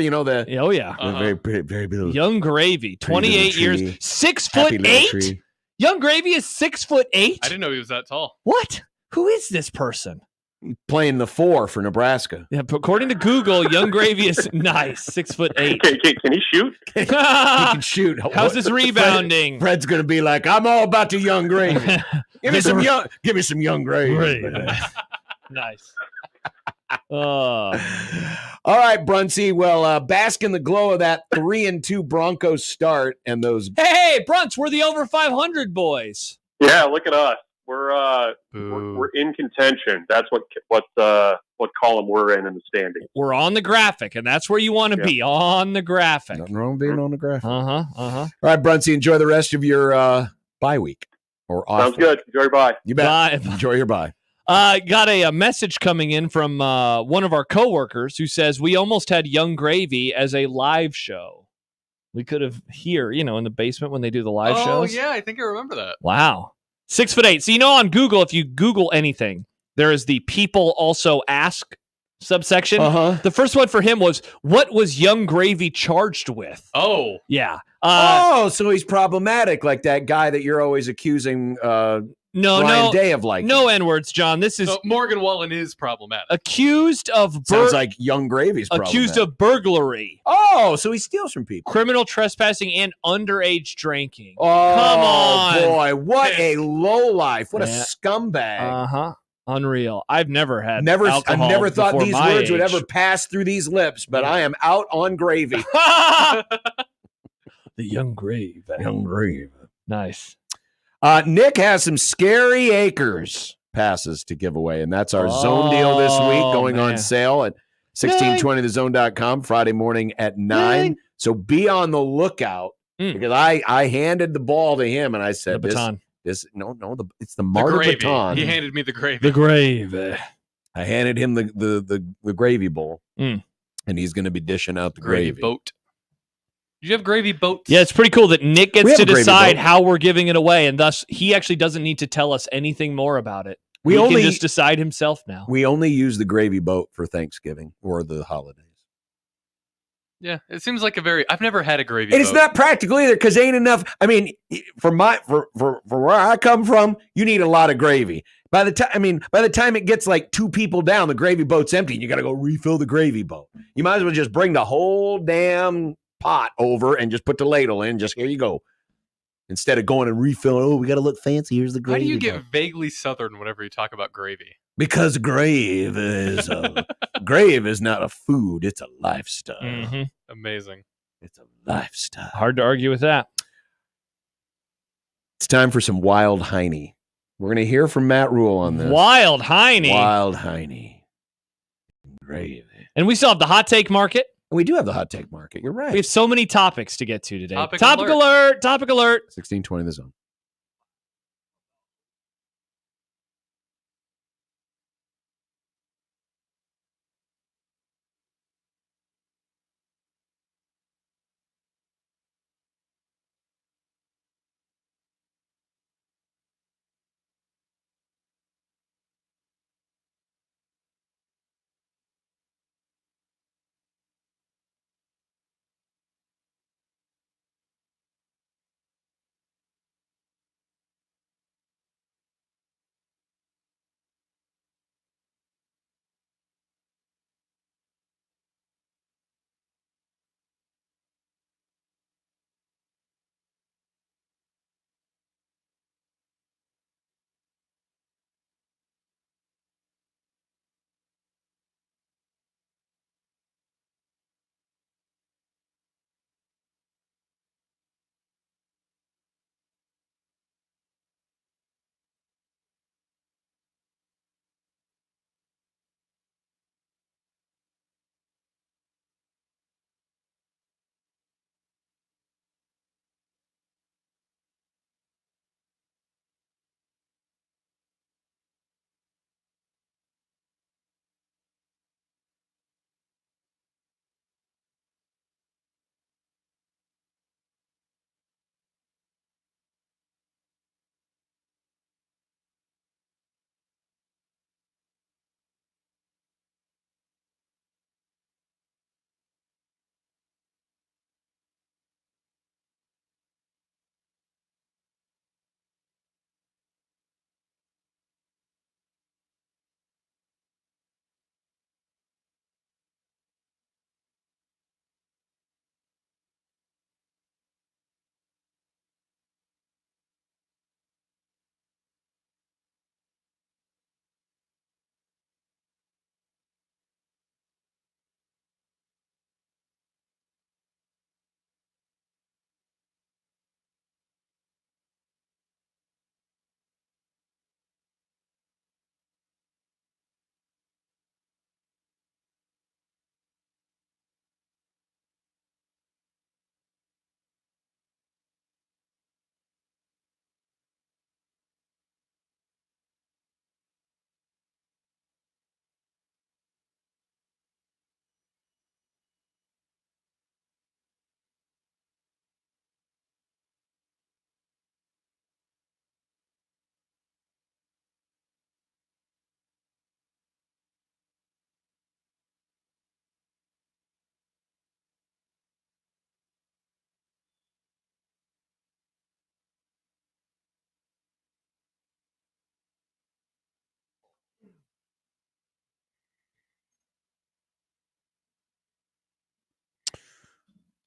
Oh yeah, very beautiful. Young Gravy, 28 years, 6'8". Young Gravy is 6'8". I didn't know he was that tall. What? Who is this person? Playing the 4 for Nebraska. Yeah, but according to Google, Young Gravy is nice, 6'8". Can he shoot? He can shoot. How's his rebounding? Fred's gonna be like, I'm all about the Young Gravy. Give me some Young Gravy. Nice. All right, Brunsy. Well, bask in the glow of that 3-2 Broncos start and those. Hey, Bruns, we're the over 500 boys. Yeah, look at us. We're in contention. That's what column we're in the standing. We're on the graphic, and that's where you want to be, on the graphic. Nothing wrong with being on the graphic. All right, Brunsy. Enjoy the rest of your bye week or off. Sounds good. Enjoy your bye. You bet. Bye. Enjoy your bye. Got a message coming in from one of our coworkers who says we almost had Young Gravy as a live show. We could have here, in the basement when they do the live shows. Oh yeah, I think I remember that. Wow, 6'8". So on Google, if you Google anything, there is the people also ask subsection. Uh-huh. The first one for him was, what was Young Gravy charged with? Oh. Yeah. So he's problematic, like that guy that you're always accusing No, Day of liking. No N-words, John. This is Morgan Wallen is problematic. Accused of sounds like Young Gravy's accused of burglary. Oh, so he steals from people. Criminal trespassing and underage drinking. Oh, come on, boy, what a lowlife! What a Yeah. scumbag! Unreal. I've never had I never thought before these my words would age. ever pass through these lips, but I am out on gravy. The Young Grave. Young Grave. Nice. Nick has some Scary Acres passes to give away, and that's our zone deal this week, going on sale at 1620thezone.com Friday morning at 9. So be on the lookout because I handed the ball to him and I said, The baton. it's the Marta baton. He handed me the gravy. The grave. I handed him the gravy bowl, Mm. and he's going to be dishing out the gravy gravy. boat. Do you have gravy boats? Yeah, it's pretty cool that Nick We gets have to a gravy decide boat. how we're giving it away, and thus he actually doesn't need to tell us anything more about it. We He only- can just decide himself now. We only use the gravy boat for Thanksgiving or the holidays. Yeah, it seems like I've never had a gravy And boat. it's not practical either because ain't enough. I mean, for where I come from, you need a lot of gravy. By the time it gets like 2 people down, the gravy boat's empty, and you got to go refill the gravy boat. You might as well just bring the whole damn pot over and just put the ladle in. Just here you go. Instead of going and refilling, we got to look fancy. Here's the How gravy. do you get boat. vaguely southern whenever you talk about gravy? Because grave is grave is not a food; it's a lifestyle. Mhm. Amazing. It's a lifestyle. Hard to argue with that. It's time for some Wild Heine. We're going to hear from Matt Rule on this. Wild Heine. Wild Heine. Gravy. And we still have the hot take market. We do have the hot take market. You're right. We have so many topics to get to today. Topic Topic alert. Topic alert. 1620 the zone.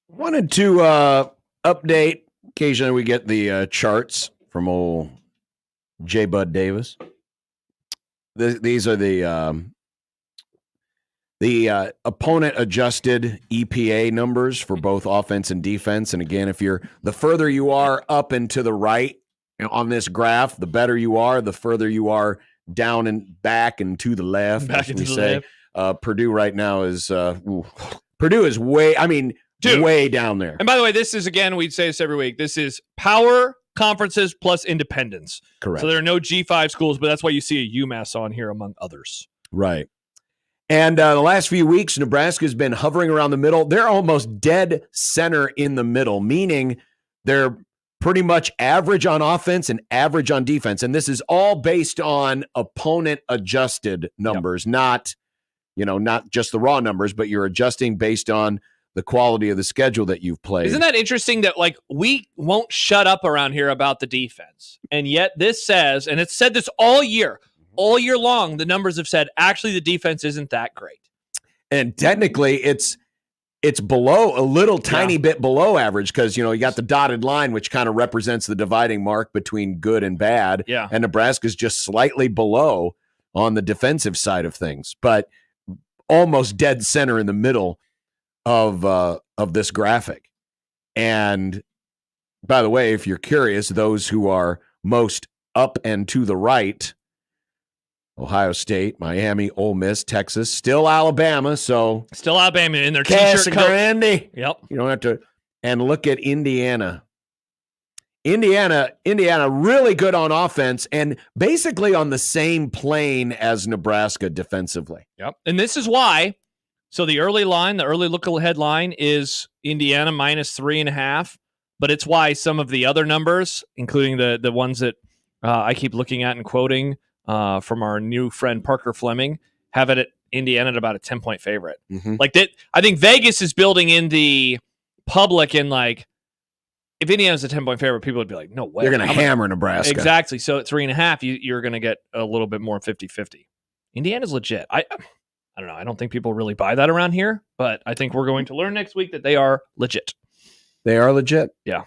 Wanted to update. Occasionally we get the charts from old J. Bud Davis. These are the opponent adjusted EPA numbers for both offense and defense. And again, the further you are up and to the right on this graph, the better you are. The further you are down and back and to the left, Back as and we to the say. left. Purdue right now is Purdue is way. I mean, Dude. way down there. And by the way, this is, again, we'd say this every week. This is power conferences plus independence. Correct. So there are no G5 schools, but that's why you see a UMass on here among others. Right. And the last few weeks, Nebraska's been hovering around the middle. They're almost dead center in the middle, meaning they're pretty much average on offense and average on defense. And this is all based on opponent adjusted numbers, not just the raw numbers, but you're adjusting based on the quality of the schedule that you've played. Isn't that interesting that, like, we won't shut up around here about the defense? And yet this says, and it's said this all year long, the numbers have said, actually, the defense isn't that great. And technically, it's below, a little tiny bit below average, because, you got the dotted line, which kind of represents the dividing mark between good and bad. Yeah. And Nebraska's just slightly below on the defensive side of things, but almost dead center in the middle of this graphic. And by the way, if you're curious, those who are most up and to the right, Ohio State, Miami, Ole Miss, Texas, still Alabama. So still Alabama in their Casa t-shirt coat. Grande. Yep. You don't have to. And look at Indiana. Indiana really good on offense and basically on the same plane as Nebraska defensively. Yep. And this is why. So the early look-ahead line is Indiana -3.5, but it's why some of the other numbers, including the ones that I keep looking at and quoting from our new friend Parker Fleming, have it at Indiana at about a 10-point favorite. Mm-hmm. Like that, I think Vegas is building in the public, and like, if Indiana's a 10-point favorite, people would be like, no way. They're going to hammer Nebraska. Exactly. So at 3.5, you're going to get a little bit more 50-50. Indiana's legit. I don't know. I don't think people really buy that around here, but I think we're going to learn next week that they are legit. They are legit. Yeah.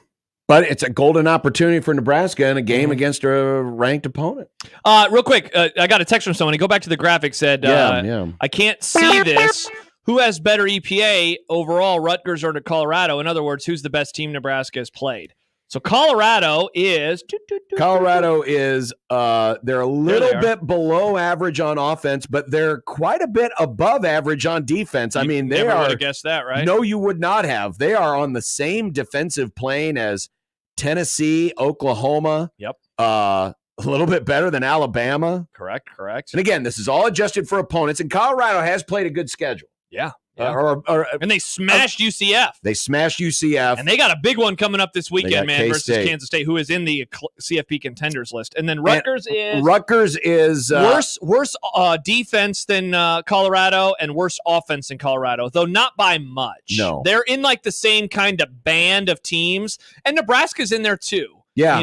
But it's a golden opportunity for Nebraska in a game against a ranked opponent. Real quick, I got a text from someone. He go back to the graphic, said, I can't see this. Who has better EPA overall, Rutgers or Colorado? In other words, who's the best team Nebraska has played? So Colorado is they're a little bit below average on offense, but they're quite a bit above average on defense. I mean, they never are. would have guessed that, right? No, you would not have. They are on the same defensive plane as Tennessee, Oklahoma. Yep. A little bit better than Alabama. Correct. And again, this is all adjusted for opponents, and Colorado has played a good schedule. Yeah. And they smashed UCF. They smashed UCF. And they got a big one coming up this weekend, man, K-State versus Kansas State, who is in the CFP contenders list. And then Rutgers is worse defense than Colorado and worse offense than Colorado, though not by much. No. They're in like the same kind of band of teams, and Nebraska's in there too. Yeah.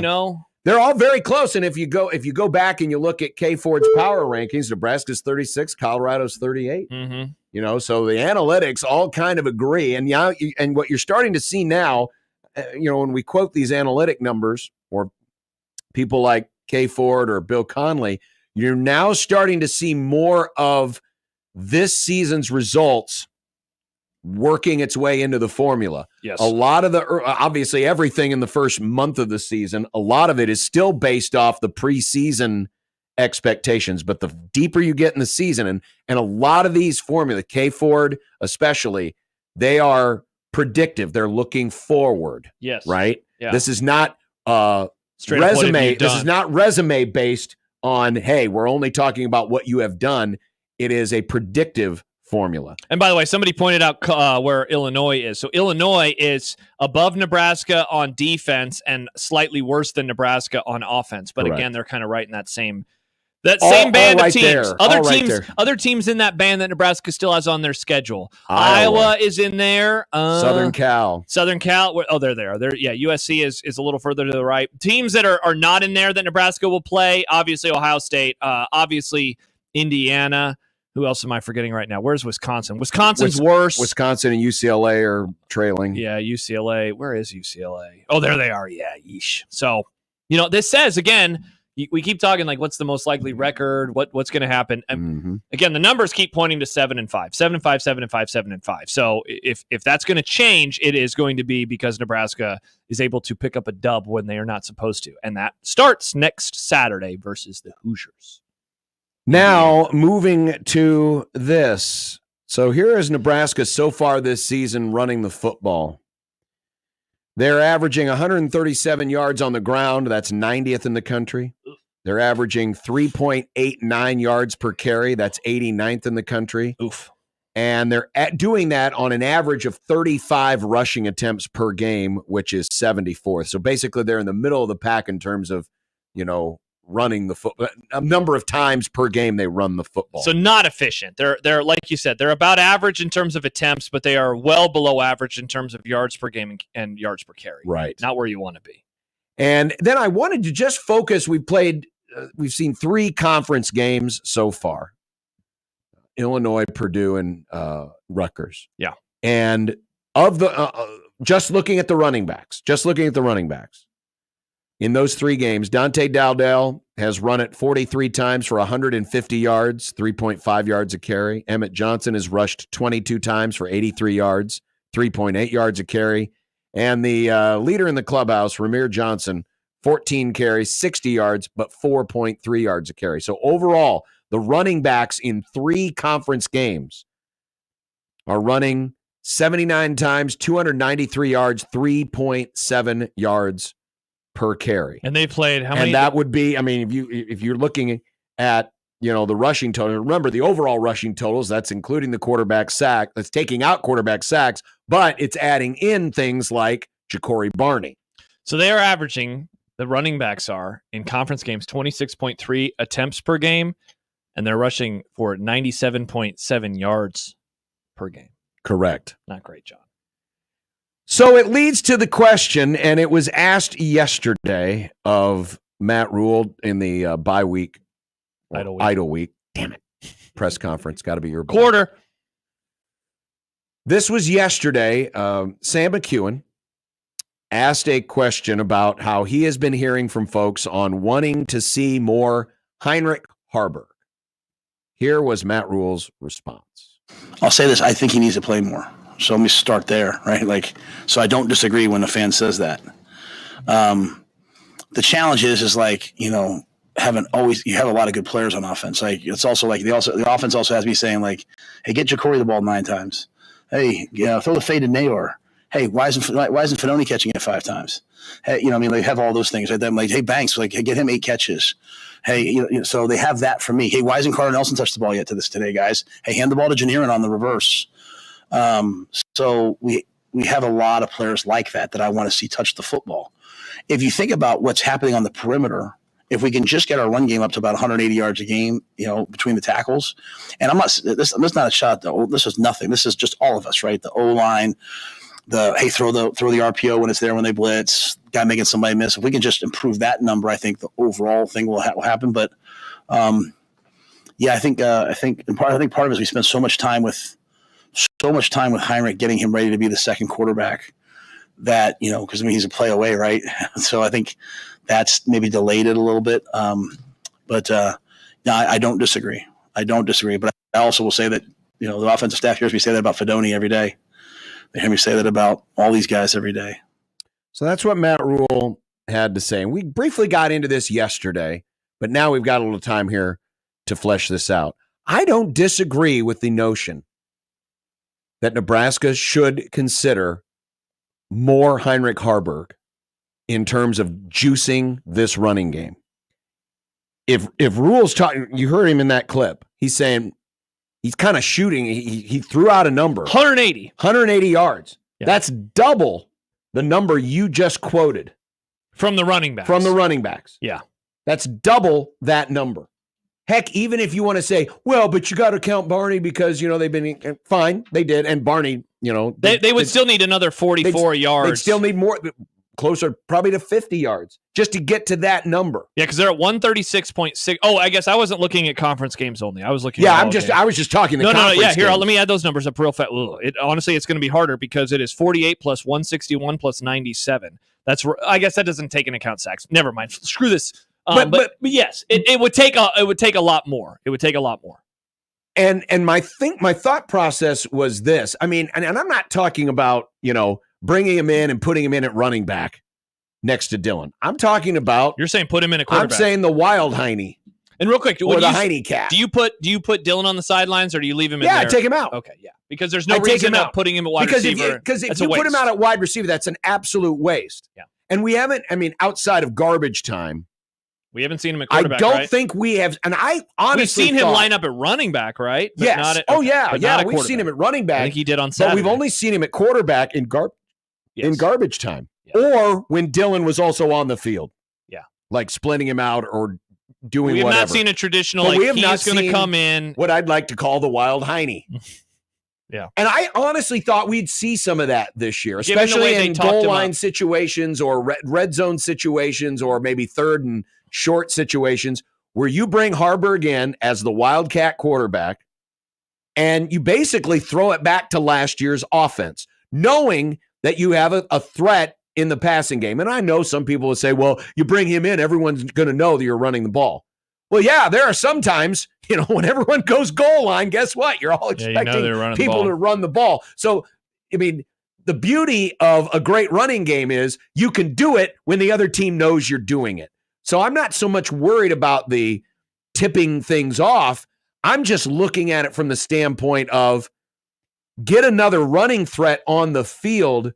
They're all very close. And if you go back and you look at K Ford's power rankings, Nebraska's 36, Colorado's 38. Mm-hmm. So the analytics all kind of agree. And and what you're starting to see now, when we quote these analytic numbers, or people like K Ford or Bill Conley, you're now starting to see more of this season's results working its way into the formula. Yes. A lot of obviously everything in the first month of the season, a lot of it is still based off the preseason expectations, but the deeper you get in the season, and a lot of these formula, K Ford especially, they are predictive. They're looking forward. Yes. Right? Yeah. This is not Straight up, what have resume. you This done? is not resume based on, hey, we're only talking about what you have done. It is a predictive formula. And by the way, somebody pointed out where Illinois is. So Illinois is above Nebraska on defense and slightly worse than Nebraska on offense. But Correct. again, they're kind of right in that same band right of teams. there. Other teams in that band that Nebraska still has on their schedule. Iowa is in there. Southern Cal. They're there. USC is a little further to the right. Teams that are not in there that Nebraska will play. Obviously Ohio State. Obviously Indiana, Who else am I forgetting right now? Where's Wisconsin? Wisconsin's worse. Wisconsin and UCLA are trailing. Yeah, UCLA. Where is UCLA? Oh, there they are. Yeah, yeesh. So, this says, again, we keep talking like what's the most likely record, what's going to happen. And again, the numbers keep pointing to 7-5, 7-5, 7-5, 7-5. So if that's going to change, it is going to be because Nebraska is able to pick up a dub when they are not supposed to. And that starts next Saturday versus the Hoosiers. Now, moving to this. So here is Nebraska so far this season running the football. They're averaging 137 yards on the ground. That's 90th in the country. They're averaging 3.89 yards per carry. That's 89th in the country. Oof. And they're doing that on an average of 35 rushing attempts per game, which is 74th. So basically they're in the middle of the pack in terms of, running the football. A number of times per game they run the football. So not efficient. They're like you said, they're about average in terms of attempts, but they are well below average in terms of yards per game and yards per carry. Right. Not where you want to be. And then I wanted to just focus. We've seen 3 conference games so far. Illinois, Purdue, and Rutgers. Yeah. And of the just looking at the running backs. In those 3 games, Dante Dowdell has run it 43 times for 150 yards, 3.5 yards a carry. Emmett Johnson has rushed 22 times for 83 yards, 3.8 yards a carry. And the leader in the clubhouse, Ramir Johnson, 14 carries, 60 yards, but 4.3 yards a carry. So overall, the running backs in 3 conference games are running 79 times, 293 yards, 3.7 yards per carry. And they played how many? And that would be, if you're looking at, the rushing total, remember the overall rushing totals, that's including the quarterback sack, that's taking out quarterback sacks, but it's adding in things like Ja'Cory Barney. So they are averaging, the running backs are, in conference games, 26.3 attempts per game, and they're rushing for 97.7 yards per game. Correct. Not great, John. So it leads to the question, and it was asked yesterday of Matt Rule in the bye week, idle week. Damn it. Press conference. Got to be your quarter. This was yesterday. Sam McEwen asked a question about how he has been hearing from folks on wanting to see more Heinrich Haarberg. Here was Matt Rule's response. I'll say this. I think he needs to play more. So let me start there, right? So I don't disagree when a fan says that. The challenge is you have a lot of good players on offense. It's also the offense also has me saying hey, get Ja'Cory the ball 9 times. Hey, throw the fade to Nayor. Hey, why isn't Fedoni catching it 5 times? Hey, they have all those things. Right? I'm hey, Banks, get him 8 catches. Hey, so they have that for me. Hey, why hasn't Carter Nelson touched the ball yet today, guys? Hey, hand the ball to Janirin on the reverse. So we have a lot of players like that I want to see touch the football. If you think about what's happening on the perimeter, if we can just get our run game up to about 180 yards a game, between the tackles, and this is not a shot though. This is nothing. This is just all of us, right? The O-line, throw the RPO when it's there when they blitz, guy making somebody miss. If we can just improve that number, I think the overall thing will happen. But I think part of it is we spent so much time with Heinrich, getting him ready to be the second quarterback that, because he's a play away, right? So I think that's maybe delayed it a little bit. I don't disagree. But I also will say that, the offensive staff hears me say that about Fedoni every day. They hear me say that about all these guys every day. So that's what Matt Rule had to say. And we briefly got into this yesterday, but now we've got a little time here to flesh this out. I don't disagree with the notion that Nebraska should consider more Heinrich Haarberg in terms of juicing this running game. If Rule's talking, you heard him in that clip. He's saying he's kind of shooting. He threw out a number. 180 yards. Yeah. That's double the number you just quoted. From the running backs. Yeah. That's double that number. Heck, even if you want to say, well, but you got to count Barney because, they've been fine. They did. And Barney, they would still need another 44 yards. They'd still need more. closer probably to 50 yards just to get to that number. Yeah, because they're at 136.6. Oh, I guess I wasn't looking at conference games only. I was looking. Yeah, at I was just talking. No. Yeah, here, let me add those numbers up real fast. Honestly, it's going to be harder because it is 48 plus 161 plus 97. I guess that doesn't take into account sacks. Never mind. Screw this. But yes, it would take a lot more. It would take a lot more. And my thought process was this. I mean, and I'm not talking about, bringing him in and putting him in at running back next to Dillon. I'm talking about. You're saying put him in a quarterback. I'm saying the wild Heine. And real quick, or the Heine cat. Do you put Dillon on the sidelines or do you leave him in there? Yeah, I take him out. Okay, yeah. Because there's no reason not putting him at wide receiver. Because if you put him out at wide receiver, that's an absolute waste. Yeah. And we haven't, outside of garbage time. We haven't seen him at quarterback, I don't think we have. And I honestly We've seen him line up at running back, right? But yes. Not at, yeah. We've seen him at running back. I think he did on Saturday. But we've only seen him at quarterback in garbage time. Yes. Or when Dillon was also on the field. Yeah. Like splitting him out or doing whatever. We have not seen a traditional, he's going to come in. What I'd like to call the wild Heine. Yeah. And I honestly thought we'd see some of that this year, especially in goal line situations or red zone situations or maybe third and short situations where you bring Harburg in as the Wildcat quarterback and you basically throw it back to last year's offense, knowing that you have a threat in the passing game. And I know some people will say, well, you bring him in, everyone's going to know that you're running the ball. Well, yeah, there are some times, when everyone goes goal line, guess what? You're all expecting people to run the ball. So, the beauty of a great running game is you can do it when the other team knows you're doing it. So I'm not so much worried about the tipping things off. I'm just looking at it from the standpoint of get another running threat on the field,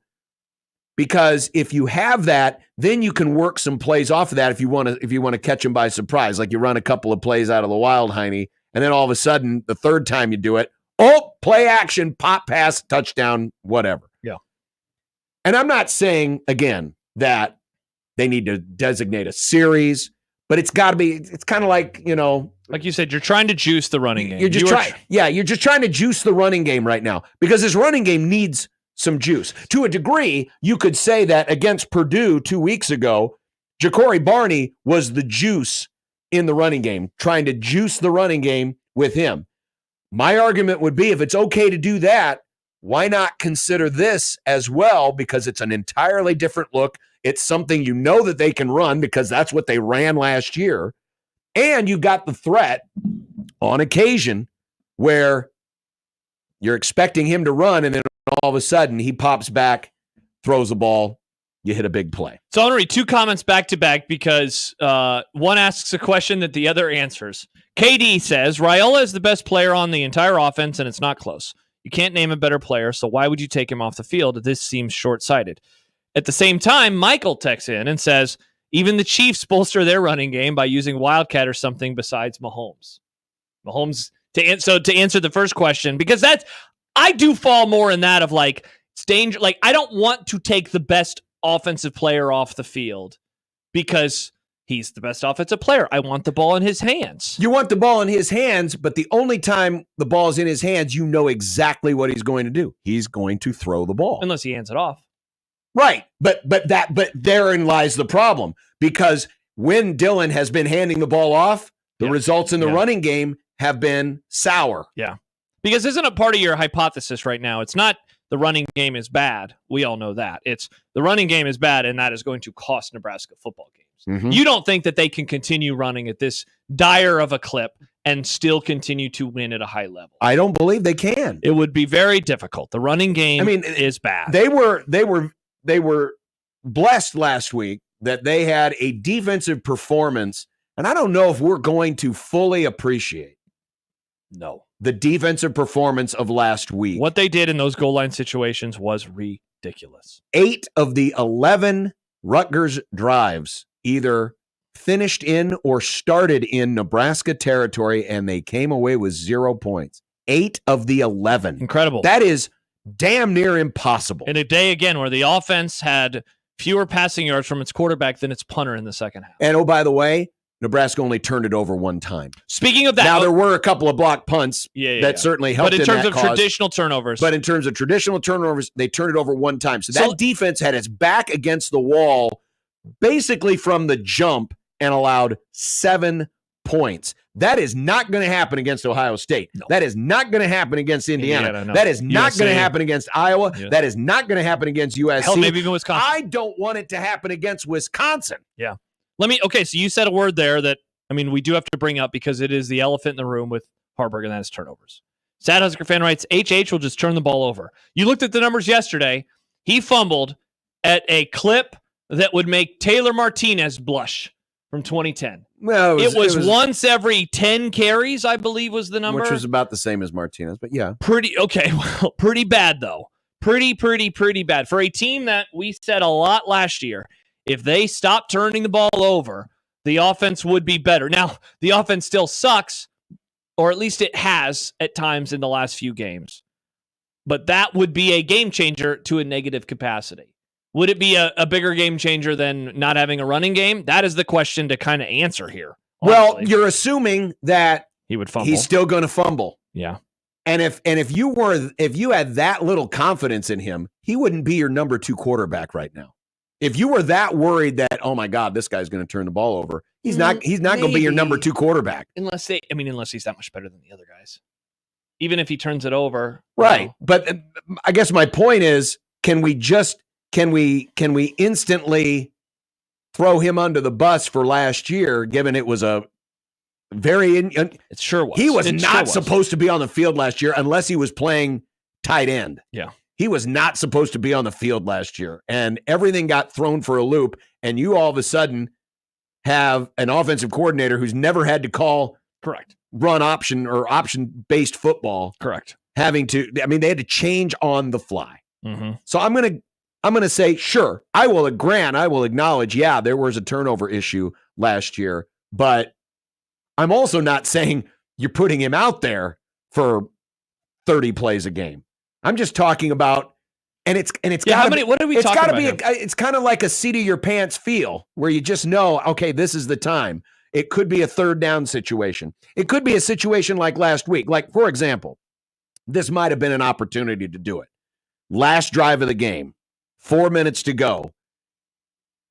because if you have that, then you can work some plays off of that if you want to catch them by surprise. Like you run a couple of plays out of the wild Heine, and then all of a sudden, the third time you do it, play action, pop pass, touchdown, whatever. Yeah. And I'm not saying, again, that they need to designate a series, but it's got to be, it's kind of like, like you said, you're trying to juice the running game. You're just trying to juice the running game right now because this running game needs some juice. To a degree, you could say that against Purdue 2 weeks ago, Ja'Cory Barney was the juice in the running game, trying to juice the running game with him. My argument would be if it's okay to do that, why not consider this as well? Because it's an entirely different look. It's something that they can run because that's what they ran last year. And you got the threat on occasion where you're expecting him to run and then all of a sudden he pops back, throws the ball, you hit a big play. So I want to read two comments back to back because one asks a question that the other answers. KD says, Raiola is the best player on the entire offense and it's not close. You can't name a better player, so why would you take him off the field? This seems short-sighted. At the same time, Michael texts in and says, even the Chiefs bolster their running game by using Wildcat or something besides Mahomes. To answer the first question, because I do fall more in that of it's danger. I don't want to take the best offensive player off the field because he's the best offensive player. I want the ball in his hands. You want the ball in his hands, but the only time the ball's in his hands, you know exactly what he's going to do. He's going to throw the ball. Unless he hands it off. Right. But therein lies the problem, because when Dillon has been handing the ball off, the results in the running game have been sour. Yeah. Because isn't a part of your hypothesis right now? It's not the running game is bad. We all know that. It's the running game is bad, and that is going to cost Nebraska football games. Mm-hmm. You don't think that they can continue running at this dire of a clip and still continue to win at a high level? I don't believe they can. It would be very difficult. The running game is bad. They were blessed last week that they had a defensive performance, and I don't know if we're going to fully appreciate the defensive performance of last week. What they did in those goal line situations was ridiculous. 8 of the 11 Rutgers drives either finished in or started in Nebraska territory, and they came away with 0 points. 8 of the 11. Incredible. That is damn near impossible. In a day, again, where the offense had fewer passing yards from its quarterback than its punter in the second half. And, oh, by the way, Nebraska only turned it over one time. Speaking of that, now there were a couple of blocked punts that certainly helped. But in terms of traditional turnovers, they turned it over one time. So that defense had its back against the wall basically from the jump and allowed 7 points. That is not going to happen against Ohio State. No. That is not going to happen against Indiana. No. That is not going to happen against Iowa. Yes. That is not going to happen against USC. Hell, maybe even Wisconsin. I don't want it to happen against Wisconsin. Yeah. So you said a word there that, we do have to bring up because it is the elephant in the room with Harburg, and that is turnovers. Sad Husker fan writes, HH will just turn the ball over. You looked at the numbers yesterday. He fumbled at a clip that would make Taylor Martinez blush from 2010. Well, it was once every 10 carries, I believe was the number. Which was about the same as Martinez, but yeah. Pretty bad, though. Pretty bad. For a team that we said a lot last year, if they stop turning the ball over, the offense would be better. Now, the offense still sucks, or at least it has at times in the last few games. But that would be a game changer to a negative capacity. Would it be a bigger game changer than not having a running game? That is the question to kind of answer here. Honestly. Well, you're assuming that he would fumble. He's still going to fumble. Yeah. And if you had that little confidence in him, he wouldn't be your number 2 quarterback right now. If you were that worried that, oh my God, this guy's going to turn the ball over, he's not going to be your number 2 quarterback. Unless he's that much better than the other guys. Even if he turns it over. Right. But I guess my point is, can we instantly throw him under the bus for last year, given it was a very it sure was. He was not supposed to be on the field last year unless he was playing tight end. Yeah. He was not supposed to be on the field last year, and everything got thrown for a loop, and you all of a sudden have an offensive coordinator who's never had to call run option or option-based football. Correct. They had to change on the fly. Mm-hmm. So I'm going to say, sure, I will acknowledge, yeah, there was a turnover issue last year, but I'm also not saying you're putting him out there for 30 plays a game. I'm just talking about, and it's got to be. What are we talking about? It's kind of like a seat of your pants feel where you just know, okay, this is the time. It could be a third down situation. It could be a situation like last week. Like, for example, this might have been an opportunity to do it. Last drive of the game, 4 minutes to go.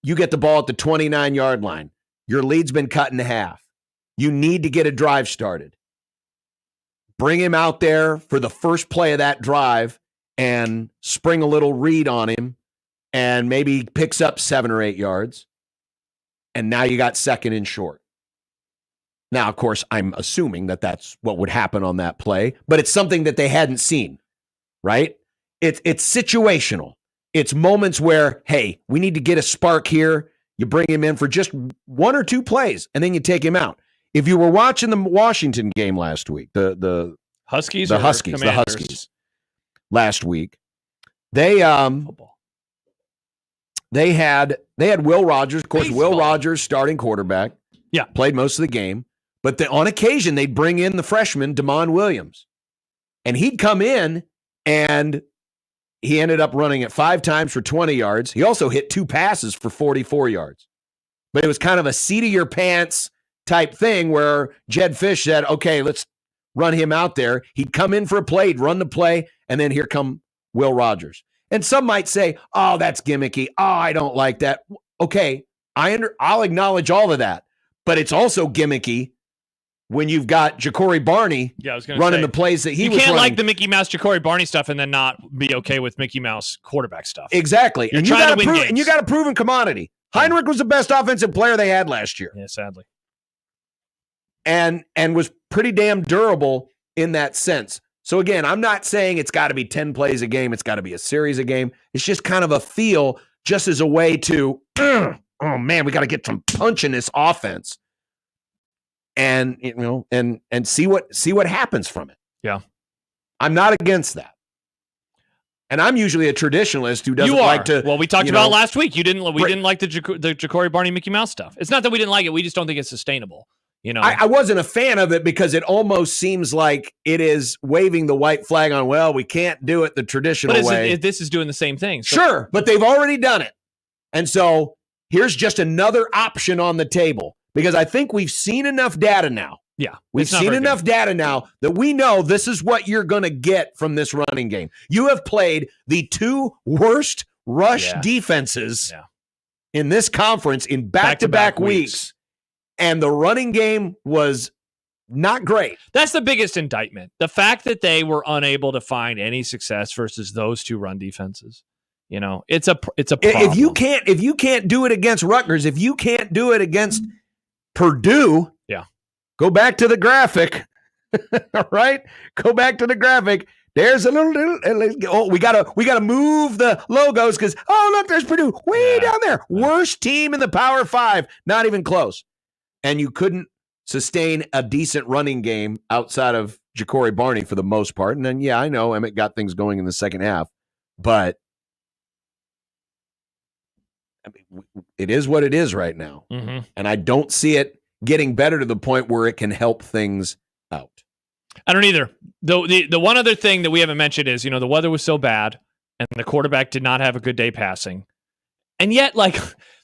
You get the ball at the 29-yard line. Your lead's been cut in half. You need to get a drive started. Bring him out there for the first play of that drive and spring a little read on him and maybe picks up 7 or 8 yards. And now you got second and short. Now, of course, I'm assuming that that's what would happen on that play, but it's something that they hadn't seen, right? It's situational. It's moments where, hey, we need to get a spark here. You bring him in for just 1 or 2 plays, and then you take him out. If you were watching the Washington game last week, the Huskies last week, they had Will Rogers, of course. Will Rogers, starting quarterback, played most of the game, but on occasion they'd bring in the freshman Damon Williams, and he'd come in and he ended up running it 5 times for 20 yards. He also hit 2 passes for 44 yards, but it was kind of a seat of your pants type thing where Jed Fish said, okay, let's run him out there. He'd come in for a play, he'd run the play, and then here come Will Rogers. And some might say, oh, that's gimmicky. Oh, I don't like that. Okay, I'll acknowledge all of that. But it's also gimmicky when you've got Ja'Cory Barney running the plays that he was running. You can't like the Mickey Mouse Ja'Cory Barney stuff and then not be okay with Mickey Mouse quarterback stuff. Exactly. You're trying to win games. And you got a proven commodity. Heinrich was the best offensive player they had last year. Yeah, sadly. And was pretty damn durable in that sense. So again, I'm not saying it's got to be 10 plays a game. It's got to be a series a game. It's just kind of a feel, just as a way to, oh man, we got to get some punch in this offense, and and see what happens from it. Yeah, I'm not against that. And I'm usually a traditionalist who doesn't like to. Well, we talked about last week. We didn't like the Ja'Cory Barney Mickey Mouse stuff. It's not that we didn't like it. We just don't think it's sustainable. I wasn't a fan of it because it almost seems like it is waving the white flag on, well, we can't do it the traditional way. This is doing the same thing. So. Sure, but they've already done it. And so here's just another option on the table. Because I think we've seen enough data now. Yeah. We've seen enough data now that we know this is what you're going to get from this running game. You have played the 2 worst rush defenses in this conference in back-to-back weeks, and the running game was not great. That's the biggest indictment. The fact that they were unable to find any success versus those 2 run defenses. It's a problem. If you can't do it against Rutgers, if you can't do it against Purdue, go back to the graphic. All right, go back to the graphic. There's a little. Oh, we gotta move the logos because look, there's Purdue way down there. Worst team in the Power 5, not even close. And you couldn't sustain a decent running game outside of Ja'Cory Barney for the most part. And then I know Emmett got things going in the second half, but it is what it is right now, and I don't see it getting better to the point where it can help things out. I don't either. The one other thing that we haven't mentioned is, the weather was so bad and the quarterback did not have a good day passing. And yet,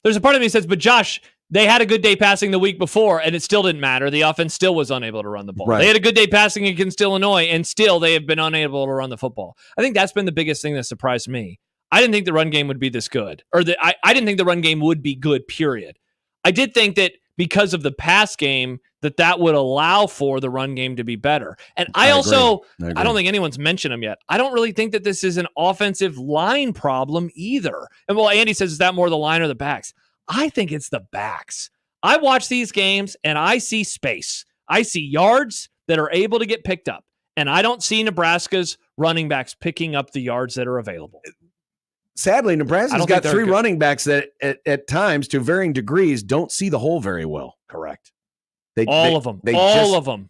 there's a part of me that says, but Josh, they had a good day passing the week before and it still didn't matter. The offense still was unable to run the ball. Right. They had a good day passing against Illinois and still they have been unable to run the football. I think that's been the biggest thing that surprised me. I didn't think the run game would be this good. I didn't think the run game would be good, period. I did think that because of the pass game, that would allow for the run game to be better. And I don't think anyone's mentioned them yet. I don't really think that this is an offensive line problem either. And Andy says, is that more the line or the backs? I think it's the backs. I watch these games and I see space. I see yards that are able to get picked up. And I don't see Nebraska's running backs picking up the yards that are available. Sadly, Nebraska's got 3 running backs that at times, to varying degrees, don't see the hole very well. Correct. All of them.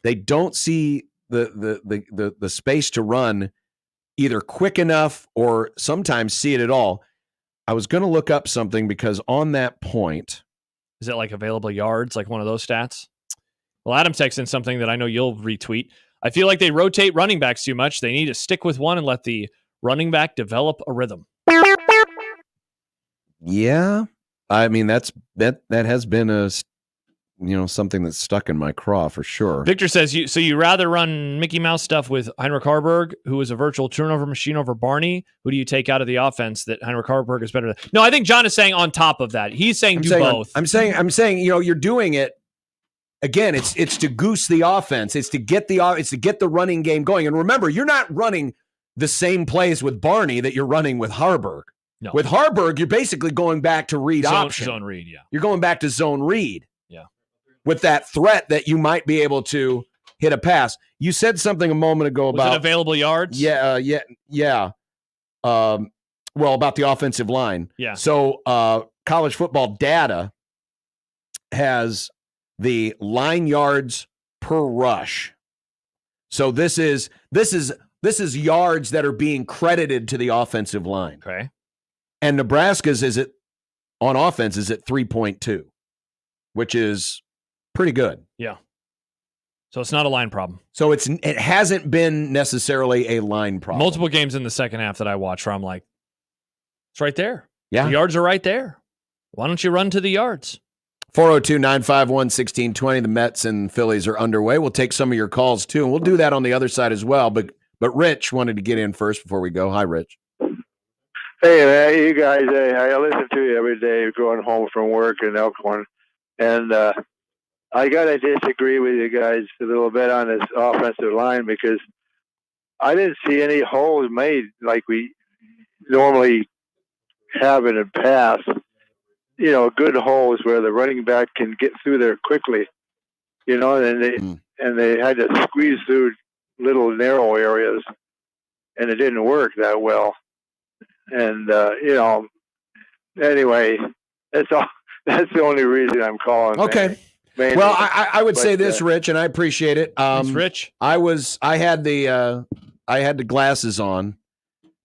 They don't see the space to run either quick enough or sometimes see it at all. I was going to look up something because on that point, is it like available yards, like one of those stats? Well, Adam texted in something that I know you'll retweet. I feel like they rotate running backs too much. They need to stick with one and let the running back develop a rhythm. Yeah, I mean that has been something that's stuck in my craw for sure. Victor says you rather run Mickey Mouse stuff with Heinrich Harburg, who is a virtual turnover machine, over Barney. Who do you take out of the offense that Heinrich Harburg is better than? No, I think John is saying on top of that. He's saying both. I'm saying you're doing it again. It's to goose the offense. It's to get the running game going. And remember, you're not running the same plays with Barney that you're running with Harburg. No. With Harburg, you're basically going back to read option. Zone read, yeah. You're going back to zone read. Yeah. With that threat that you might be able to hit a pass. You said something a moment ago about available yards. Yeah. Well, about the offensive line. Yeah. So, college football data has the line yards per rush. So this is yards that are being credited to the offensive line. Okay. And Nebraska's on offense is at 3.2, which is pretty good. Yeah. So it's not a line problem. So it hasn't been necessarily a line problem. Multiple games in the second half that I watched where I'm like, it's right there. Yeah. The yards are right there. Why don't you run to the yards? 402-951-1620. The Mets and Phillies are underway. We'll take some of your calls too, and we'll do that on the other side as well. But Rich wanted to get in first before we go. Hi, Rich. Hey, man, you guys, I listen to you every day going home from work in Elkhorn. And I got to disagree with you guys a little bit on this offensive line because I didn't see any holes made like we normally have in the past. Good holes where the running back can get through there quickly, and they had to squeeze through little narrow areas, and it didn't work that well. And anyway, that's all. That's the only reason I'm calling. Okay. Mainly. Well, I would say this, Rich, and I appreciate it. Thanks, Rich. I had the glasses on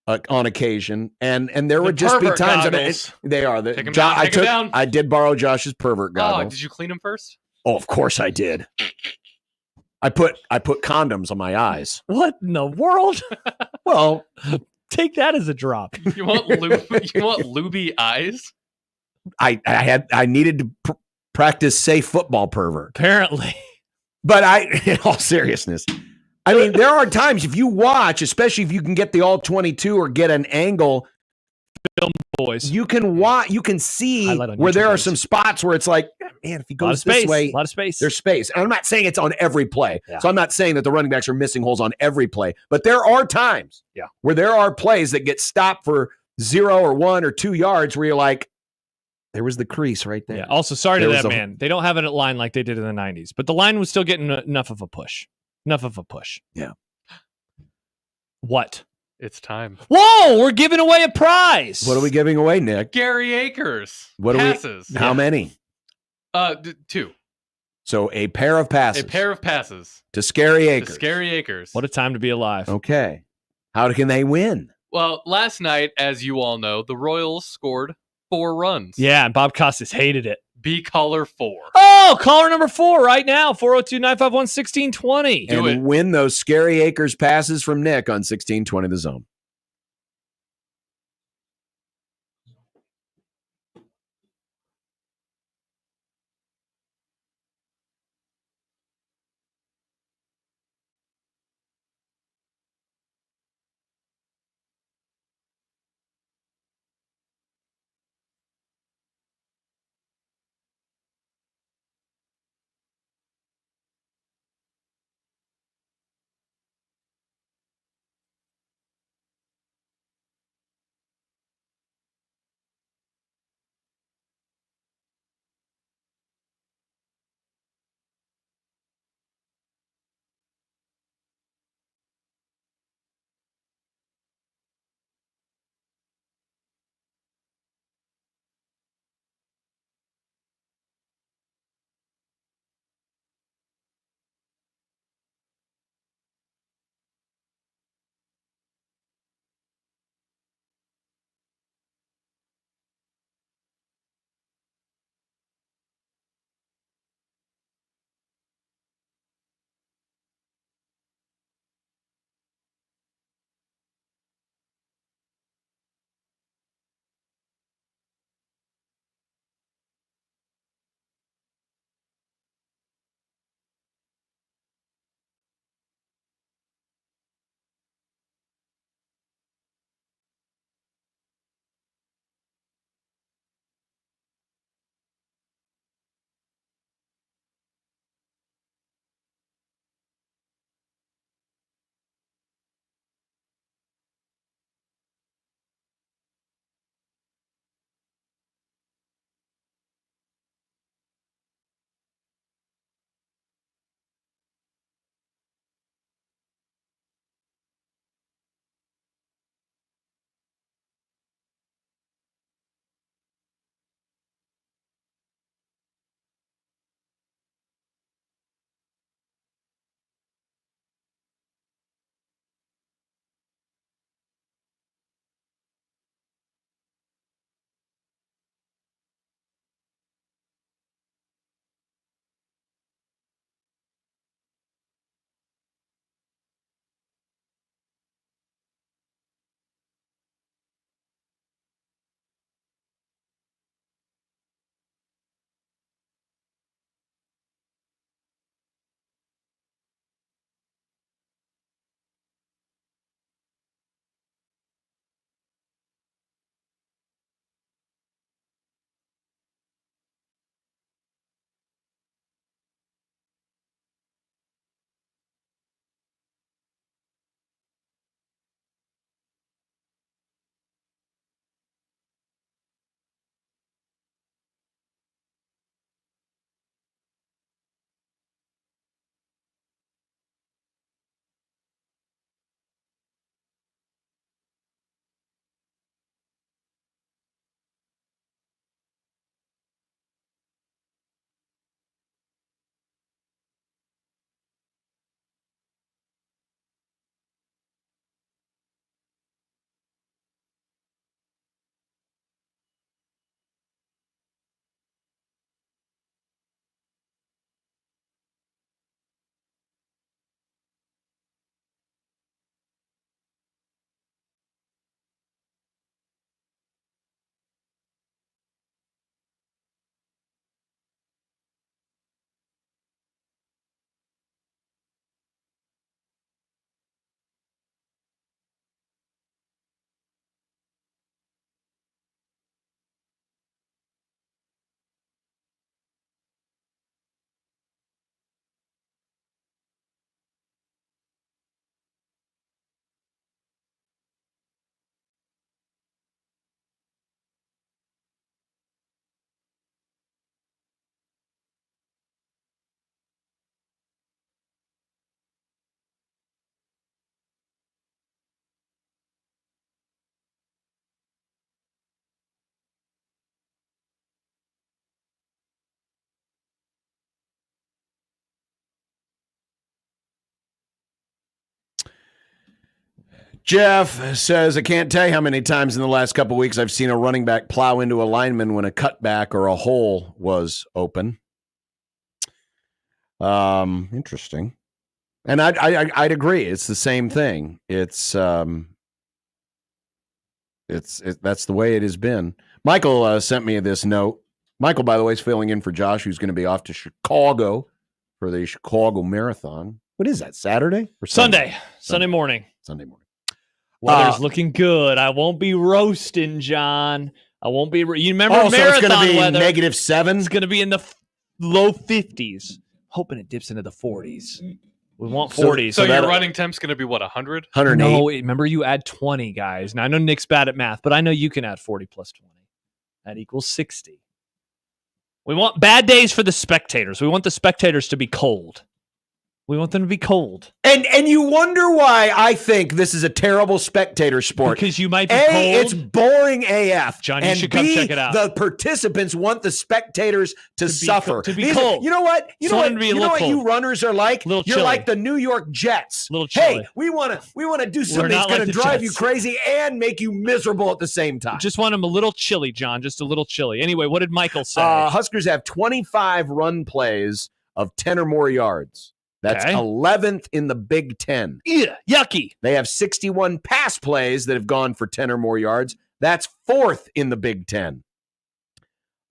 occasion, and there would just be times. They are. I did borrow Josh's pervert goggles. Oh, did you clean them first? Oh, of course I did. I put condoms on my eyes. What in the world? Well, take that as a drop. You want lube? You want lubey eyes? I needed to Practice safe football pervert. Apparently. But in all seriousness, I mean, there are times if you watch, especially if you can get the all 22 or get an angle, film boys, you can watch, you can see where YouTube there are boys. some spots where it's like, man, if he goes this way, a lot of space. There's space. And I'm not saying it's on every play. Yeah. So I'm not saying that the running backs are missing holes on every play, but there are times where there are plays that get stopped for 0 or 1 or 2 yards where you're like, there was the crease right there. Yeah. Also, sorry to that man. They don't have it at line like they did in the 90s, but the line was still getting enough of a push. Yeah. What? It's time. Whoa, we're giving away a prize. What are we giving away, Nick? Gary Akers. What passes. How many? 2. So a pair of passes. A pair of passes. To Scary Akers. To Scary Akers. What a time to be alive. Okay. How can they win? Well, last night, as you all know, the Royals scored 4 runs. Yeah, and Bob Costas hated it. Be caller 4. Oh, caller number 4 right now, 402-951-1620. And win those Scary Akers passes from Nick on 1620 The Zone. Jeff says, I can't tell you how many times in the last couple of weeks I've seen a running back plow into a lineman when a cutback or a hole was open. Interesting. And I'd agree. It's the same thing. It's that's the way it has been. Michael sent me this note. Michael, by the way, is filling in for Josh, who's going to be off to Chicago for the Chicago Marathon. What is that, Saturday or Sunday? Sunday morning. Sunday morning. Weather's looking good. I won't be roasting, John. I won't be. You remember marathon so it's going to be weather? -7? It's going to be in the low 50s. Hoping it dips into the 40s. We want 40s. So your running temp's going to be what, 100? 108? No, remember you add 20, guys. Now I know Nick's bad at math, but I know you can add 40 plus 20. That equals 60. We want bad days for the spectators. We want the spectators to be cold. We want them to be cold. And you wonder why I think this is a terrible spectator sport. Because you might be A, cold. it's boring AF. John, and you should come B, check it out. The participants want the spectators to suffer. To be cold. You know what? You know what cold. you runners are like? Little You're chilly. like the New York Jets. Little chilly. Hey, we want to do something not that's going like to the drive you Jets. crazy and make you miserable at the same time. Just want them a little chilly, John. Just a little chilly. Anyway, what did Michael say? Huskers have 25 run plays of 10 or more yards. That's Okay. 11th in the Big Ten. Yeah, yucky. They have 61 pass plays that have gone for 10 or more yards. That's 4th in the Big Ten.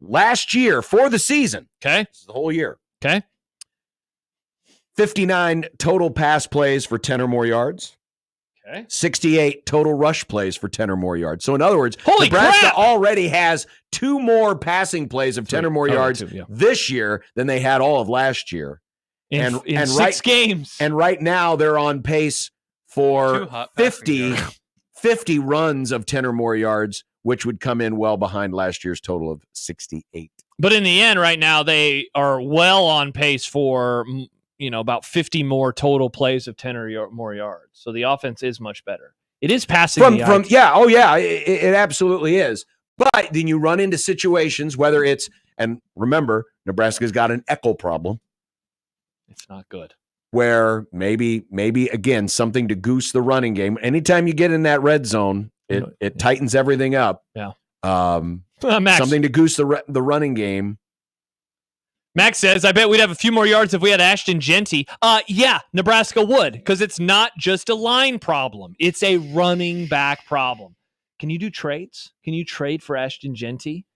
Last year, for the season, Okay. this is the whole year, Okay. 59 total pass plays for 10 or more yards. Okay. 68 total rush plays for 10 or more yards. So in other words, Holy Nebraska crap! already has 2 more passing plays of 10 or more yards two, yeah. this year than they had all of last year. In And 6 games. And right now they're on pace for Two hot passing 50 runs of 10 or more yards, which would come in well behind last year's total of 68. But in the end, right now, they are well on pace for, about 50 more total plays of 10 or more yards. So the offense is much better. It is passing It absolutely is. But then you run into situations, whether it's, and remember, Nebraska's got an echo problem. It's not good. Where maybe again, something to goose the running game. Anytime you get in that red zone, it tightens everything up. Yeah. Max. Something to goose the running game. Max says, I bet we'd have a few more yards if we had Ashton Genty. Yeah, Nebraska would, because it's not just a line problem. It's a running back problem. Can you do trades? Can you trade for Ashton Genty?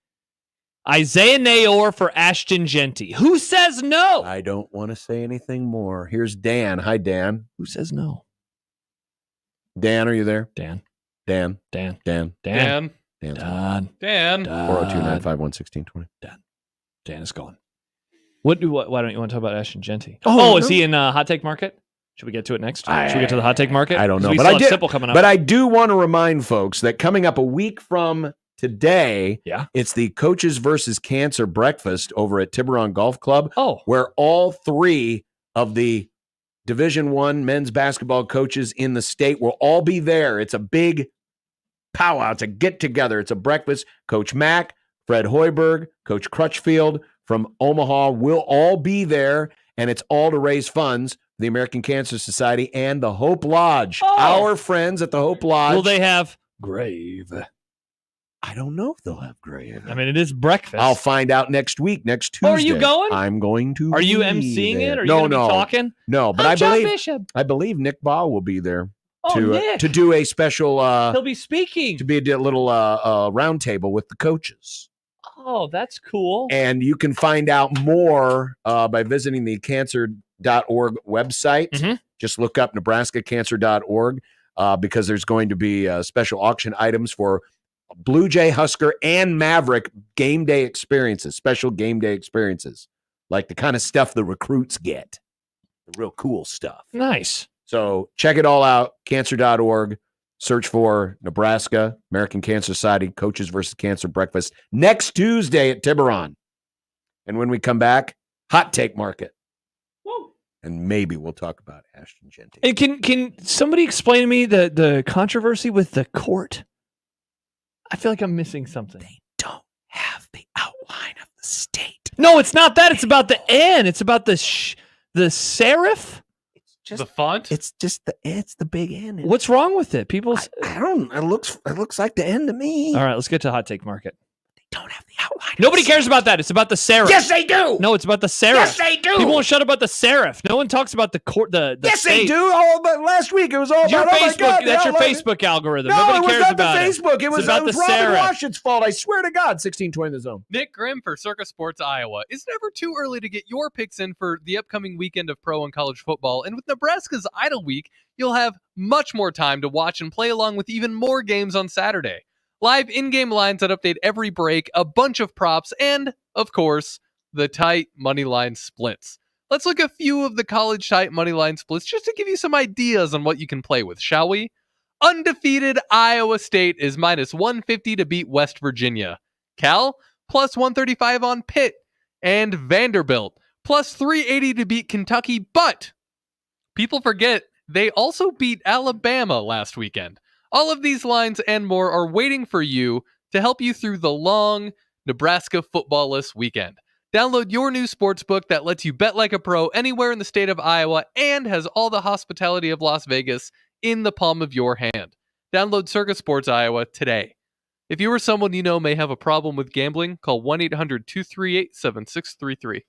Isaiah Nayor for Ashton Genty. Who says no? I don't want to say anything more. Here's Dan. Hi, Dan. Who says no? Dan, are you there? Dan. 402-951-1620. Dan is gone. Why don't you want to talk about Ashton Genty? Is he in Hot Take Market? Should we get to it next? Should we get to the Hot Take Market? I don't know. But I do want to remind folks that coming up a week from today, it's the Coaches versus Cancer breakfast over at Tiburon Golf Club, where all 3 of the Division I men's basketball coaches in the state will all be there. It's a big powwow. It's a get-together. It's a breakfast. Coach Mack, Fred Hoiberg, Coach Crutchfield from Omaha will all be there, and it's all to raise funds for the American Cancer Society and the Hope Lodge. Our friends at the Hope Lodge. Will they have grave? I don't know if they'll have grave. I mean, it is breakfast. I'll find out next week, next Tuesday. Are you going? I'm going to. Are you be emceeing there. it? Are you going to be talking? No, but I believe Nick Baugh will be there to do a special. He'll be speaking. To be a little roundtable with the coaches. Oh, that's cool. And you can find out more by visiting the cancer.org website. Mm-hmm. Just look up nebraskacancer.org because there's going to be special auction items for Blue Jay, Husker, and Maverick game day experiences, special game day experiences, like the kind of stuff the recruits get, the real cool stuff. Nice. So check it all out, cancer.org. Search for Nebraska, American Cancer Society, Coaches versus Cancer breakfast next Tuesday at Tiburon. And when we come back, Hot Take Market. Whoa. And maybe we'll talk about Ashton Genty. And can somebody explain to me the controversy with the court? I feel like I'm missing something. They don't have the outline of the state. No, it's not that. It's about the N. It's about the serif. It's the font? It's just it's the big N. What's wrong with it? People. I don't. It looks like the N to me. All right, let's get to hot take market. Don't have the outline. Nobody cares about that. It's about the serif. Yes, they do. No, it's about the serif. Yes, they do. People won't shut up about the serif. No one talks about the court. The yes, state. they do. Oh, but last week it was all your about Facebook. Oh my God, that's your Facebook algorithm. No, Nobody it was cares not about the Facebook. It was about Robin serif. Washington's fault. I swear to God. 16-20 in the zone. Nick Grim for Circa Sports Iowa. It's never too early to get your picks in for the upcoming weekend of pro and college football. And with Nebraska's idle week, you'll have much more time to watch and play along with even more games on Saturday. Live in-game lines that update every break, a bunch of props, and, of course, the tight money line splits. Let's look at a few of the college tight money line splits just to give you some ideas on what you can play with, shall we? Undefeated Iowa State is minus 150 to beat West Virginia. Cal, plus 135 on Pitt. And Vanderbilt, plus 380 to beat Kentucky. But people forget they also beat Alabama last weekend. All of these lines and more are waiting for you to help you through the long Nebraska footballless weekend. Download your new sportsbook that lets you bet like a pro anywhere in the state of Iowa and has all the hospitality of Las Vegas in the palm of your hand. Download Circa Sports Iowa today. If you or someone you know may have a problem with gambling, call 1-800-238-7633.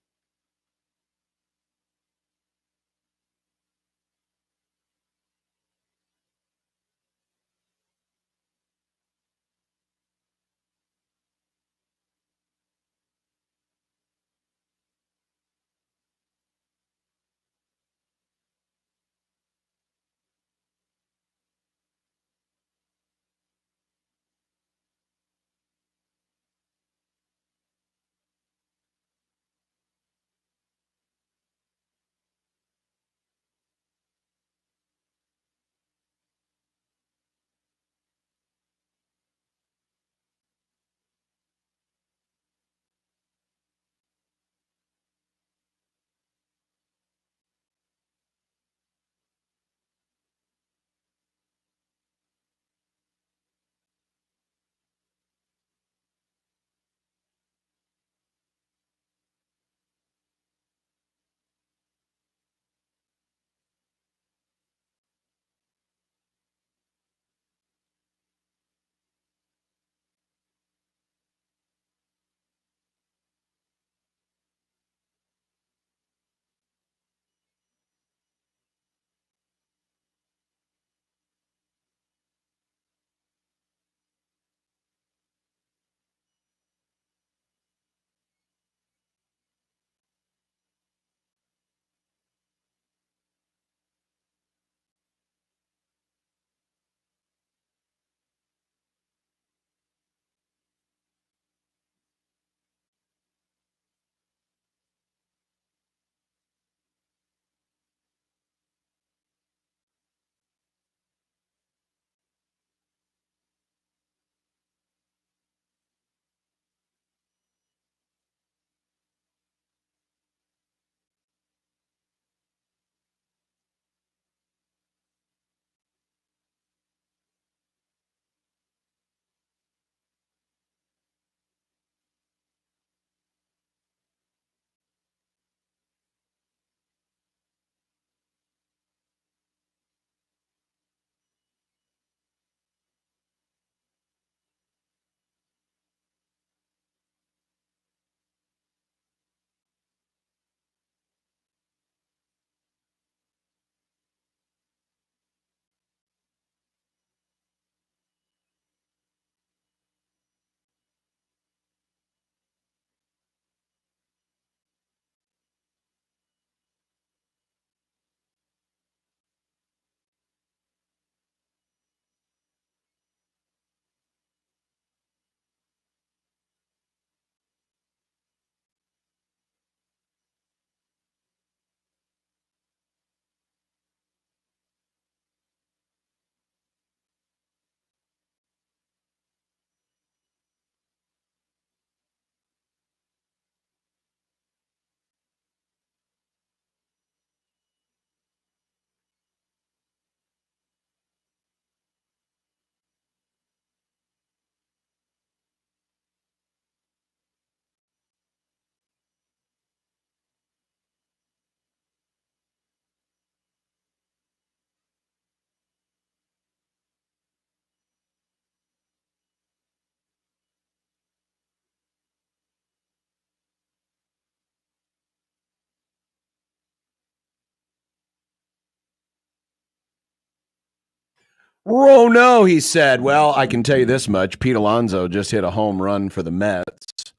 Oh, no, he said. Well, I can tell you this much. Pete Alonso just hit a home run for the Mets.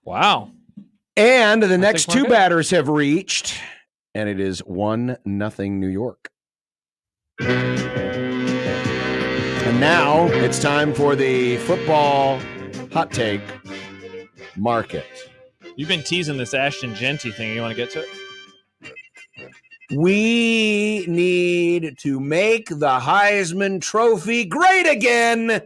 Wow. And the next two batters have reached, and it is 1-0 New York. And now it's time for the football hot take market. You've been teasing this Ashton Genty thing. You want to get to it? We need to make the Heisman Trophy great again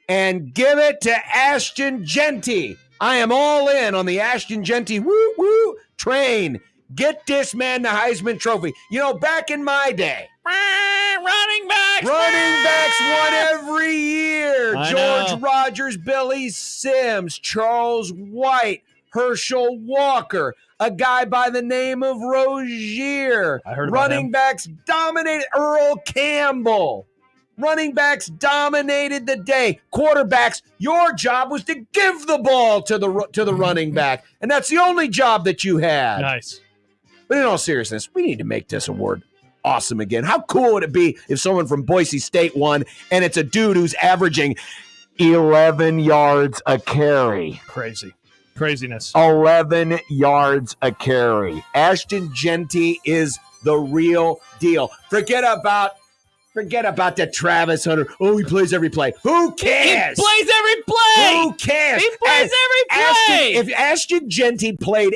and give it to Ashton Genty. I am all in on the Ashton Genty woo-woo train. Get this man the Heisman Trophy. You know, back in my day, running backs won every year. George Rogers, Billy Sims, Charles White, Herschel Walker, a guy by the name of Rozier. I heard about running him. backs dominated. Earl Campbell. Running backs dominated the day. Quarterbacks, your job was to give the ball to the running back, and that's the only job that you had. Nice. But in all seriousness, we need to make this award awesome again. How cool would it be if someone from Boise State won, and it's a dude who's averaging 11 yards a carry? Craziness. 11 yards a carry. Ashton Genty is the real deal. Forget about the Travis Hunter. Oh, he plays every play. Who cares? He plays every play. Who cares? He plays every play. If Ashton Genty played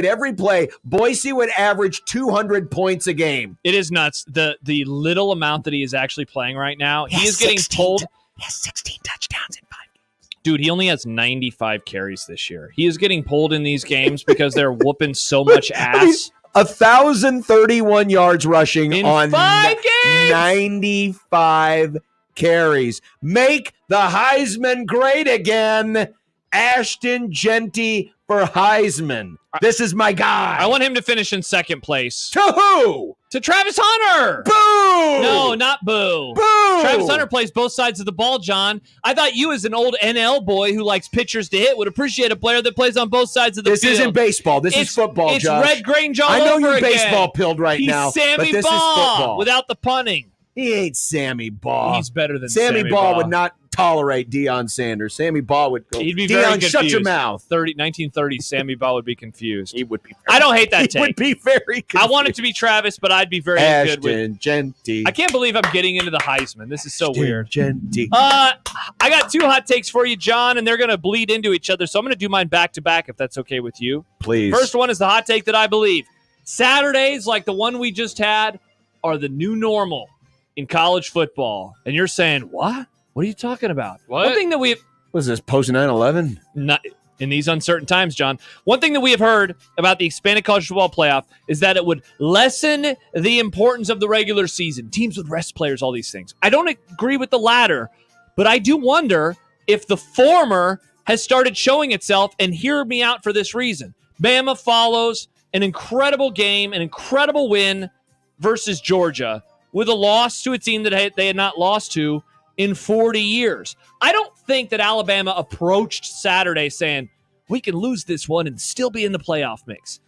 every play, Boise would average 200 points a game. It is nuts. The little amount that he is actually playing right now, he is getting pulled. He has 16 touchdowns in 5 games. Dude, he only has 95 carries this year. He is getting pulled in these games because they're whooping so much ass. 1,031 yards rushing in on 5 games. 95 carries. Make the Heisman great again. Ashton Genty for Heisman. This is my guy. I want him to finish in second place. To who? To Travis Hunter. Boo! No, not boo. Boo! Travis Hunter plays both sides of the ball, John. I thought you, as an old NL boy who likes pitchers to hit, would appreciate a player that plays on both sides of the field. This isn't baseball. This is football, It's Josh. Red Grange all I know over you're again. baseball pilled right He's now, Sammy but this Baugh is football. without the punting. He ain't Sammy Baugh. He's better than Sammy Sammy Baugh Baugh. would not tolerate Deion Sanders. Sammy Baugh would go, He'd be very Deion, confused. shut your mouth. 1930s, Sammy Baugh would be confused. He would be. I don't hate that He take. would be very confused. I want it to be Travis, but I'd be very good with. Ashton Genty. I can't believe I'm getting into the Heisman. This is so weird. Genty. I got 2 hot takes for you, John, and they're going to bleed into each other. So I'm going to do mine back to back, if that's okay with you. Please. First one is the hot take that I believe Saturdays, like the one we just had, are the new normal in college football. And you're saying, what? What are you talking about? What? One thing that we have Was this post 9/11? not in these uncertain times, John. One thing that we have heard about the expanded college football playoff is that it would lessen the importance of the regular season. Teams would rest players, all these things. I don't agree with the latter, but I do wonder if the former has started showing itself, and hear me out for this reason. Bama follows an incredible game, an incredible win versus Georgia with a loss to a team that they had not lost to in 40 years. I don't think that Alabama approached Saturday saying, we can lose this one and still be in the playoff mix.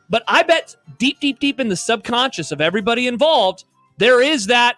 But I bet deep in the subconscious of everybody involved, there is that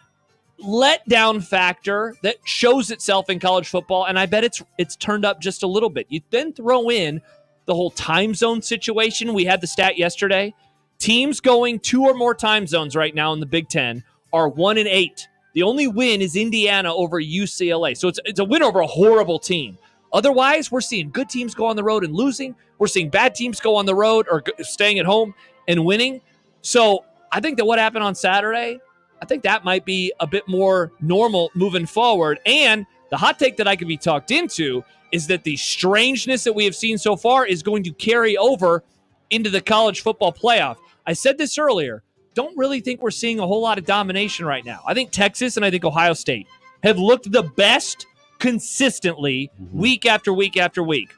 letdown factor that shows itself in college football, and I bet it's turned up just a little bit. You then throw in the whole time zone situation. We had the stat yesterday. Teams going 2 or more time zones right now in the Big Ten are 1-8. The only win is Indiana over UCLA. So it's a win over a horrible team. Otherwise, we're seeing good teams go on the road and losing. We're seeing bad teams go on the road or staying at home and winning. So I think that what happened on Saturday, I think that might be a bit more normal moving forward. And the hot take that I could be talked into is that the strangeness that we have seen so far is going to carry over into the college football playoff. I said this earlier. Don't really think we're seeing a whole lot of domination right now. I think Texas and I think Ohio State have looked the best consistently week after week after week.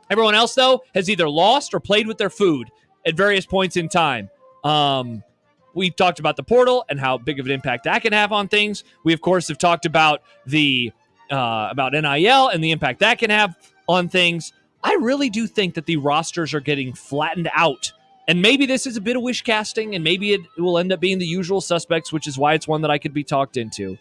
Everyone else, though, has either lost or played with their food at various points in time. We've talked about the portal and how big of an impact that can have on things. We, of course, have talked about about NIL and the impact that can have on things. I really do think that the rosters are getting flattened out And maybe this is a bit of wish casting, and maybe it will end up being the usual suspects, which is why it's one that I could be talked into.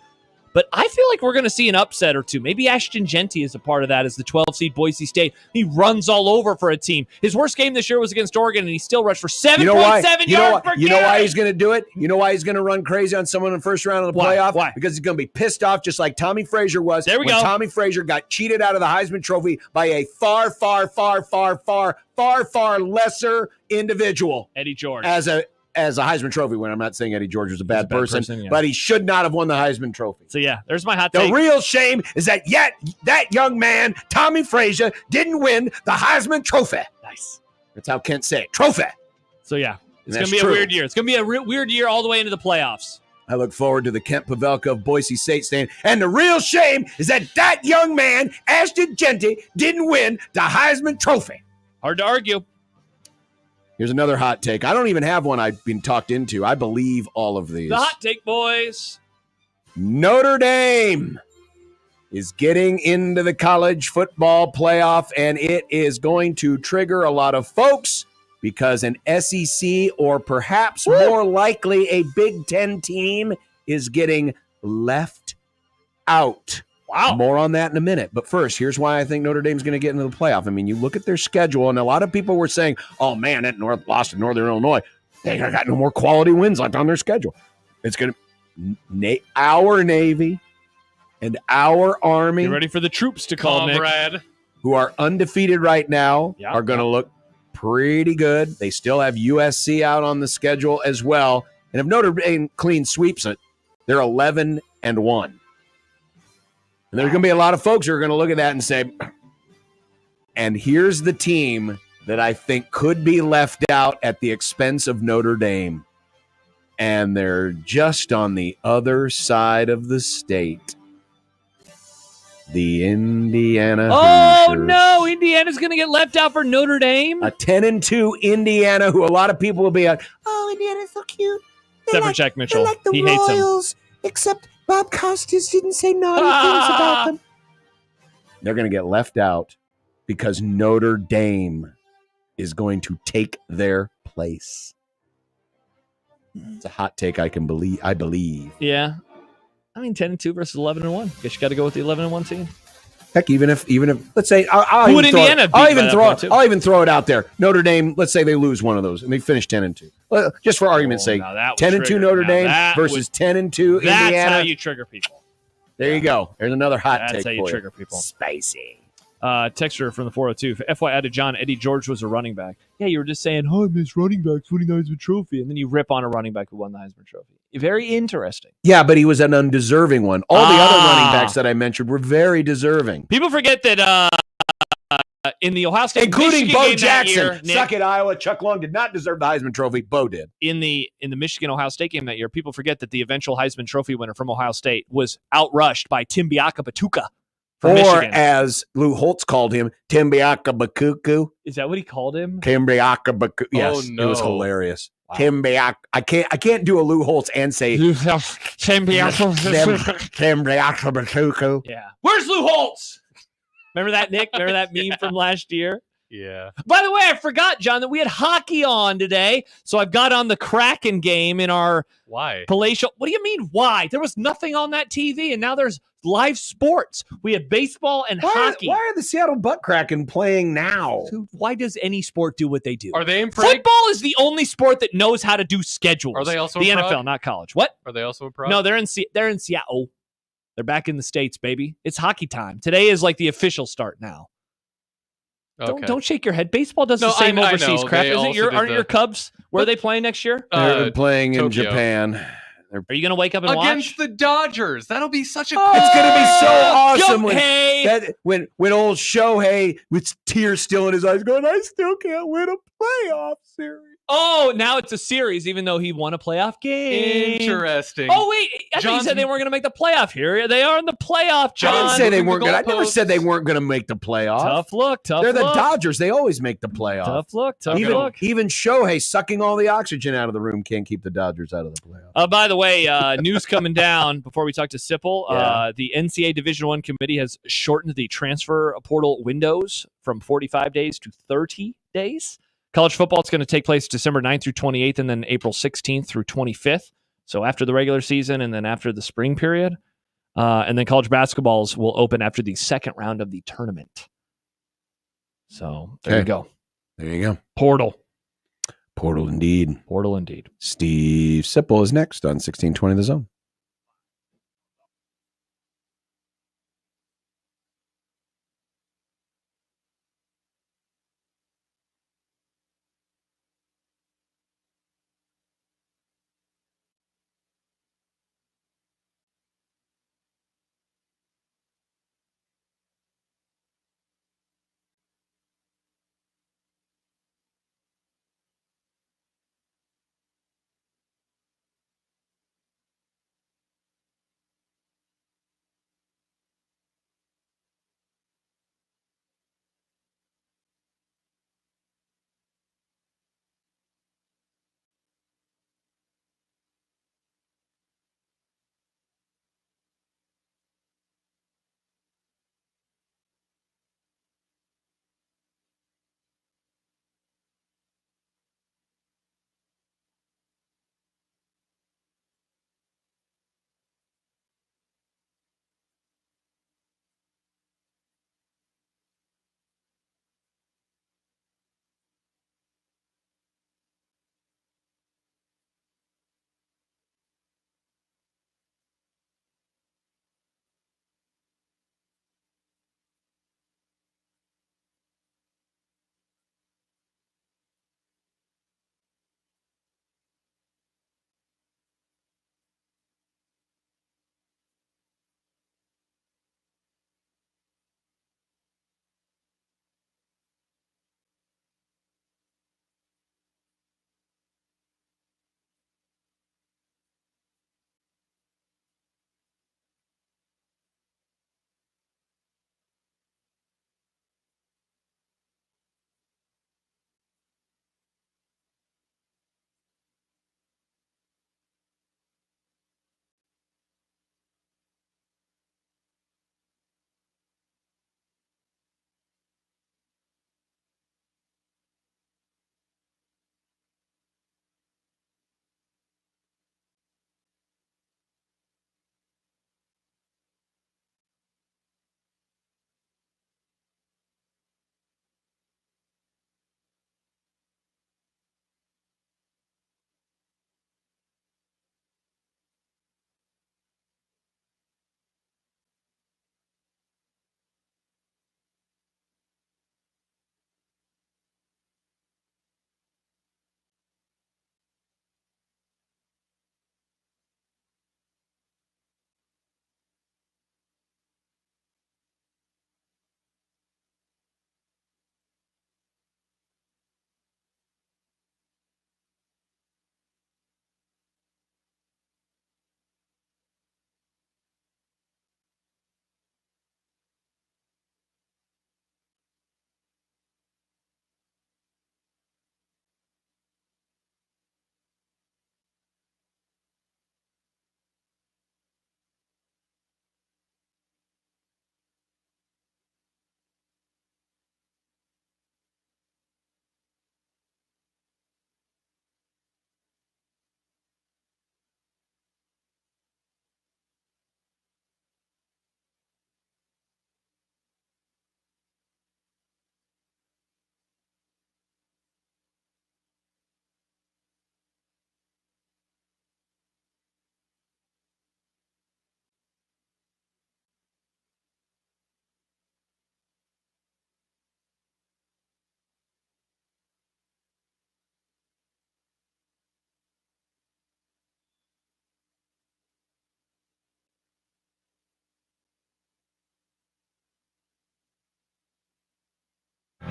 But I feel like we're going to see an upset or two. Maybe Ashton Genty is a part of that as the 12-seed Boise State. He runs all over for a team. His worst game this year was against Oregon, and he still rushed for 7.7 yards per carry. You know why he's going to do it? You know why he's going to run crazy on someone in the first round of the playoff? Why? Because he's going to be pissed off just like Tommy Frazier was when Tommy Frazier got cheated out of the Heisman Trophy by a far, far, far, far, far, far, far lesser individual. Eddie George. As a Heisman Trophy winner. I'm not saying Eddie George was a bad person, but he should not have won the Heisman Trophy. So, yeah, there's my hot take. The real shame is that that young man, Tommy Frazier, didn't win the Heisman Trophy. Nice. That's how Kent say it. Trophy. So, yeah, it's going to be a weird year. It's going to be a weird year all the way into the playoffs. I look forward to the Kent Pavelka of Boise State stand. And the real shame is that young man, Ashton Genty, didn't win the Heisman Trophy. Hard to argue. Here's another hot take. I don't even have one I've been talked into. I believe all of these. The hot take, boys. Notre Dame is getting into the college football playoff, and it is going to trigger a lot of folks because an SEC or perhaps more likely a Big Ten team is getting left out. Wow. More on that in a minute. But first, here's why I think Notre Dame's going to get into the playoff. I mean, you look at their schedule, and a lot of people were saying, oh, man, that lost to Northern Illinois. They got no more quality wins left on their schedule. It's going to our Navy and our Army. You ready for the troops to call, Nick? Who are undefeated right now, are going to look pretty good. They still have USC out on the schedule as well. And if Notre Dame clean sweeps it, they're 11-1. And there's going to be a lot of folks who are going to look at that and say, and here's the team that I think could be left out at the expense of Notre Dame. And they're just on the other side of the state. The Indiana Oh, Hoosiers. no. Indiana's going to get left out for Notre Dame. A 10-2 Indiana, who a lot of people will be like, oh, Indiana's so cute. Except for Jack Mitchell. Like the he Royals, hates him. except Bob Costas didn't say naughty things about them. They're going to get left out because Notre Dame is going to take their place. It's a hot take I believe. Yeah. I mean, 10-2 versus 11-1. Guess you got to go with the 11-1 team. Heck, even if let's say I'll Who would Indiana beat by that point, I'll even throw it out there. Notre Dame, let's say they lose one of those and they finish 10-2. Just for argument's sake, 10-2 Notre Dame versus 10-2 Indiana. That's how you trigger people. There you go. There's another hot take. That's how you trigger people. Spicy. Texture from the 402. FYI to John, Eddie George was a running back. Yeah, you were just saying, oh, I miss running backs winning the Heisman Trophy. And then you rip on a running back who won the Heisman Trophy. Very interesting. Yeah, but he was an undeserving one. All the other running backs that I mentioned were very deserving. People forget that in the Ohio State, including Michigan Bo game Jackson, that year, suck it, Iowa. Chuck Long did not deserve the Heisman Trophy. Bo did. In the Michigan Ohio State game that year, people forget that the eventual Heisman Trophy winner from Ohio State was outrushed by Timbiaka Batuka. Or Michigan. as Lou Holtz called him, Timbiaka Bakuku. Is that what he called him? Timbiaka Bakuku. Yes, Oh, no. It was hilarious. Wow. Timbiaka. I can't do a Lou Holtz and say Timbiaka Bakuku. Yeah. Where's Lou Holtz? Remember that, Nick? Remember that meme from last year? Yeah. By the way, I forgot, John, that we had hockey on today. So I've got on the Kraken game in our palatial. What do you mean, why? There was nothing on that TV, and now there's live sports. We have baseball and hockey. Why are the Seattle Butt Kraken playing now? Dude, why does any sport do what they do? Are they in Football is the only sport that knows how to do schedules. Are they also the in NFL, Prague? not college? What? Are they also in Prague? No, they're in Seattle. They're back in the States, baby. It's hockey time. Today is like the official start now. Okay. Don't shake your head. Baseball does the same overseas crap. Aren't your Cubs? Where are they playing next year? They're playing in Tokyo. Japan. Are you going to wake up and Against watch? the Dodgers. That'll be such a It's going to be so awesome Shohei! when old Shohei with tears still in his eyes going, I still can't win a playoff series. Oh, now it's a series, even though he won a playoff game. Interesting. Oh, wait. I thought you said they weren't going to make the playoff. Here they are in the playoff, John. I didn't say they weren't going. I never said they weren't going to make the playoff. Tough look. They're the Dodgers. They always make the playoff. Tough look. Even Shohei sucking all the oxygen out of the room can't keep the Dodgers out of the playoff. By the way, news coming down before we talk to Sipple. The NCAA Division I committee has shortened the transfer portal windows from 45 days to 30 days. College football, it's going to take place December 9th through 28th, and then April 16th through 25th. So after the regular season and then after the spring period. And then college basketballs will open after the second round of the tournament. So there you go. There you go. Portal. Portal indeed. Portal indeed. Steve Sipple is next on 1620 The Zone.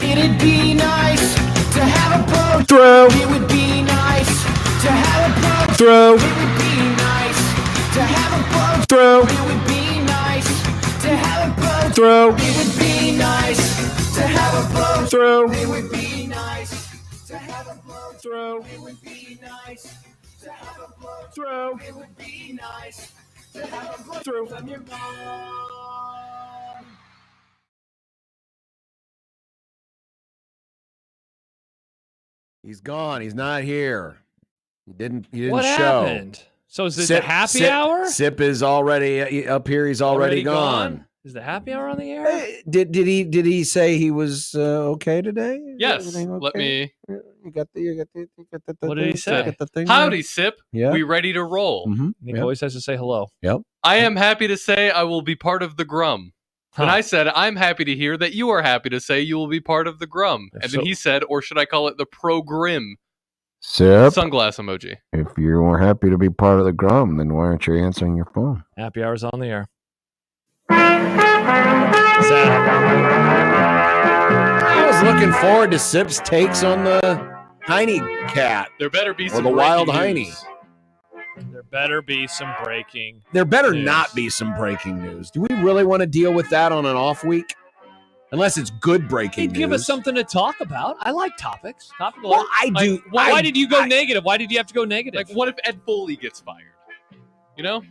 It'd be nice to have a boat. Throw. It would be nice to have a boat. Throw. It would be nice to have a boat. Throw. It would be nice to have a boat. Throw. It would be nice to have a boat. Throw. It would be nice to have a boat. Throw. It would be nice to have a boat. Throw. It would be nice to have a boat. Throw. When you're gone. He's gone. He's not here. He didn't What show. happened? So is this a happy hour? Sip is already up here. He's already gone. Is the happy hour on the air? Did he say he was okay today? Yes. Okay? Let me. You got the What did he say? Got the thing Howdy, Sip. Yeah. We ready to roll? Mm-hmm. Nick always has to say hello. Yep. I am happy to say I will be part of the Grum. And I said, I'm happy to hear that you are happy to say you will be part of the Grum. And then he said, or should I call it the Pro-Grim? Sip. Sunglass emoji. If you were happy to be part of the Grum, then why aren't you answering your phone? Happy hour's on the air. I was looking forward to Sip's takes on the Heine cat. There better be or some the wild breaking Heine. news. There better be some breaking. There better news. not be some breaking news. Do we really want to deal with that on an off week? Unless it's good breaking news. Give us something to talk about. I like topics. Topical. Well, I do. Why did you go negative? Why did you have to go negative? Like, what if Ed Foley gets fired? You know?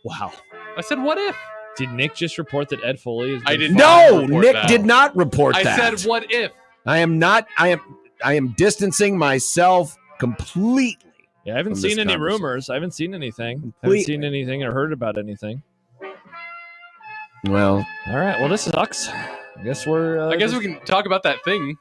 Wow. I said, what if? Did Nick just report that Ed Foley is? I did No, Nick did not report I that. said, what if? I am not. I am distancing myself completely. Yeah, I haven't from seen this any conversation. rumors. I haven't seen anything. I haven't seen anything or heard about anything. Well, all right. Well, this sucks. I guess we're. I guess we can talk about that thing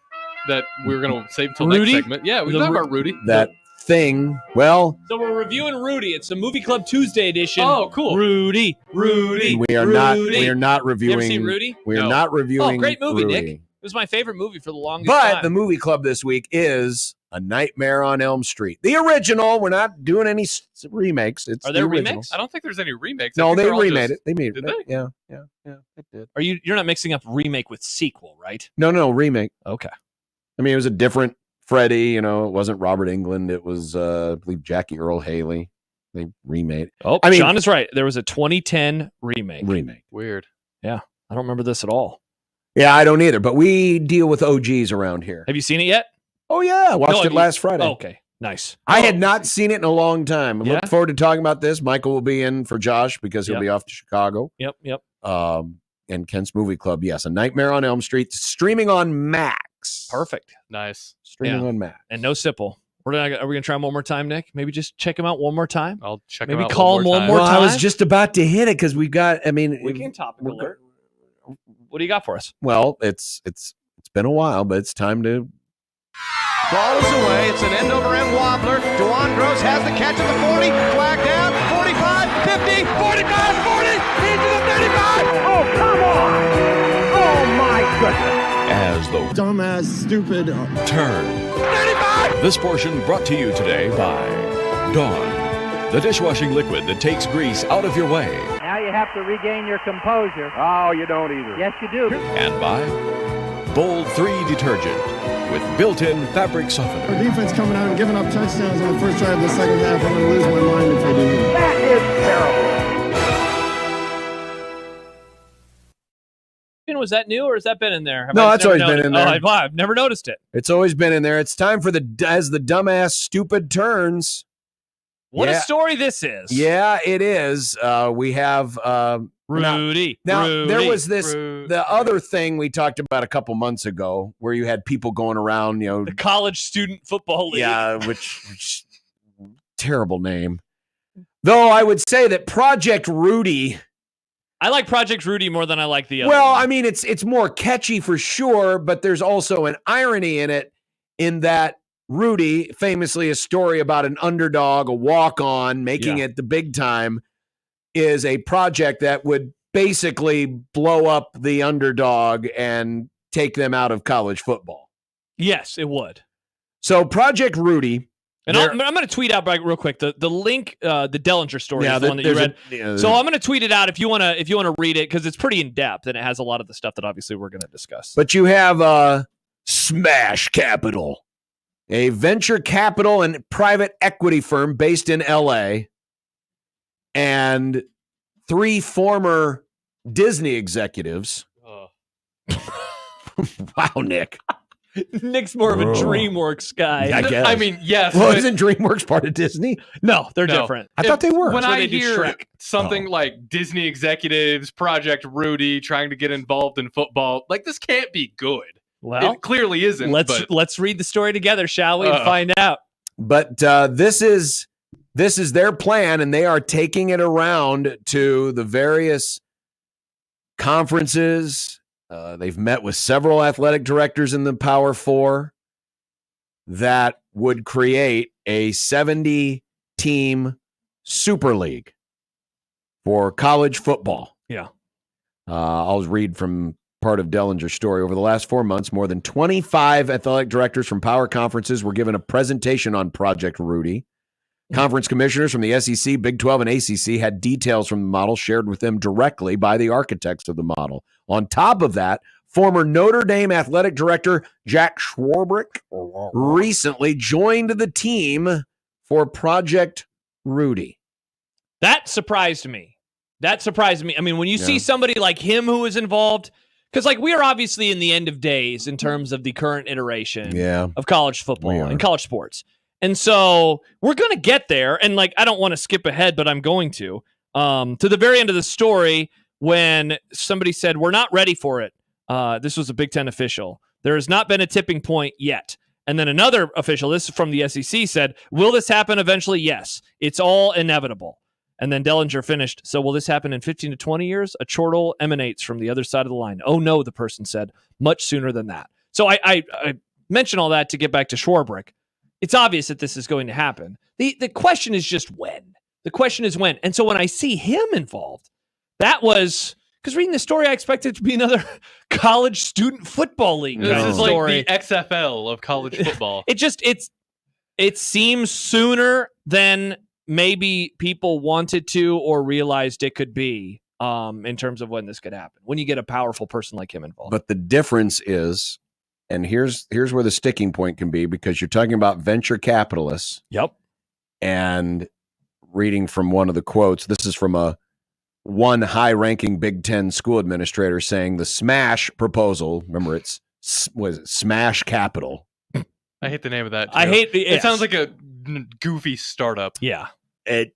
that we were going to save till Rudy? next segment. Yeah, we can talk about Rudy. That thing. Well, So we're reviewing Rudy. It's a Movie Club Tuesday edition. Oh, cool. Rudy. we are not. We are not reviewing. You ever seen Rudy? We are No. not reviewing. Oh, great movie, Rudy. Nick. It was my favorite movie for the longest But time. the movie club this week is A Nightmare on Elm Street, the original. We're not doing any remakes. It's Are there the original. remakes? I don't think there's any remakes. I No, think they they're all remade just- it. They made Did it. they? Yeah, it did. Are you're not mixing up remake with sequel, right? No, remake. Okay. I mean, it was a different Freddy. You know, it wasn't Robert Englund. It was, I believe, Jackie Earl Haley. They remade it. Oh, I mean, John is right. There was a 2010 remake. Weird. Yeah, I don't remember this at all. Yeah, I don't either. But we deal with OGs around here. Have you seen it yet? Oh yeah, I watched it last Friday. Oh, okay, nice. I had not seen it in a long time. I Yeah? look forward to talking about this. Michael will be in for Josh because he'll Yep. be off to Chicago. Yep. And Kent's Movie Club. Yes, A Nightmare on Elm Street, streaming on Max. Perfect. Nice. Streaming on Max. And no Sipple. Are we gonna try him one more time, Nick? Maybe just check him out one more time. I'll check Maybe him out call him one more Well, time. I was just about to hit it because we've got. I mean, Weekend topic alert. What do you got for us? well, it's been a while, but it's time to. Ball is away. It's an end-over-end wobbler. Dewan Gross has the catch at the 40. Flag down. 45, 50, 45, 40. Into the 35. Oh, come on. Oh, my goodness. As the dumbass, stupid turn. 35. This portion brought to you today by Dawn, the dishwashing liquid that takes grease out of your way. Now you have to regain your composure. Oh, you don't either. Yes, you do. And by Bold 3 detergent with built-in fabric Our softener. defense coming out and giving up touchdowns on the first drive of the second half. I'm going to lose my mind if they do. That is terrible. Was that new or has that been in there? No, that's always been in there. Oh, I've never noticed it. It's always been in there. It's time for the dumbass stupid turns. What Yeah. a story this is. Yeah, it is. We have Rudy. Now Rudy, there was this Rudy. the other thing we talked about a couple months ago where you had people going around, you know, The College Student Football League. yeah, which terrible name. Though I would say that Project Rudy. I like Project Rudy more than I like the other. Well, one. I mean, it's more catchy for sure, but there's also an irony in it, in that Rudy, famously a story about an underdog, a walk-on, making it the big time, is a project that would basically blow up the underdog and take them out of college football. Yes, it would. So Project Rudy. And I'm going to tweet out real quick the link, the Dellinger story is the one that you read. Yeah, so I'm going to tweet it out if you want to read it because it's pretty in depth and it has a lot of the stuff that obviously we're going to discuss. But you have Smash Capital, a venture capital and private equity firm based in LA, and 3 former Disney executives. Wow, Nick. Nick's more of a DreamWorks guy. I guess. I mean, yes. Well, but- isn't DreamWorks part of Disney? No, they're different. I thought they were. When That's where I they do hear Shrek. something like Disney executives, Project Rudy trying to get involved in football, like this can't be good. Well, it clearly isn't. Let's read the story together, shall we, and find out. But this is their plan, and they are taking it around to the various conferences. They've met with several athletic directors in the Power Four that would create a 70-team Super League for college football. Yeah. I'll read from part of Dellinger's story. Over the last 4 months, more than 25 athletic directors from power conferences were given a presentation on Project Rudy. Conference commissioners from the SEC, Big 12, and ACC had details from the model shared with them directly by the architects of the model. On top of that, former Notre Dame athletic director Jack Swarbrick recently joined the team for Project Rudy. That surprised me. I mean, when you see somebody like him who is involved, because like we are obviously in the end of days in terms of the current iteration of college football and college sports. And so we're going to get there. And like, I don't want to skip ahead, but I'm going to the very end of the story when somebody said, we're not ready for it. This was a Big Ten official. There has not been a tipping point yet. And then another official, this is from the SEC, said, will this happen eventually? Yes. It's all inevitable. And then Dellinger finished, so will this happen in 15 to 20 years? A chortle emanates from the other side of the line. Oh, no, the person said, much sooner than that. So I mention all that to get back to Swarbrick. It's obvious that this is going to happen. The question is just when. The question is when. And so when I see him involved, that was, because reading the story, I expected it to be another college student football league. This is like the XFL of college football. It seems sooner than maybe people wanted to or realized it could be in terms of when this could happen, when you get a powerful person like him involved. But the difference is, and here's where the sticking point can be, because you're talking about venture capitalists. Yep. And reading from one of the quotes, this is from one high-ranking Big Ten school administrator saying the SMASH proposal, remember it's Smash Capital. I hate the name of that, too. It sounds like a goofy startup. Yeah.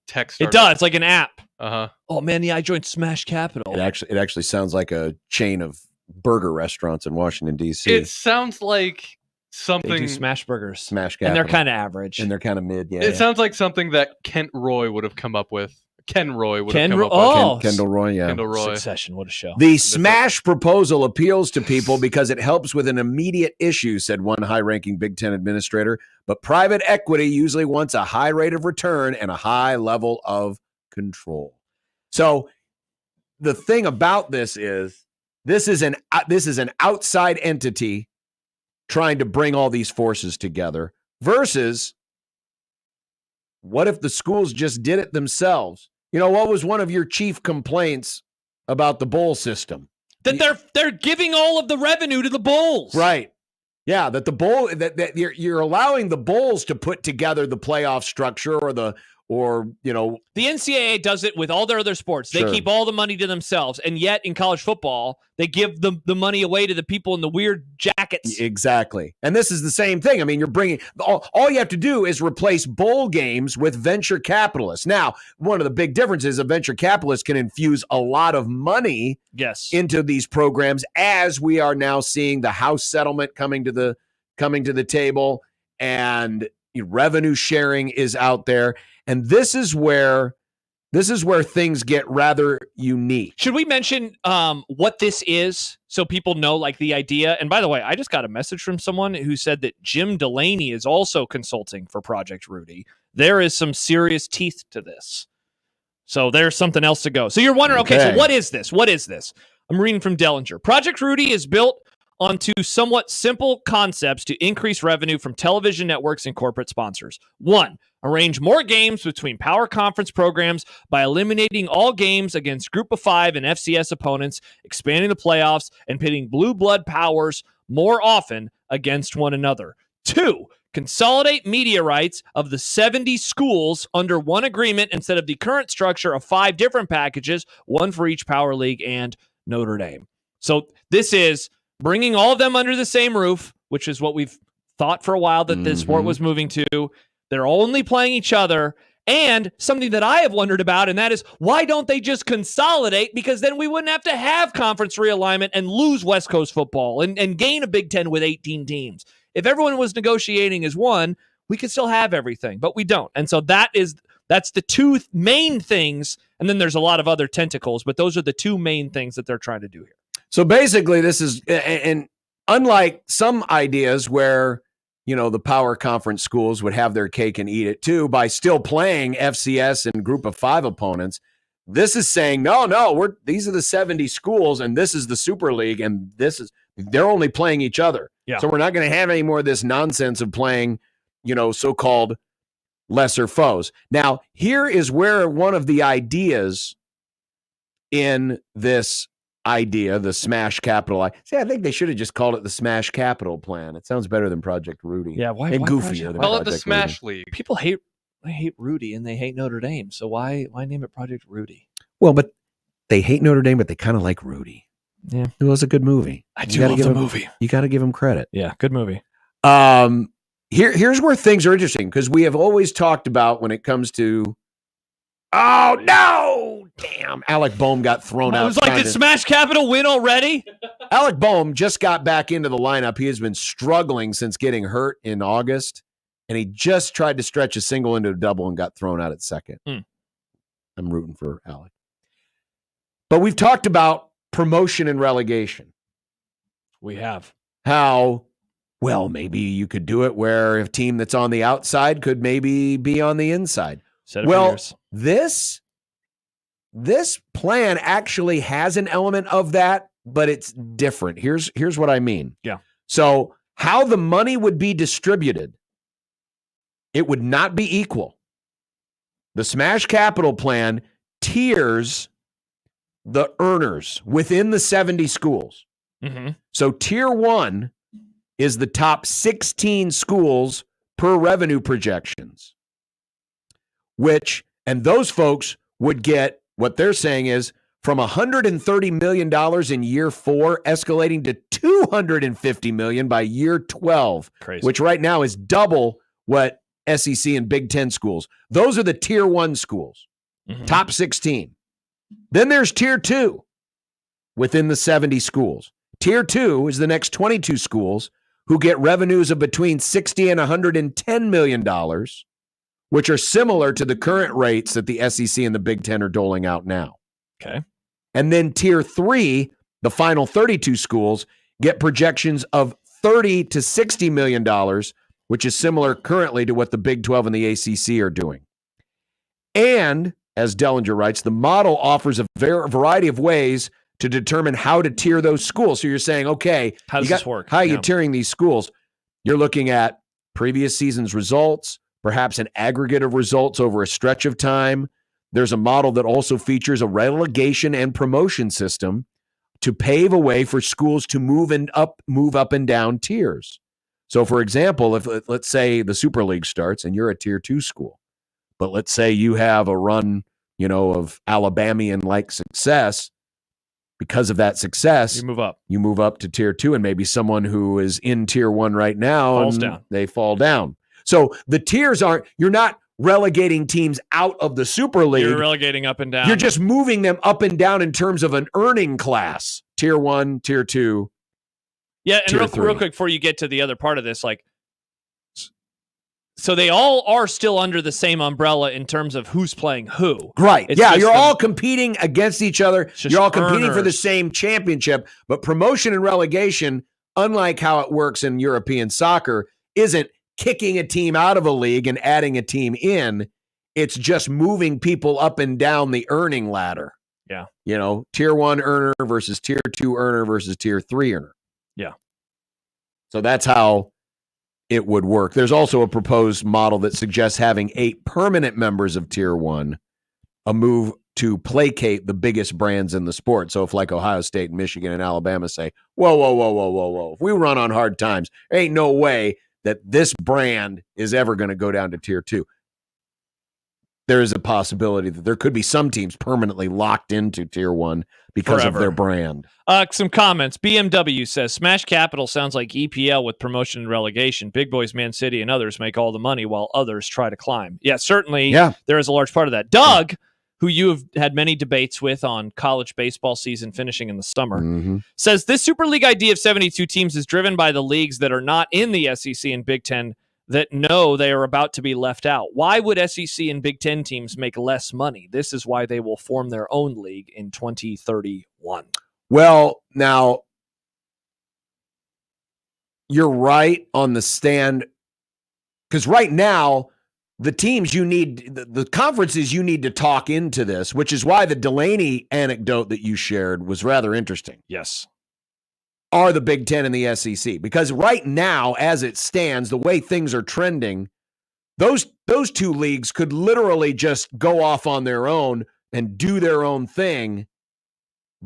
Tech startup. It does. It's like an app. Uh-huh. Oh, man, yeah, I joined Smash Capital. It actually sounds like a chain of burger restaurants in Washington, D.C. It sounds like something... They do smash burgers. Smash Capital. And they're kind of average. And they're kind of mid, yeah. It sounds like something that Kent Roy would have come up with. Kendall Roy, yeah. Kendall Roy. Succession, what a show. The SMASH proposal appeals to people because it helps with an immediate issue, said one high-ranking Big Ten administrator. But private equity usually wants a high rate of return and a high level of control. So the thing about this is an outside entity trying to bring all these forces together versus what if the schools just did it themselves? You know, what was one of your chief complaints about the bowl system? That they're giving all of the revenue to the bowls. Right. Yeah, that the bowl that you're allowing the bowls to put together the playoff structure the NCAA does it with all their other sports. They keep all the money to themselves, and yet in college football, they give the money away to the people in the weird jackets. Exactly. And this is the same thing. I mean, you're bringing all you have to do is replace bowl games with venture capitalists. Now, one of the big differences, a venture capitalist can infuse a lot of money into these programs, as we are now seeing the House settlement coming to the table, and revenue sharing is out there. And this is where things get rather unique. Should we mention what this is so people know, like, the idea? And by the way, I just got a message from someone who said that Jim Delaney is also consulting for Project Rudy. There is some serious teeth to this. So there's something else to go. So you're wondering, okay, so what is this? What is this? I'm reading from Dellinger. Project Rudy is built onto somewhat simple concepts to increase revenue from television networks and corporate sponsors. 1, arrange more games between power conference programs by eliminating all games against Group of 5 and FCS opponents, expanding the playoffs, and pitting blue blood powers more often against one another. 2, consolidate media rights of the 70 schools under one agreement instead of the current structure of 5 different packages, one for each power league and Notre Dame. So this is bringing all of them under the same roof, which is what we've thought for a while that this sport was moving to. They're only playing each other, And something that I have wondered about, and that is, why don't they just consolidate? Because then we wouldn't have to have conference realignment and lose West Coast football and gain a Big Ten with 18 teams. If everyone was negotiating as one, we could still have everything, but we don't. And so that's the two main things, and then there's a lot of other tentacles, but those are the two main things that they're trying to do here. So basically, this is, and unlike some ideas where, the power conference schools would have their cake and eat it too by still playing FCS and group of 5 opponents, this is saying, no, these are the 70 schools, and this is the Super League, and they're only playing each other. Yeah. So we're not going to have any more of this nonsense of playing, so-called lesser foes. Now, here is where one of the ideas in this idea, the Smash Capital. I think they should have just called it the Smash Capital Plan. It sounds better than Project Rudy. Yeah, why goofier than call it the Project Smash Rudy. League? People hate Rudy and they hate Notre Dame. So why name it Project Rudy? Well, but they hate Notre Dame, but they kind of like Rudy. Yeah, it was a good movie. I do love the movie. You got to give him credit. Yeah, good movie. Here's where things are interesting, because we have always talked about when it comes to, oh no, damn, Alec Boehm got thrown out. I was like, did Smash Capital win already? Alec Boehm just got back into the lineup. He has been struggling since getting hurt in August, and he just tried to stretch a single into a double and got thrown out at second. I'm rooting for Alec. But we've talked about promotion and relegation. We have. How, well, maybe you could do it where a team that's on the outside could maybe be on the inside. Well, this plan actually has an element of that, but it's different. Here's what I mean. Yeah. So how the money would be distributed, it would not be equal. The Smash Capital Plan tiers the earners within the 70 schools. Mm-hmm. So tier 1 is the top 16 schools per revenue projections, and those folks would get, what they're saying is, from $130 million in year 4 escalating to $250 million by year 12, Crazy. Which right now is double what SEC and Big Ten schools. Those are the tier 1 schools, top 16. Then there's tier 2 within the 70 schools. Tier 2 is the next 22 schools who get revenues of between $60 and $110 million, which are similar to the current rates that the SEC and the Big Ten are doling out now. Okay. And then tier 3, the final 32 schools, get projections of $30 to $60 million, which is similar currently to what the Big 12 and the ACC are doing. And, as Dellinger writes, the model offers a variety of ways to determine how to tier those schools. So you're saying, okay, how does this work? How are you tiering these schools? You're looking at previous season's results, perhaps an aggregate of results over a stretch of time. There's a model that also features a relegation and promotion system to pave a way for schools to move up and down tiers. So, for example, if let's say the Super League starts and you're a tier 2 school, but let's say you have a run, of Alabamian-like success. Because of that success, you move up to tier 2, and maybe someone who is in tier 1 right now falls down. They fall down. So the tiers you're not relegating teams out of the Super League. You're relegating up and down. You're just moving them up and down in terms of an earning class. Tier 1, tier 2. Yeah, and real quick before you get to the other part of this, so they all are still under the same umbrella in terms of who's playing who. Right. You're all competing against each other. You're all competing for the same championship, but promotion and relegation, unlike how it works in European soccer, isn't kicking a team out of a league and adding a team in. It's just moving people up and down the earning ladder. Yeah. Tier 1 earner versus tier 2 earner versus tier 3 earner. Yeah. So that's how it would work. There's also a proposed model that suggests having 8 permanent members of Tier 1, a move to placate the biggest brands in the sport. So if Ohio State and Michigan and Alabama say, whoa, if we run on hard times, there ain't no way that this brand is ever going to go down to Tier 2. there is a possibility that there could be some teams permanently locked into Tier 1 because Forever. of their brand. Some comments. BMW says, Smash Capital sounds like EPL with promotion and relegation. Big Boys, Man City, and others make all the money while others try to climb. Yeah, certainly there is a large part of that. Doug, who you have had many debates with on college baseball season finishing in the summer, says this Super League idea of 72 teams is driven by the leagues that are not in the SEC and Big Ten that know they are about to be left out. Why would SEC and Big Ten teams make less money? This is why they will form their own league in 2031. Well, now, you're right on the stand, because right now, the teams you need, the conferences you need to talk into this, which is why the Delaney anecdote that you shared was rather interesting. Yes. Are the Big Ten and the SEC. Because right now, as it stands, the way things are trending, those two leagues could literally just go off on their own and do their own thing,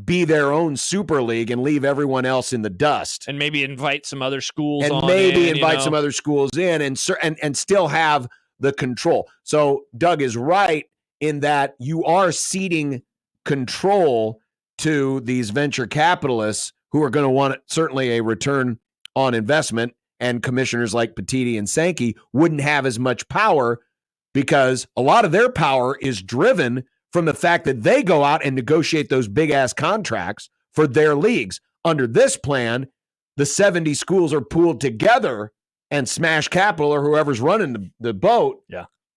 be their own super league, and leave everyone else in the dust. And maybe invite some other schools and on maybe in, invite some other schools in and still have the control. So Doug is right in that you are ceding control to these venture capitalists who are going to want certainly a return on investment, and commissioners like Petitti and Sankey wouldn't have as much power because a lot of their power is driven from the fact that they go out and negotiate those big-ass contracts for their leagues. Under this plan, the 70 schools are pooled together, and Smash Capital or whoever's running the boat,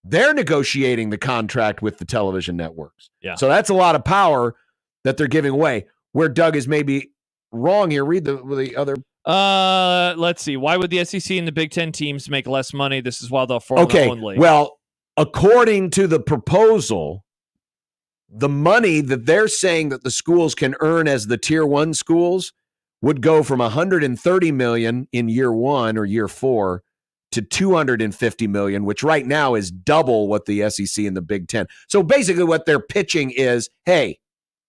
they're negotiating the contract with the television networks. Yeah. So that's a lot of power that they're giving away. Where Doug is maybe wrong here. Read the other. Let's see. Why would the SEC and the Big Ten teams make less money? This is why they'll form their own league. Well, according to the proposal, the money that they're saying that the schools can earn as the Tier 1 schools would go from $130 million in year 1 or year 4 to $250 million, which right now is double what the SEC and the Big Ten. So basically what they're pitching is, hey,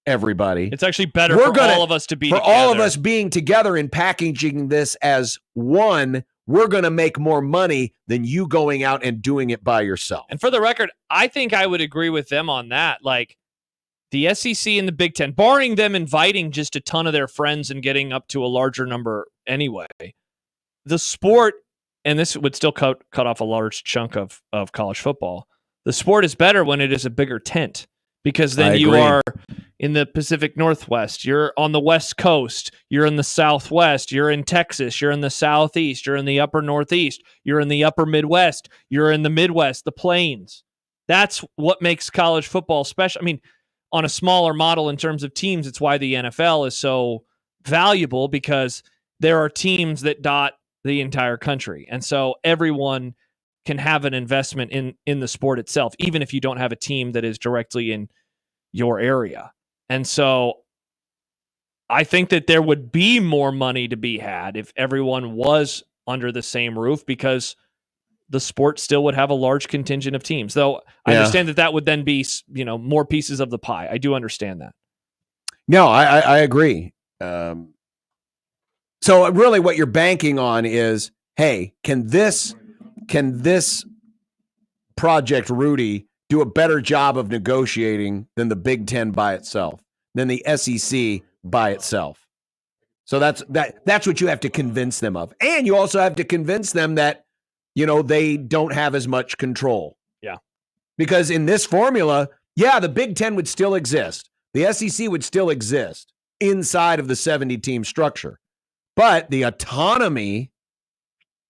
everybody, it's actually better for all of us to be together. All of us being together and packaging this as one, we're going to make more money than you going out and doing it by yourself. And for the record, I think I would agree with them on that. Like, the SEC and the Big Ten, barring them inviting just a ton of their friends and getting up to a larger number anyway, the sport, and this would still cut off a large chunk of college football, the sport is better when it is a bigger tent, because then you are in the Pacific Northwest, you're on the West Coast, you're in the Southwest, you're in Texas, you're in the Southeast, you're in the upper Northeast, you're in the upper Midwest, you're in the Midwest, the Plains. That's what makes college football special. I mean, on a smaller model in terms of teams, it's why the NFL is so valuable, because there are teams that dot the entire country. And so everyone can have an investment in the sport itself, even if you don't have a team that is directly in your area. And so I think that there would be more money to be had if everyone was under the same roof, because the sport still would have a large contingent of teams. Though I understand that would then be, more pieces of the pie. I do understand that. No, I agree. So really what you're banking on is, hey, can this Project Rudy do a better job of negotiating than the Big Ten by itself, than the SEC by itself? So that's what you have to convince them of. And you also have to convince them that, they don't have as much control. Yeah. Because in this formula, the Big Ten would still exist. The SEC would still exist inside of the 70-team structure. But the autonomy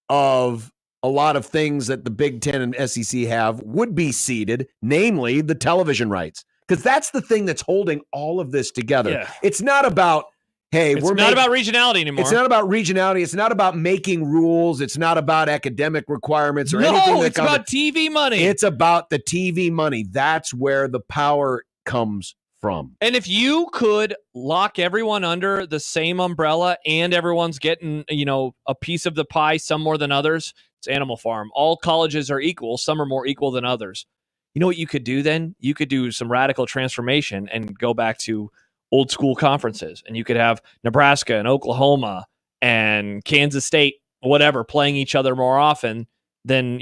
of a lot of things that the Big Ten and SEC have would be ceded, namely the television rights. Because that's the thing that's holding all of this together. Yeah. It's not about, hey, it's not about regionality anymore. It's not about regionality. It's not about making rules. It's not about academic requirements or anything. No, it's about TV money. It's about the TV money. That's where the power comes from. And if you could lock everyone under the same umbrella and everyone's getting, a piece of the pie, some more than others, it's Animal Farm. All colleges are equal. Some are more equal than others. You know what you could do then? You could do some radical transformation and go back to old school conferences. And you could have Nebraska and Oklahoma and Kansas State, whatever, playing each other more often than,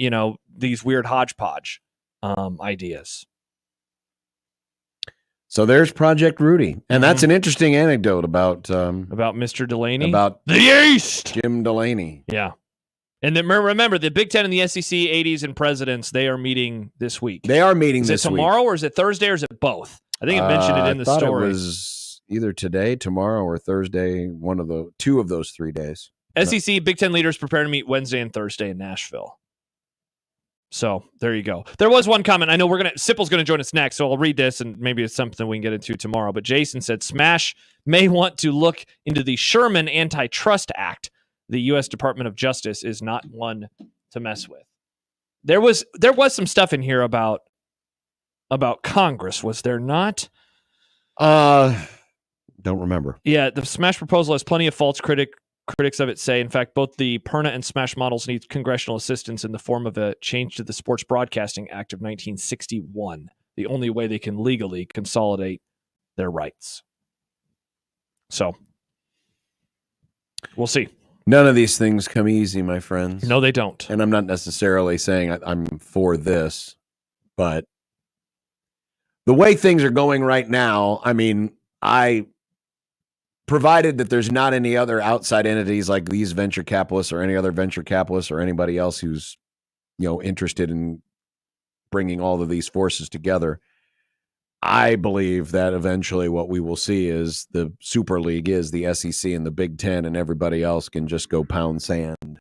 these weird hodgepodge ideas. So there's Project Rudy. And that's an interesting anecdote about Mr. Delaney. About the East. Jim Delaney. Yeah. And then remember, the Big Ten and the SEC 80s and presidents, they are meeting this week. They are meeting this week. Is it tomorrow or is it Thursday or is it both? I think it mentioned it in the story. It was either today, tomorrow, or Thursday, two of those 3 days. SEC Big Ten leaders prepare to meet Wednesday and Thursday in Nashville. So there you go. There was one comment. I know Sipple's going to join us next, so I'll read this, and maybe it's something we can get into tomorrow. But Jason said, Smash may want to look into the Sherman Antitrust Act. The U.S. Department of Justice is not one to mess with. There was some stuff in here about Congress, was there not? Don't remember. Yeah, the Smash proposal has plenty of false critics of it say. In fact, both the Perna and Smash models need congressional assistance in the form of a change to the Sports Broadcasting Act of 1961, the only way they can legally consolidate their rights. So, we'll see. None of these things come easy, my friends. No, they don't. And I'm not necessarily saying I'm for this, but the way things are going right now, I mean, provided that there's not any other outside entities like these venture capitalists or any other venture capitalists or anybody else who's, interested in bringing all of these forces together, I believe that eventually what we will see is the Super League is the SEC and the Big Ten, and everybody else can just go pound sand.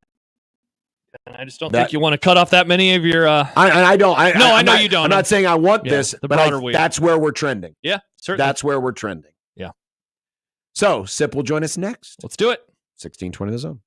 I just don't think you want to cut off that many of your. I don't. I know you don't. I'm not saying I want this, but wheel. That's where we're trending. Yeah, certainly. That's where we're trending. Yeah. So Sip will join us next. Let's do it. 1620 The Zone.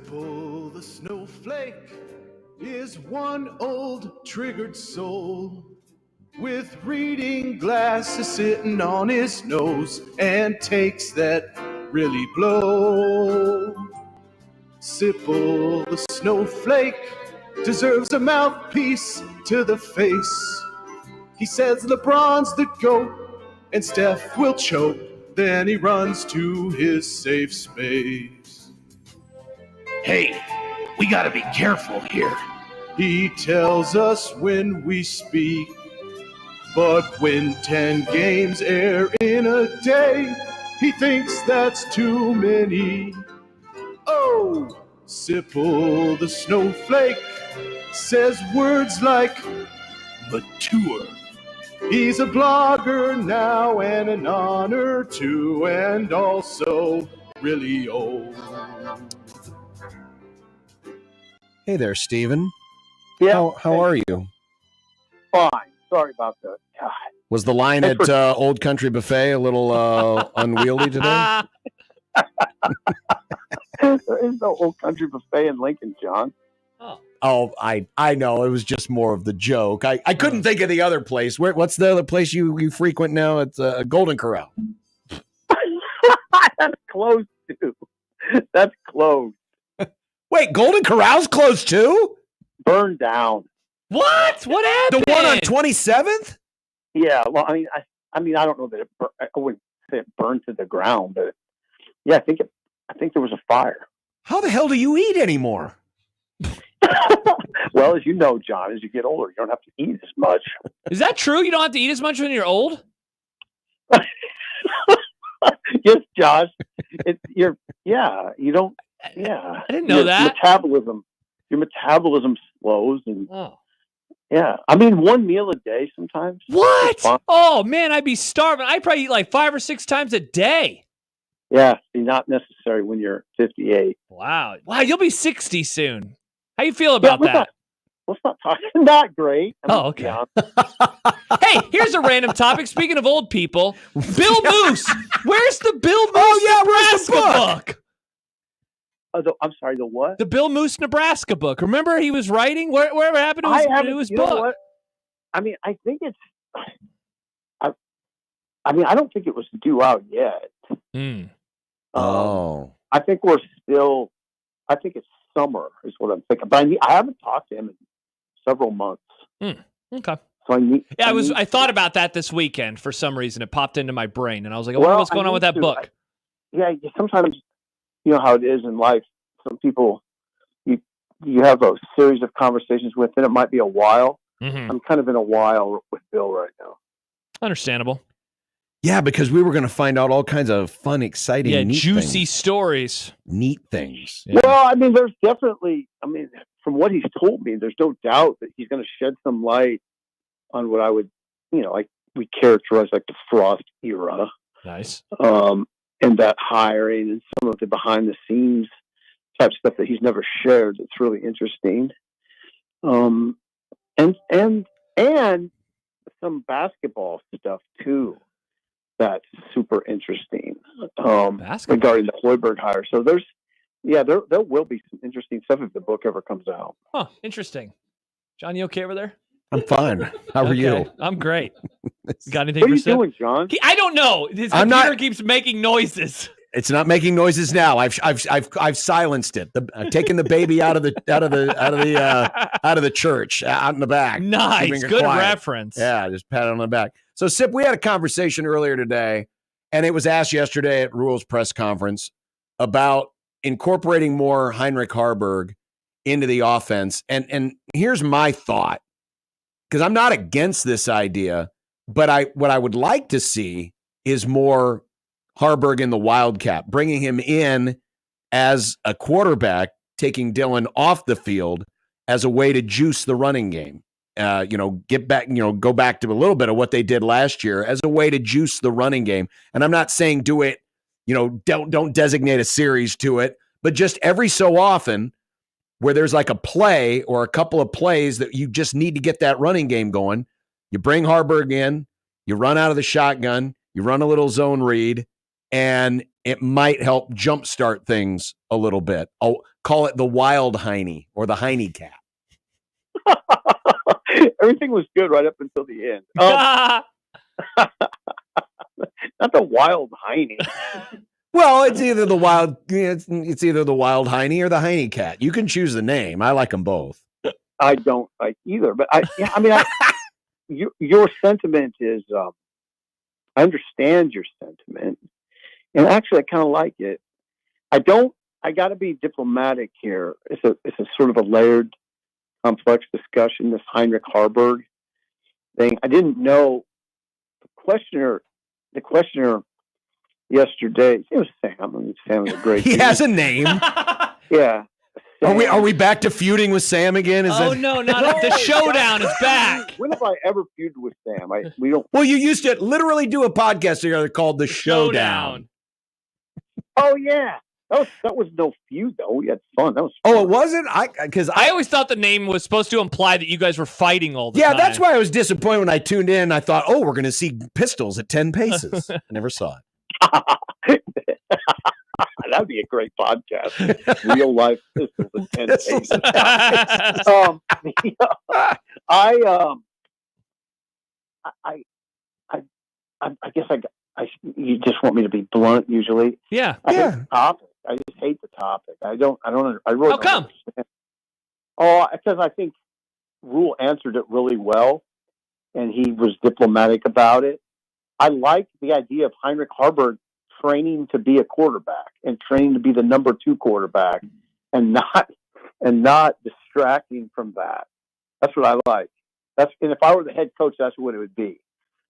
Sipple the snowflake is one old triggered soul with reading glasses sitting on his nose and takes that really blow. Sipple the snowflake deserves a mouthpiece to the face. He says LeBron's the GOAT and Steph will choke. Then he runs to his safe space. Hey, we gotta be careful here. He tells us when we speak. But when 10 games air in a day, he thinks that's too many. Oh, Sipple the snowflake says words like mature. He's a blogger now and an honor too, and also really old. Hey there, Steven. Yeah. How are you? Fine. Sorry about that. God. Was the line at Old Country Buffet a little unwieldy today? There is no Old Country Buffet in Lincoln, John. Oh, I know. It was just more of the joke. I couldn't think of the other place. What's the other place you frequent now? It's Golden Corral. That's closed too. That's closed. Wait, Golden Corral's closed too? Burned down. What? What happened? The one on 27th? Yeah. Well, I mean, I don't know that I wouldn't say it burned to the ground, but yeah, I think there was a fire. How the hell do you eat anymore? Well, as you know, John, as you get older, you don't have to eat as much. Is that true? You don't have to eat as much when you're old? Yes, Josh. You don't. Yeah, I didn't know that. Your metabolism slows, and yeah, I mean, one meal a day sometimes. What? Oh man, I'd be starving. I'd probably eat like 5 or 6 times a day. Yeah, not necessary when you're 58. Wow, you'll be 60 soon. How you feel about that? Let's not talk. Not great. Okay. Hey, here's a random topic. Speaking of old people, Bill Moose. Where's the Bill Moose Nebraska book? I'm sorry, the what? The Bill Moose Nebraska book. Remember he was writing? Whatever happened to his book? Know what? I mean, I think it's. I mean, I don't think it was due out yet. I think we're still. I think it's summer is what I'm thinking. But I haven't talked to him in several months. Okay. So I thought about that this weekend for some reason. It popped into my brain, and I was like, I wonder what's going on with that book. Sometimes you know how it is in life. Some people you have a series of conversations with, and it might be a while. Mm-hmm. I'm kind of in a while with Bill right now. Understandable. Yeah, because we were going to find out all kinds of fun, exciting, neat juicy things. Stories. Neat things. Yeah. Well, I mean, there's definitely, from what he's told me, there's no doubt that he's going to shed some light on what I would, we characterize like the Frost era. Nice. And that hiring and some of the behind the scenes type stuff that he's never shared. That's really interesting. And some basketball stuff too. That's super interesting regarding the Hoiberg hire. So there will be some interesting stuff if the book ever comes out. Huh, interesting. John, you okay over there? I'm fine. How are you? I'm great. You got anything What are for you doing, John? I don't know. His computer keeps making noises. It's not making noises now. I've silenced it. I've taken the baby out of the church out in the back. Nice, good reference. Yeah, just pat it on the back. So, Sip, we had a conversation earlier today, and it was asked yesterday at Rule's press conference about incorporating more Heinrich Harburg into the offense. And here's my thought, because I'm not against this idea, but what I would like to see is more Harburg in the Wildcat, bringing him in as a quarterback, taking Dillon off the field as a way to juice the running game. Get back, go back to a little bit of what they did last year as a way to juice the running game. And I'm not saying do it, don't designate a series to it, but just every so often where there's like a play or a couple of plays that you just need to get that running game going, you bring Harburg in, you run out of the shotgun, you run a little zone read, and it might help jumpstart things a little bit. Oh, call it the wild Heine or the Heine cat. Everything was good right up until the end. Not the wild Heine. Well, it's either the wild it's either the wild Heine or the Heine cat. You can choose the name. I like them both. I don't like either, but your sentiment is. I understand your sentiment, and actually, I kind of like it. I got to be diplomatic here. It's a sort of a layered, complex discussion. This Heinrich Harburg thing. I didn't know the questioner yesterday. It was Sam. I mean, Sam is a great. He has a name. Yeah. Are we back to feuding with Sam again? No, not the showdown is back. When have I ever feuded with Sam? We don't. Well, you used to literally do a podcast together called The Showdown. Oh yeah, that was no feud though. We had fun. That was fun. Oh, it wasn't. I always thought the name was supposed to imply that you guys were fighting all the time. Yeah, that's why I was disappointed when I tuned in. I thought, oh, we're going to see pistols at 10 paces. I never saw it. That'd be a great podcast. Real life pistols at 10 paces. I guess you just want me to be blunt usually. Yeah. I hate the topic. I just hate the topic. I really How come? Understand. Oh, because I think Rule answered it really well, and he was diplomatic about it. I like the idea of Heinrich Harburg training to be a quarterback and training to be the number 2 quarterback, and not distracting from that. That's what I like. And if I were the head coach, that's what it would be.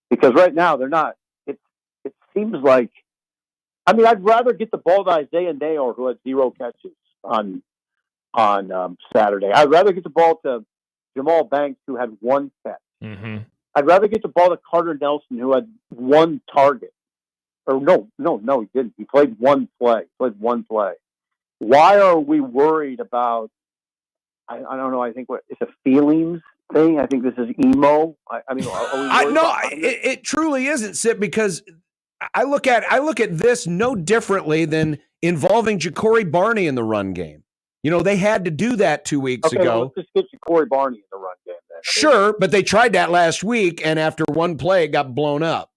Because right now they're not. It seems like. I mean, I'd rather get the ball to Isaiah Nayor, who had 0 catches on Saturday. I'd rather get the ball to Jamal Banks, who had 1 catch. Mm-hmm. I'd rather get the ball to Carter Nelson, who had 1 target. Or no, he didn't. He played 1 play. Why are we worried about? I don't know. I think it's a feelings thing. I think this is emo. I mean, it truly isn't, Sip, because I look at this no differently than involving Ja'Cory Barney in the run game. You know, they had to do that 2 weeks ago. Well, let's just get Ja'Cory Barney in the run game then. Sure, but they tried that last week, and after 1 play, it got blown up.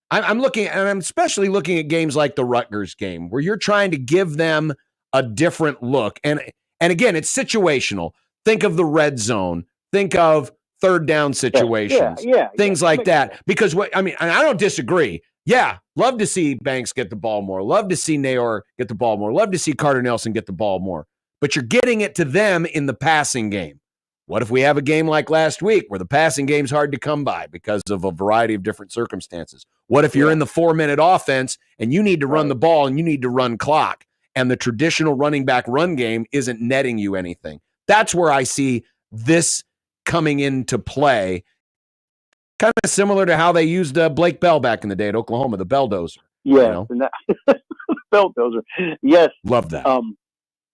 I'm looking, and I'm especially looking at games like the Rutgers game, where you're trying to give them a different look. And again, it's situational. Think of the red zone. Think of 3rd down situations. Things like that. Because and I don't disagree. Yeah, love to see Banks get the ball more. Love to see Nayor get the ball more. Love to see Carter Nelson get the ball more. But you're getting it to them in the passing game. What if we have a game like last week where the passing game's hard to come by because of a variety of different circumstances? What if you're in the 4-minute offense and you need to run the ball and you need to run clock, and the traditional running back run game isn't netting you anything? That's where I see this coming into play. Kind of similar to how they used Blake Bell back in the day at Oklahoma, the Belldozer. Yeah, you know? and that Belldozer. Yes, love that.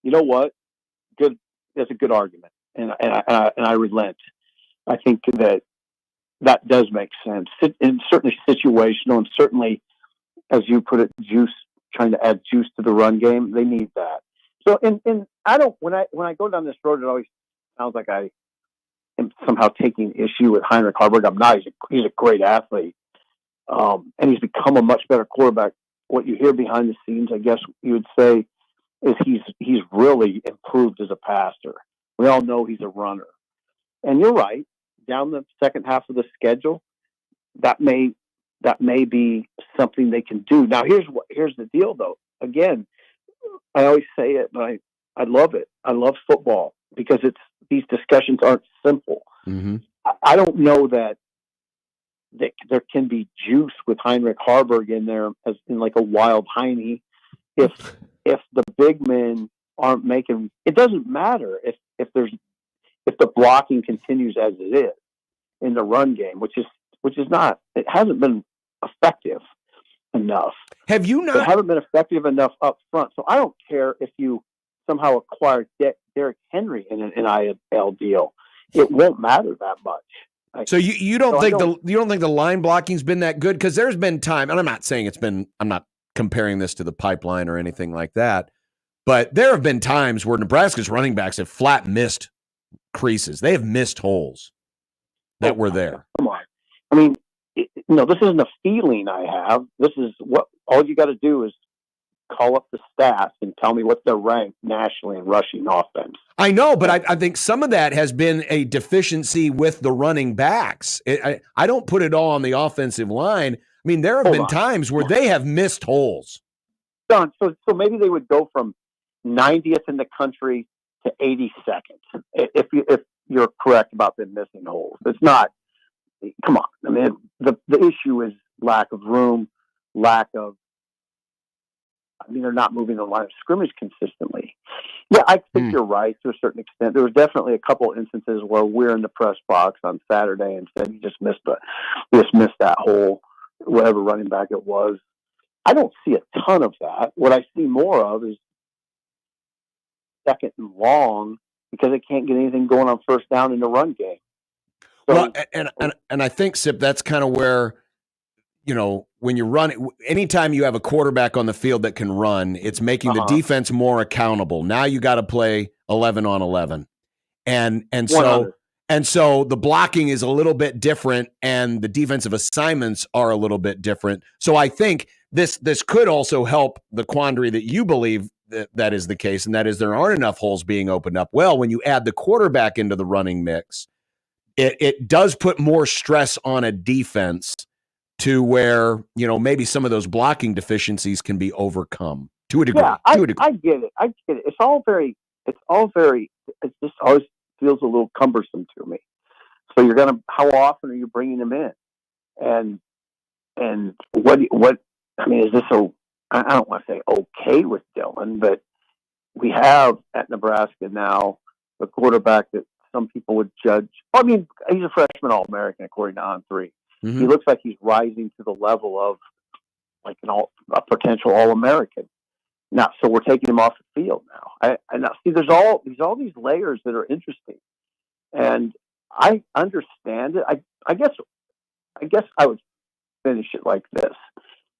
You know what? Good. That's a good argument, and I relent. I think that does make sense, and certainly situational, and certainly, as you put it, trying to add juice to the run game. They need that. So, and I don't. When I go down this road, it always sounds like I am somehow taking issue with Heinrich Harburg. I'm not. He's a great athlete, and he's become a much better quarterback. What you hear behind the scenes, I guess you would say, is he's really improved as a passer. We all know he's a runner, and you're right. Down the second half of the schedule, that may be something they can do. Now, here's the deal, though. Again, I always say it, but I love it. I love football because these discussions aren't simple. Mm-hmm. I don't know that there can be juice with Heinrich Harburg in there as in like a wild Heine if the big men aren't making. It doesn't matter if the blocking continues as it is in the run game, which is not. It hasn't been effective enough. Have you not? It haven't been effective enough up front. So I don't care if you somehow acquire Derrick Henry in an NIL deal. It won't matter that much. So you don't think the line blocking's been that good? Because there's been time, and I'm not saying it's been. I'm not comparing this to the pipeline or anything like that. But there have been times where Nebraska's running backs have flat missed creases. They have missed holes that were there. Come on. I mean, this isn't a feeling I have. This is what all you got to do is call up the stats and tell me what they're ranked nationally in rushing offense. I know, but I think some of that has been a deficiency with the running backs. I don't put it all on the offensive line. I mean, there have been times where they have missed holes. Don, so maybe they would go from 90th in the country to 82nd if you're correct about them missing holes. It's not. Come on. I mean, the issue is lack of room, they're not moving the line of scrimmage consistently. Yeah, I think you're right to a certain extent. There was definitely a couple instances where we're in the press box on Saturday and said, you just missed that hole, whatever running back it was. I don't see a ton of that. What I see more of is second and long because they can't get anything going on first down in the run game. So, well, and I think, Sip, that's kind of where, when you run, anytime you have a quarterback on the field that can run, it's making the defense more accountable. Now you got to play 11 on 11. And so the blocking is a little bit different and the defensive assignments are a little bit different. So I think this could also help the quandary that you believe that is the case, and that is there aren't enough holes being opened up. Well, when you add the quarterback into the running mix, it does put more stress on a defense to where, maybe some of those blocking deficiencies can be overcome to a degree. Yeah, I get it. It just always feels a little cumbersome to me. So how often are you bringing them in? And what, I mean, is this I don't want to say okay with Dylan, but we have at Nebraska now a quarterback that some people would judge. I mean, he's a freshman All-American according to On3. Mm-hmm. He looks like he's rising to the level of like a potential All-American. Now, so we're taking him off the field now. I now see there's all these layers that are interesting, and I understand it. I guess I would finish it like this.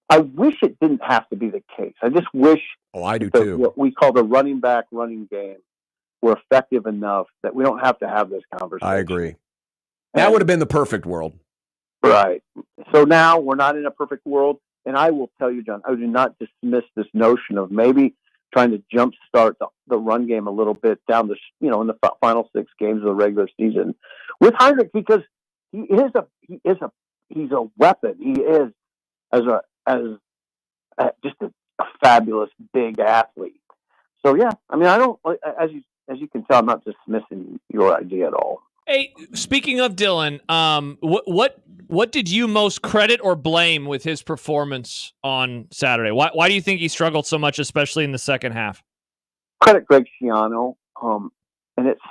I wish it didn't have to be the case. I just wish. Oh, I do too. What we call the running back running game were effective enough that we don't have to have this conversation. I agree. That would have been the perfect world. Right. So now we're not in a perfect world. And I will tell you, John, I do not dismiss this notion of maybe trying to jumpstart the run game a little bit down in the final 6 games of the regular season with Heinrich, because he's a weapon. He is just a fabulous big athlete. So yeah, I mean, I don't, as you can tell, I'm not dismissing your idea at all. Hey, speaking of Dylan, what did you most credit or blame with his performance on Saturday? Why do you think he struggled so much, especially in the second half? Credit Greg Schiano, and it's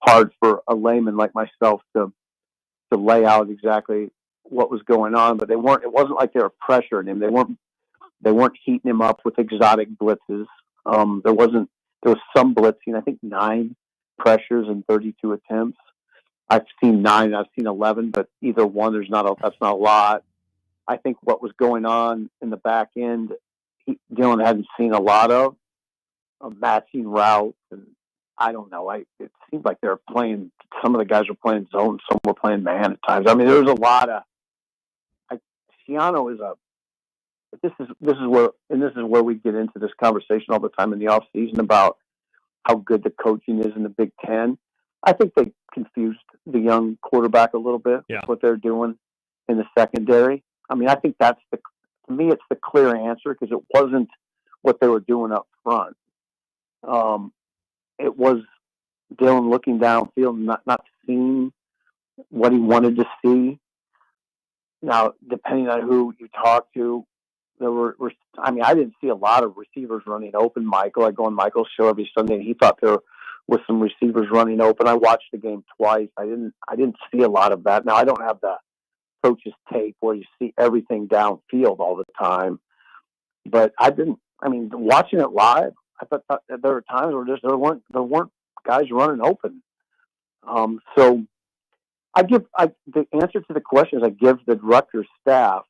hard for a layman like myself to lay out exactly what was going on, but it wasn't like they were pressuring him. They weren't heating him up with exotic blitzes. There was some blitzing. I think 9 pressures and 32 attempts. I've seen 9, I've seen 11, but either one, that's not a lot. I think what was going on in the back end, Dylan hadn't seen a lot of matching routes, and I don't know. It seemed like they were playing. Some of the guys were playing zone, some were playing man at times. I mean, there was a lot of. Schiano is This is where we get into this conversation all the time in the off season about how good the coaching is in the Big Ten. I think they confused the young quarterback a little bit with what they're doing in the secondary. I mean, I think to me, it's the clear answer because it wasn't what they were doing up front. It was Dylan looking downfield and not seeing what he wanted to see. Now, depending on who you talk to, I didn't see a lot of receivers running open. I go on Michael's show every Sunday, and he thought there was some receivers running open. I watched the game twice. I didn't see a lot of that. Now, I don't have the coach's tape where you see everything downfield all the time, but watching it live, I thought that there were times where there weren't guys running open. So the answer to the question is I give the Rutgers staff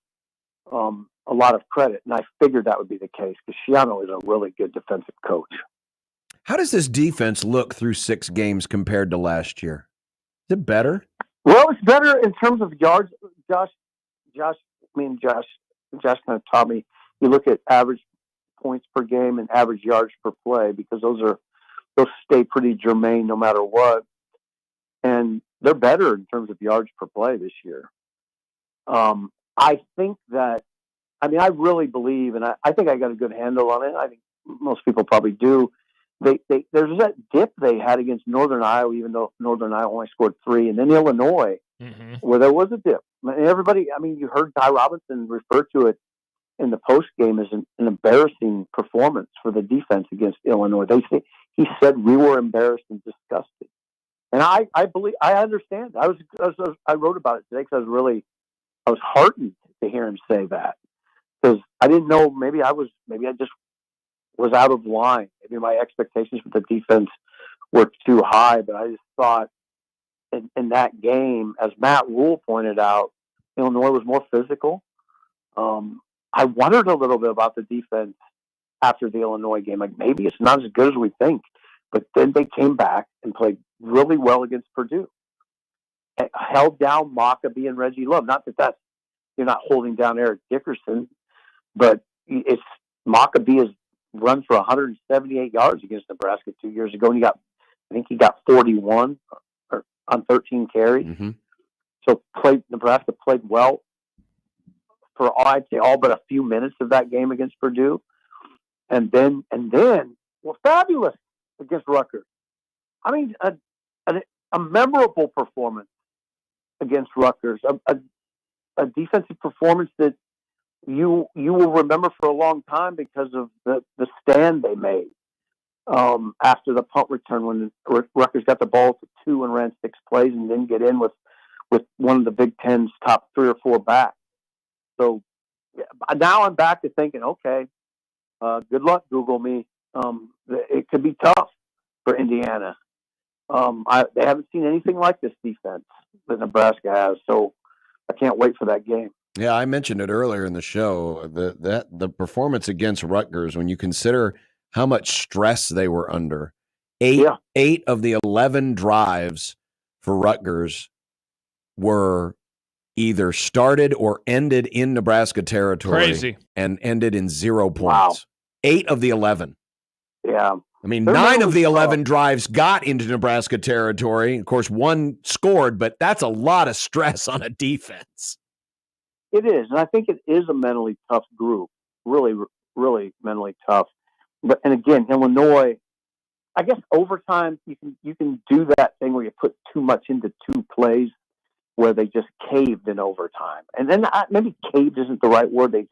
a lot of credit, and I figured that would be the case because Schiano is a really good defensive coach. How does this defense look through 6 games compared to last year? Is it better? Well, it's better in terms of yards. Josh kind of taught me, you look at average points per game and average yards per play because those stay pretty germane no matter what. And they're better in terms of yards per play this year. I think that, I really believe, and I think I got a good handle on it. I think most people probably do. There's that dip they had against Northern Iowa, even though Northern Iowa only scored 3, and then Illinois, where there was a dip. And everybody, you heard Ty Robinson refer to it in the post game as an embarrassing performance for the defense against Illinois. He said we were embarrassed and disgusted, and I understand. I wrote about it today because I was heartened to hear him say that because I didn't know maybe I just was out of line. Maybe my expectations for the defense were too high, but I just thought in that game, as Matt Rule pointed out, Illinois was more physical. I wondered a little bit about the defense after the Illinois game. Like maybe it's not as good as we think, but then they came back and played really well against Purdue. It held down Maccabee and Reggie Love. Not that you're not holding down Eric Dickerson, but it's Maccabee has run for 178 yards against Nebraska 2 years ago, and I think he got 41 on 13 carries. Mm-hmm. So Nebraska played well for I'd say all but a few minutes of that game against Purdue, and then fabulous against Rutgers. A memorable performance against Rutgers, a defensive performance that you will remember for a long time because of the stand they made after the punt return when Rutgers got the ball to 2 and ran 6 plays and didn't get in with one of the Big Ten's top 3 or 4 backs. So now I'm back to thinking, okay, good luck, Google me. It could be tough for Indiana. They haven't seen anything like this defense that Nebraska has, so I can't wait for that game. Yeah, I mentioned it earlier in the show, the performance against Rutgers, when you consider how much stress they were under. 8 of the 11 drives for Rutgers were either started or ended in Nebraska territory. Crazy. And ended in 0 points. Wow. 8 of the 11. Yeah. 9 of the 11 drives got into Nebraska territory. Of course, 1 scored, but that's a lot of stress on a defense. It is, and I think it is a mentally tough group. Really, really mentally tough. And again, Illinois, I guess overtime you can do that thing where you put too much into 2 plays where they just caved in overtime. And then maybe caved isn't the right word. They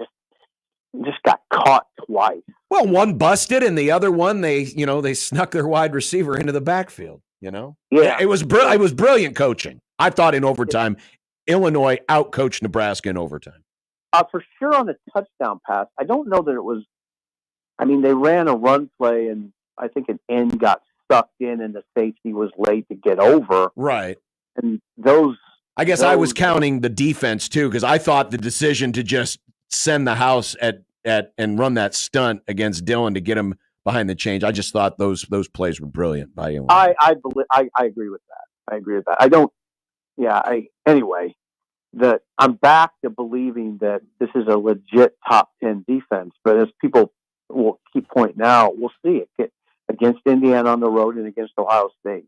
just got caught twice. Well, one busted, and the other one they snuck their wide receiver into the backfield. Yeah, it was brilliant coaching. I thought in overtime, Illinois outcoached Nebraska in overtime. For sure on the touchdown pass. I don't know that it was. They ran a run play, and I think an end got sucked in, and the safety was late to get over. Right. And those. I guess I was counting the defense too, because I thought the decision to just send the house at and run that stunt against Dillon to get him behind the change. I just thought those plays were brilliant by Illinois. I agree with that. I don't. Yeah. Anyway, that I'm back to believing that this is a legit top 10 defense. But as people will keep pointing out, we'll see it against Indiana on the road and against Ohio State.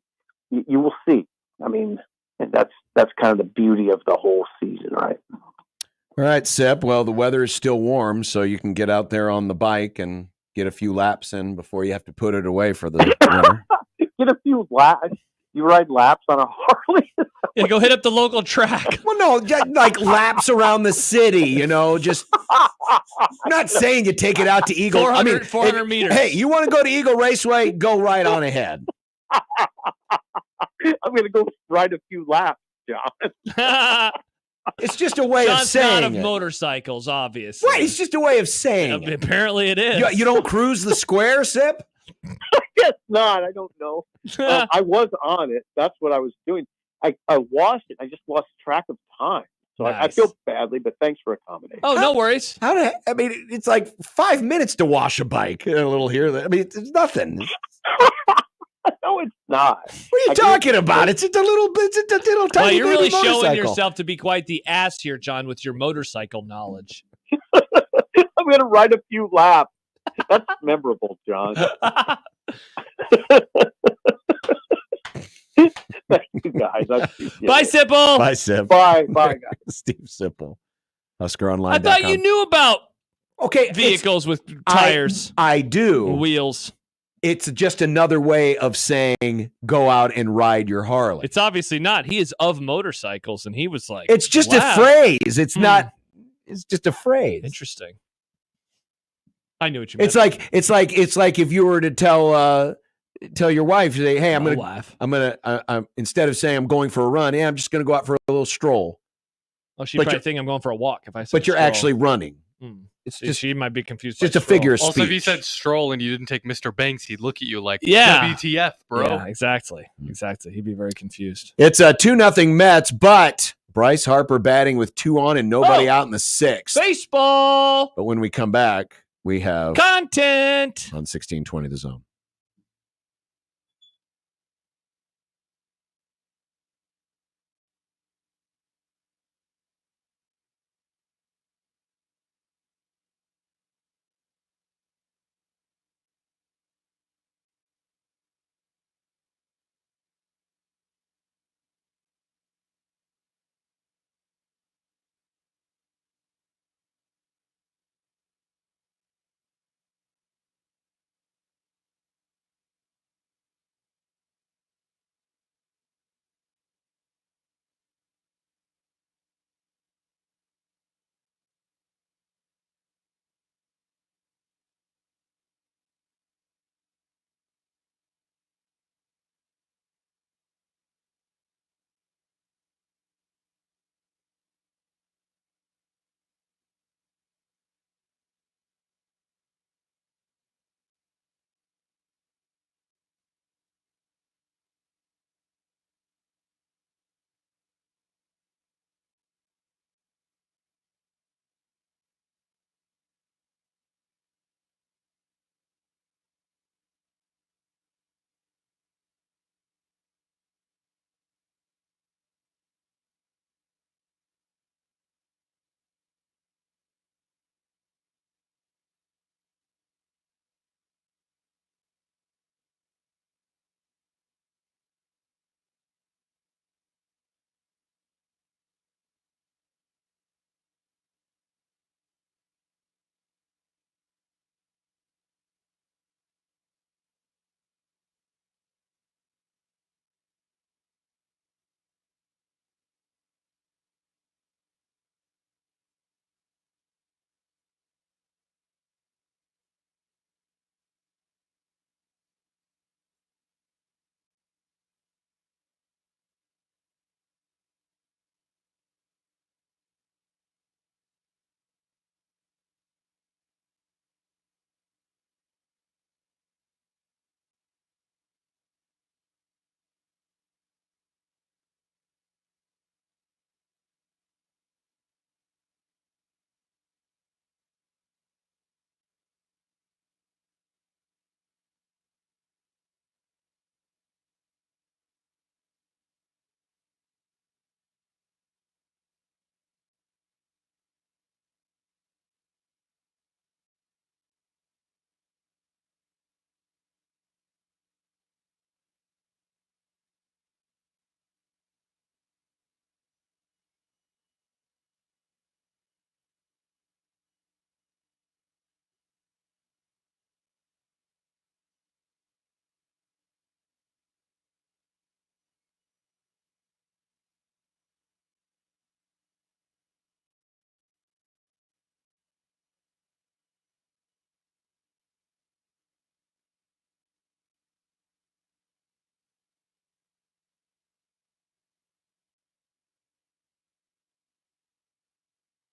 You will see. And that's kind of the beauty of the whole season, right? All right, Sip. Well, the weather is still warm, so you can get out there on the bike and get a few laps in before you have to put it away for the winter. Get a few laps. You ride laps on a Harley? Yeah, go hit up the local track. Well, no, like laps around the city, just I'm not saying you take it out to Eagle. 400 meters. Hey, you want to go to Eagle Raceway? Go right on ahead. I'm going to go ride a few laps, John. It's just a way of saying not of it. Motorcycles, obviously. Right, it's just a way of saying it. Apparently it is. You don't cruise the square, Sip? Guess not. I don't know. I was on it. That's what I was doing. I watched it. I just lost track of time. So I feel badly, but thanks for accommodating. Oh, no worries. It's like 5 minutes to wash a bike. A little here. I mean, it's nothing. No, it's not. What are you talking about? It's just a little bit. It's a little tiny. Well, you're really motorcycle. showing yourself to be quite the ass here, John, with your motorcycle knowledge. I'm going to ride a few laps. That's memorable, John. Thank you, guys. Bye, Sipple. Bye, Sip. Bye, guys. Steve Sipple. HuskerOnline.com. I thought you knew about vehicles with tires. I do. Wheels. It's just another way of saying go out and ride your Harley. It's obviously not. He is of motorcycles, and he was like, It's just wow. a phrase. It's not. It's just a phrase. Interesting. I knew what you meant. It's like if you were to tell your wife, say, "Hey, I'm gonna instead of saying I'm going for a run, I'm just gonna go out for a little stroll." Oh, she'd probably think I'm going for a walk if I said But you're stroll. actually running. It's just she might be confused. Just by a figure of stroll. speech. Also, if you said stroll and you didn't take Mr. Banks, he'd look at you like, Yeah. WTF, bro. Yeah, exactly. He'd be very confused. It's a 2-0 Mets, but Bryce Harper batting with 2 on and nobody out in the 6th. Baseball. But when we come back, we have content on 1620 The Zone.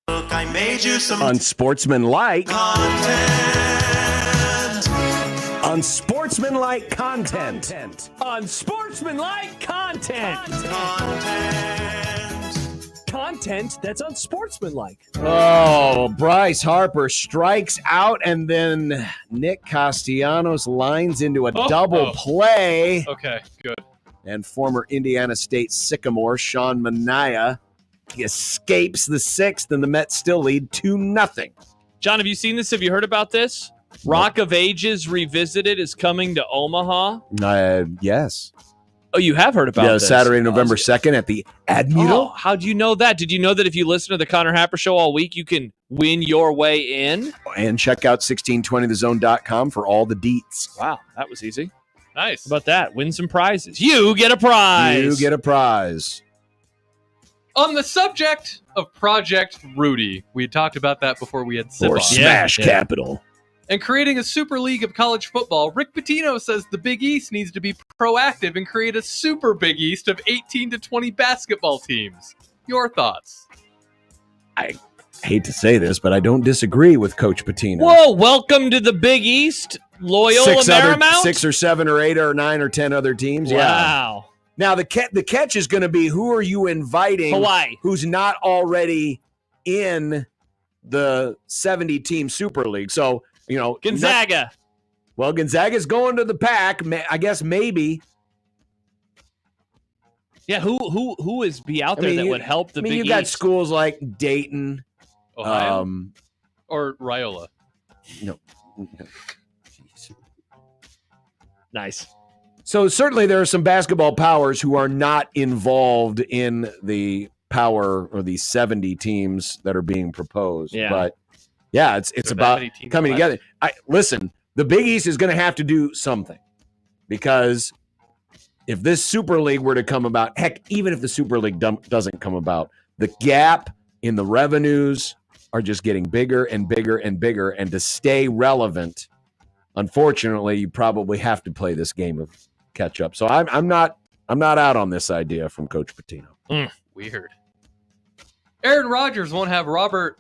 Look, I made you some Unsportsmanlike content. Unsportsmanlike content. Unsportsmanlike content. Content. content that's unsportsmanlike. Oh, Bryce Harper strikes out, and then Nick Castellanos lines into a double play. Okay, good. And former Indiana State Sycamore, Sean Mania, he escapes the sixth, and the Mets still lead 2-0. John, have you seen this? Have you heard about this? Rock of Ages Revisited is coming to Omaha. Yes. Oh, you have heard about this? Yeah, Saturday, November 2nd at the Admiral. Oh, how'd you know that? Did you know that if you listen to the Connor Happer Show all week, you can win your way in? And check out 1620thezone.com for all the deets. Wow, that was easy. Nice. How about that? Win some prizes. You get a prize. You get a prize. On the subject of Project Rudy, we talked about that before we had Or Sip on. Smash Capital. And creating a super league of college football, Rick Pitino says the Big East needs to be proactive and create a super Big East of 18 to 20 basketball teams. Your thoughts? I hate to say this, but I don't disagree with Coach Pitino. Whoa, welcome to the Big East, Loyola Marymount? 6 or 7 or 8 or 9 or 10 other teams. Wow. Yeah. Now, the catch is going to be, who are you inviting Hawaii, who's not already in the 70-team Super League? So, Gonzaga. Gonzaga's going to the pack. I guess maybe. Yeah, who is be out there that would help the Big East? You got schools like Dayton, Ohio, or Riola. No. Nice. So certainly there are some basketball powers who are not involved in the power or the 70 teams that are being proposed. Yeah. But yeah, it's about coming together. Listen, the Big East is going to have to do something, because if this Super League were to come about, heck, even if the Super League doesn't come about, the gap in the revenues are just getting bigger and bigger and bigger. And to stay relevant, unfortunately, you probably have to play this game of catch up. So I'm not out on this idea from Coach Pitino. Weird. Aaron Rodgers won't have Robert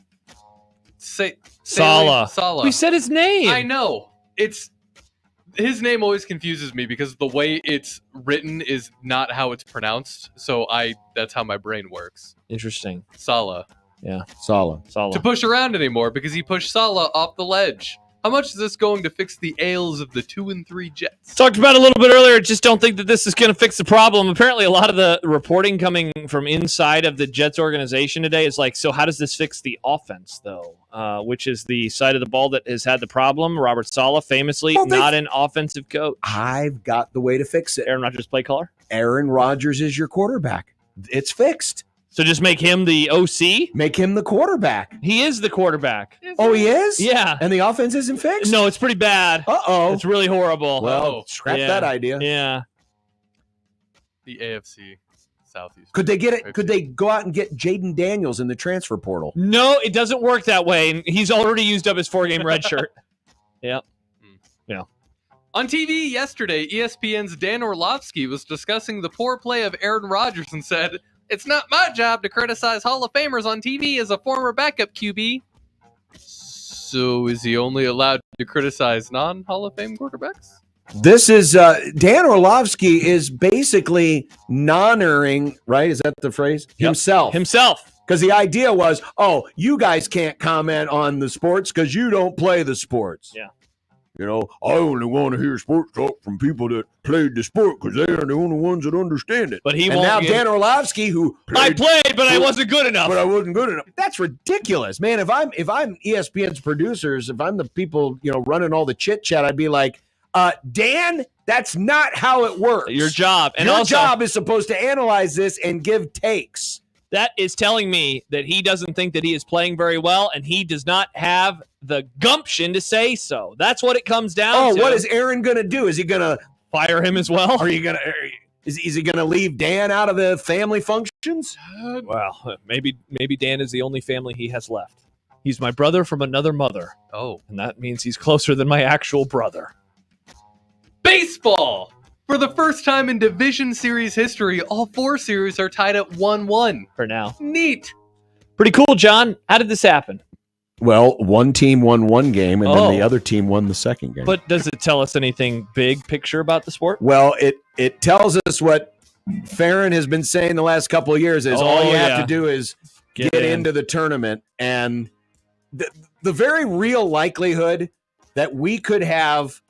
Saleh. Saleh. We said his name. I know. His name always confuses me because the way it's written is not how it's pronounced. So that's how my brain works. Interesting. Saleh. Yeah. Saleh. To push around anymore because he pushed Saleh off the ledge. How much is this going to fix the ails of the 2 and 3 Jets? Talked about it a little bit earlier. Just don't think that this is going to fix the problem. Apparently, a lot of the reporting coming from inside of the Jets organization today is like, so how does this fix the offense, though? Which is the side of the ball that has had the problem. Robert Saleh, famously not an offensive coach. I've got the way to fix it. Aaron Rodgers play caller? Aaron Rodgers is your quarterback. It's fixed. So just make him the OC? Make him the quarterback. He is the quarterback. Oh, he is? Yeah. And the offense isn't fixed? No, it's pretty bad. Uh-oh. It's really horrible. Well, scrap that idea. Yeah. The AFC Southeast. Could they get it? Could they go out and get Jaden Daniels in the transfer portal? No, it doesn't work that way. He's already used up his 4-game red shirt. Yep. Yeah. On TV yesterday, ESPN's Dan Orlovsky was discussing the poor play of Aaron Rodgers and said, "It's not my job to criticize Hall of Famers on TV as a former backup QB." So is he only allowed to criticize non-Hall of Fame quarterbacks? This is Dan Orlovsky is basically non-ering, right? Is that the phrase? Yep. Himself. Because the idea was, you guys can't comment on the sports because you don't play the sports. Yeah. I only want to hear sports talk from people that played the sport because they are the only ones that understand it. But he and won't now Dan Orlovsky, who I played, but I wasn't good enough. But I wasn't good enough. That's ridiculous, man. If I'm ESPN's producers, if I'm the people running all the chit chat, I'd be like, Dan, that's not how it works. Your job, and your also, job is supposed to analyze this and give takes. That is telling me that he doesn't think that he is playing very well, and he does not have the gumption to say so. That's what it comes down to. What is Aaron going to do? Is he going to fire him as well? Are you going to? Is he going to leave Dan out of the family functions? Well, maybe Dan is the only family he has left. He's my brother from another mother. Oh, and that means he's closer than my actual brother. Baseball. For the first time in Division Series history, all 4 series are tied at 1-1. For now. Neat. Pretty cool, John. How did this happen? Well, one team won one game, and then the other team won the second game. But does it tell us anything big picture about the sport? Well, it tells us what Farron has been saying the last couple of years is all you have to do is get into the tournament, and the very real likelihood that we could have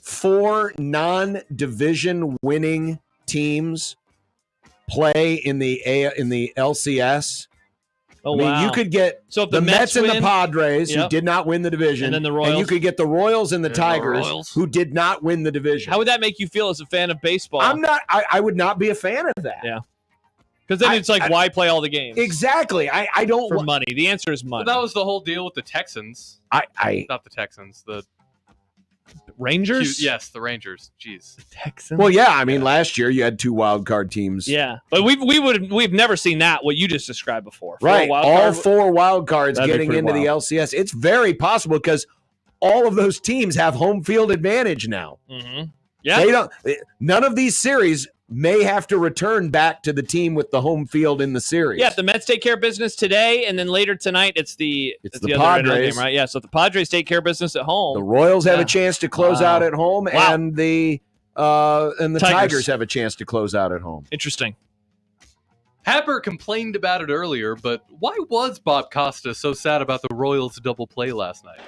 4 non-division winning teams play in the LCS. Oh, I mean, wow. you could get so if the Mets and the Padres, who did not win the division, and then the Royals, and you could get the Royals and the Tigers, who did not win the division. How would that make you feel as a fan of baseball? I would not be a fan of that. Yeah. Because then it's like, why play all the games? Exactly. I don't for money. The answer is money. Well, that was the whole deal with the Texans. Not the Texans. The Rangers? Yes, the Rangers. Jeez. The Texans? Well, yeah. I mean, last year you had 2 wild card teams. Yeah. But we've never seen that, what you just described before. Right. All 4 wild cards getting into the LCS. It's very possible because all of those teams have home field advantage now. Mm-hmm. Yeah. None of these series may have to return back to the team with the home field in the series. Yeah, if the Mets take care of business today, and then later tonight it's the the other Padres, game, right? Yeah, so if the Padres take care of business at home, the Royals have a chance to close out at home, and the Tigers have a chance to close out at home. Interesting. Happer complained about it earlier, but why was Bob Costa so sad about the Royals' double play last night?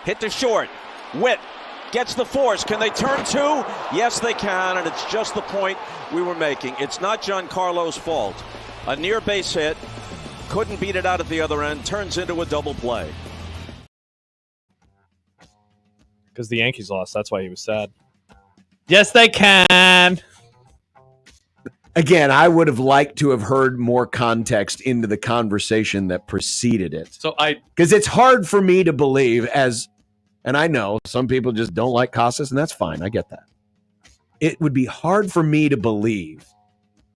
Hit to short. Witt gets the force. Can they turn 2? Yes, they can, and it's just the point we were making. It's not Giancarlo's fault. A near base hit. Couldn't beat it out at the other end. Turns into a double play. Because the Yankees lost. That's why he was sad. Yes, they can. Again, I would have liked to have heard more context into the conversation that preceded it. Because it's hard for me to believe and I know some people just don't like Costas, and that's fine. I get that. It would be hard for me to believe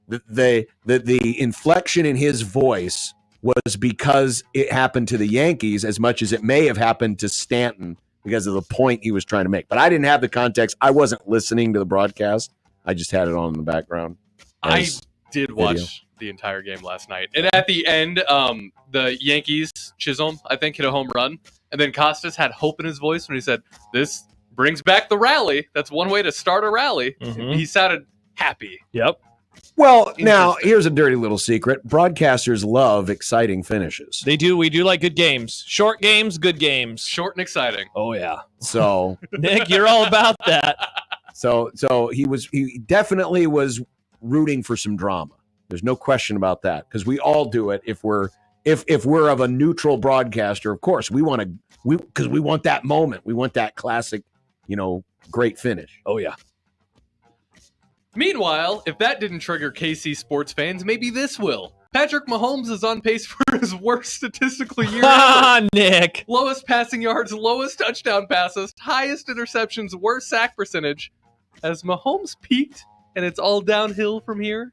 that the inflection in his voice was because it happened to the Yankees as much as it may have happened to Stanton because of the point he was trying to make. But I didn't have the context. I wasn't listening to the broadcast. I just had it on in the background. I did watch the entire game last night. And at the end, the Yankees, Chisholm, I think, hit a home run. And then Costas had hope in his voice when he said, "This brings back the rally." That's one way to start a rally. Mm-hmm. He sounded happy. Yep. Well, now, here's a dirty little secret. Broadcasters love exciting finishes. They do. We do like good games. Short games, good games. Short and exciting. Oh, yeah. So, Nick, you're all about that. So he definitely was rooting for some drama. There's no question about that, because we all do it if we're of a neutral broadcaster. Of course, we want that moment. We want that classic, great finish. Oh yeah. Meanwhile, if that didn't trigger KC sports fans, maybe this will. Patrick Mahomes is on pace for his worst statistical year ever. Nick. Lowest passing yards, lowest touchdown passes, highest interceptions, worst sack percentage. Has Mahomes peaked and it's all downhill from here?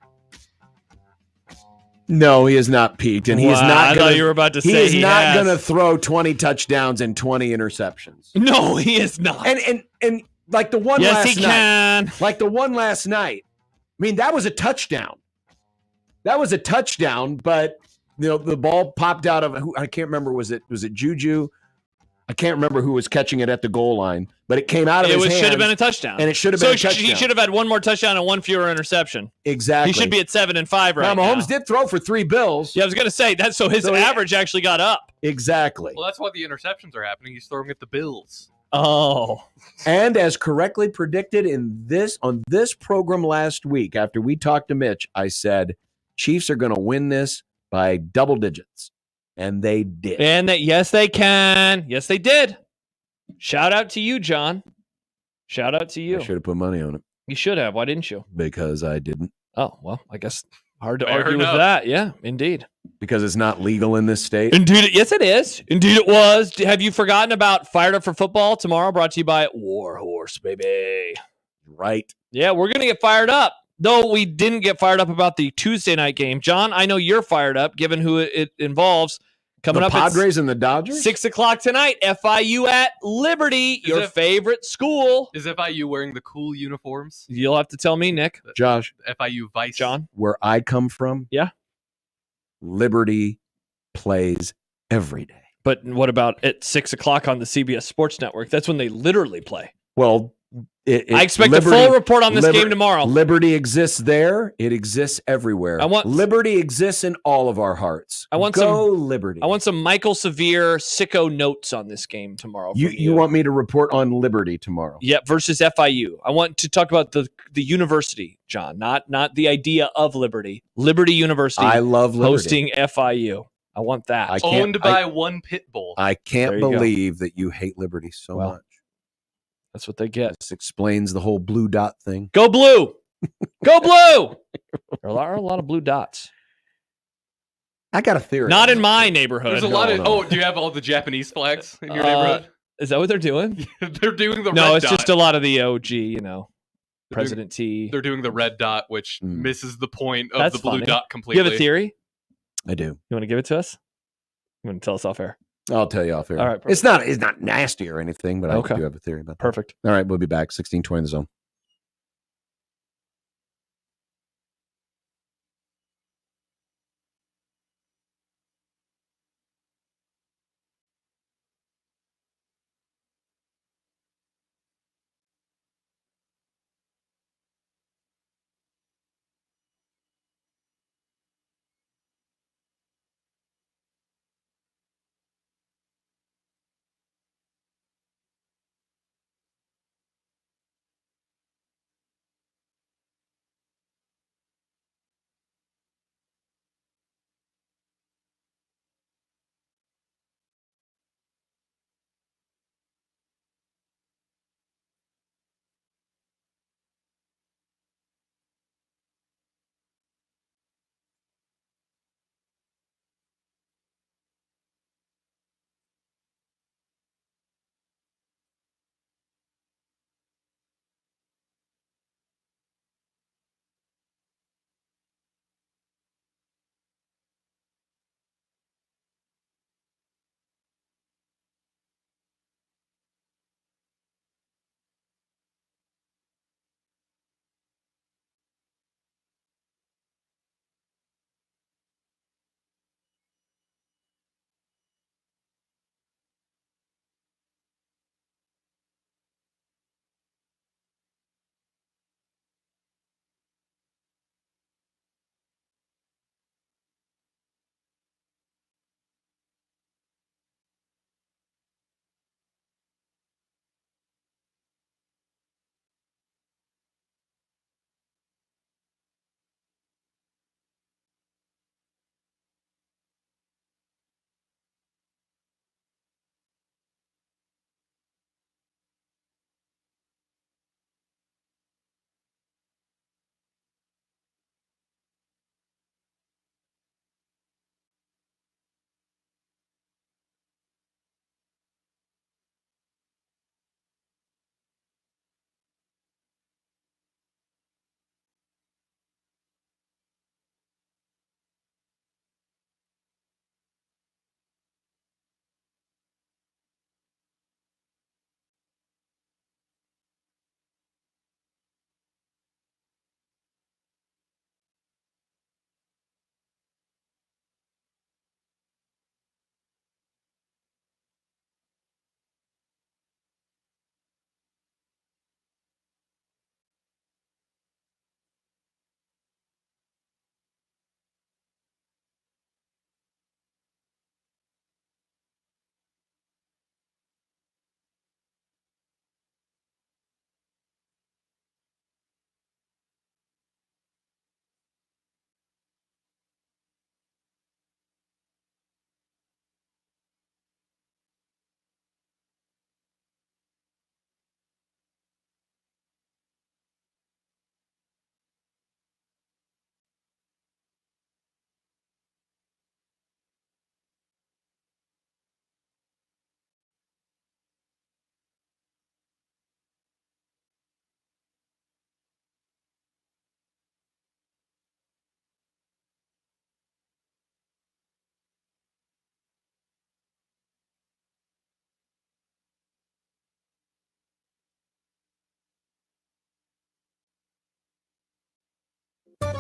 No, he has not peaked, and he is not. I thought you were about to say he is not has. going to throw 20 touchdowns and 20 interceptions. No, he is not. And like the one yes, last he night, can. like the one last night. I mean, that was a touchdown. That was a touchdown, but the ball popped out of I can't remember. Was it Juju? I can't remember who was catching it at the goal line, but it came out of his hands. It should have been a touchdown. And it should have been a touchdown. He should have had one more touchdown and one fewer interception. Exactly. He should be at 7-5 right now. Mahomes did throw for 3 bills. Yeah, I was going to say that. So his average actually got up. Exactly. Well, that's why the interceptions are happening. He's throwing at the Bills. Oh. And as correctly predicted on this program last week, after we talked to Mitch, I said Chiefs are going to win this by double digits. And they did. And yes, they can. Yes, they did. Shout out to you, John. Shout out to you. I should have put money on it. You should have. Why didn't you? Because I didn't. Oh, well, I guess hard to Fair argue enough. with that. Yeah, indeed. Because it's not legal in this state. Indeed. Yes, it is. Indeed, it was. Have you forgotten about Fired Up for Football tomorrow, brought to you by Warhorse, baby? Right. Yeah, we're going to get fired up. Though we didn't get fired up about the Tuesday night game. John, I know you're fired up, given who it involves. Coming the up Padres and the Dodgers? 6:00 tonight, FIU at Liberty, your favorite school. Is FIU wearing the cool uniforms? You'll have to tell me, Nick. Josh. FIU Vice. John. Where I come from, yeah, Liberty plays every day. But what about at 6:00 on the CBS Sports Network? That's when they literally play. Well, I expect a full report on this game tomorrow. Liberty exists there. It exists everywhere. Liberty exists in all of our hearts. Go Liberty. I want some Michael Severe sicko notes on this game tomorrow. You want me to report on Liberty tomorrow? Yep, versus FIU. I want to talk about the university, John, not the idea of Liberty. Liberty University. I love Liberty. Hosting FIU. I want that. Owned by one pit bull. I can't believe that you hate Liberty so much. That's what they get. This explains the whole blue dot thing. Go blue! Go blue! There are a lot of blue dots. I got a theory. Not in my neighborhood. There's a lot of. Oh, do you have all the Japanese flags in your neighborhood? Is that what they're doing? They're doing the red dot. No, it's just a lot of the OG, President T. They're doing the red dot, which misses the point of the blue dot completely. You have a theory? I do. You want to give it to us? You want to tell us off air? I'll tell you off air. All right. It's not nasty or anything, but I do have a theory about that. Perfect. All right, we'll be back. 16:20 in the zone.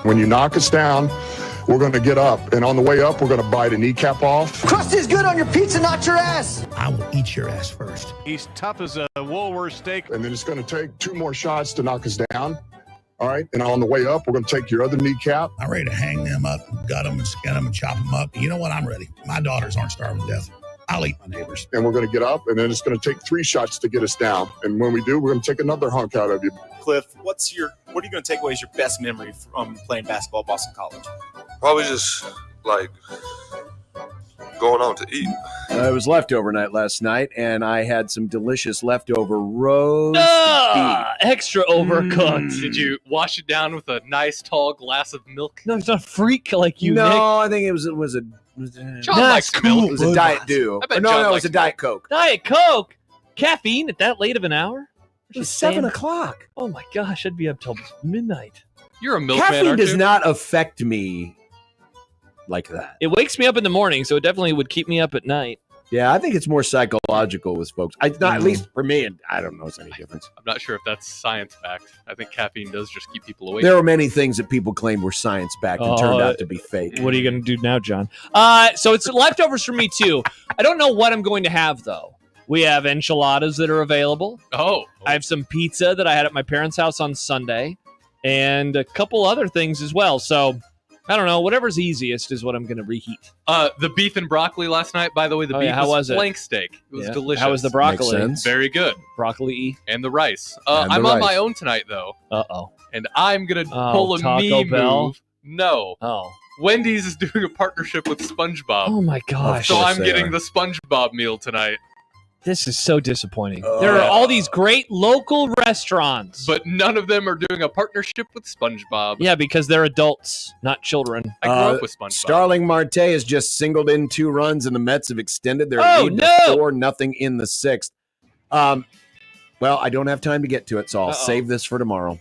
When you knock us down, we're going to get up, and on the way up, we're going to bite a kneecap off. Crust is good on your pizza, not your ass. I will eat your ass first. He's tough as a Woolworth steak. And then it's going to take 2 more shots to knock us down. All right, and on the way up, we're going to take your other kneecap. I'm ready to hang them up, gut them and skin them and chop them up. You know what? I'm ready. My daughters aren't starving to death. I'll eat my neighbors. And we're going to get up, and then it's going to take 3 shots to get us down. And when we do, we're going to take another hunk out of you. Cliff, what are you going to take away as your best memory from playing basketball at Boston College? Probably just, going out to eat. It was leftover night last night, and I had some delicious leftover roast beef. Extra overcooked. Did you wash it down with a nice tall glass of milk? No, it's not a freak like you, No, Nick. I think it was a John likes milk. It was a Diet Dew. I bet No, John it was likes a Diet Coke. Diet Coke? Caffeine at that late of an hour? It was 7 o'clock. Oh my gosh, I'd be up till midnight. You're a milkman, Caffeine aren't does you? not affect me like that. It wakes me up in the morning, so it definitely would keep me up at night. Yeah, I think it's more psychological with folks. At least for me, and I don't know if it's any difference. I'm not sure if that's science backed. I think caffeine does just keep people awake. There are many things that people claim were science backed and turned out to be fake. What are you going to do now, John? So it's leftovers for me, too. I don't know what I'm going to have, though. We have enchiladas that are available. Oh. I have some pizza that I had at my parents' house on Sunday, and a couple other things as well. So I don't know. Whatever's easiest is what I'm going to reheat. The beef and broccoli last night, by the way, the beef how was it? flank steak. It was delicious. How was the broccoli? Makes sense. Very good. Broccoli. And the rice. And the I'm on rice. my own tonight, though. Uh-oh. And I'm going to pull a Taco me Bell? move. No. Oh. Wendy's is doing a partnership with SpongeBob. Oh, my gosh. So I'm they getting are. the SpongeBob meal tonight. This is so disappointing. There are all these great local restaurants. But none of them are doing a partnership with SpongeBob. Yeah, because they're adults, not children. I grew up with SpongeBob. Starling Marte has just singled in 2 runs, and the Mets have extended their lead to 4-0 in the 6th. Well, I don't have time to get to it, so I'll save this for tomorrow.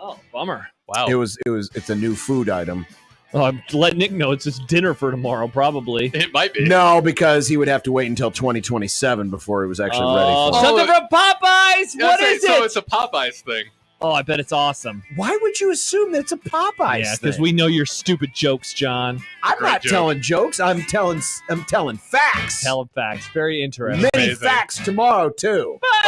Oh, bummer. Wow. It's a new food item. Oh, I'm letting Nick know it's his dinner for tomorrow, probably. It might be. No, because he would have to wait until 2027 before he was actually ready for it. Something from Popeyes? What is it? So it's a Popeyes thing. Oh, I bet it's awesome. Why would you assume that's a Popeyes Yeah, because thing? we know your stupid jokes, John. I'm not joke. telling jokes. I'm telling facts. Telling facts. Very interesting. Many facts tomorrow, too.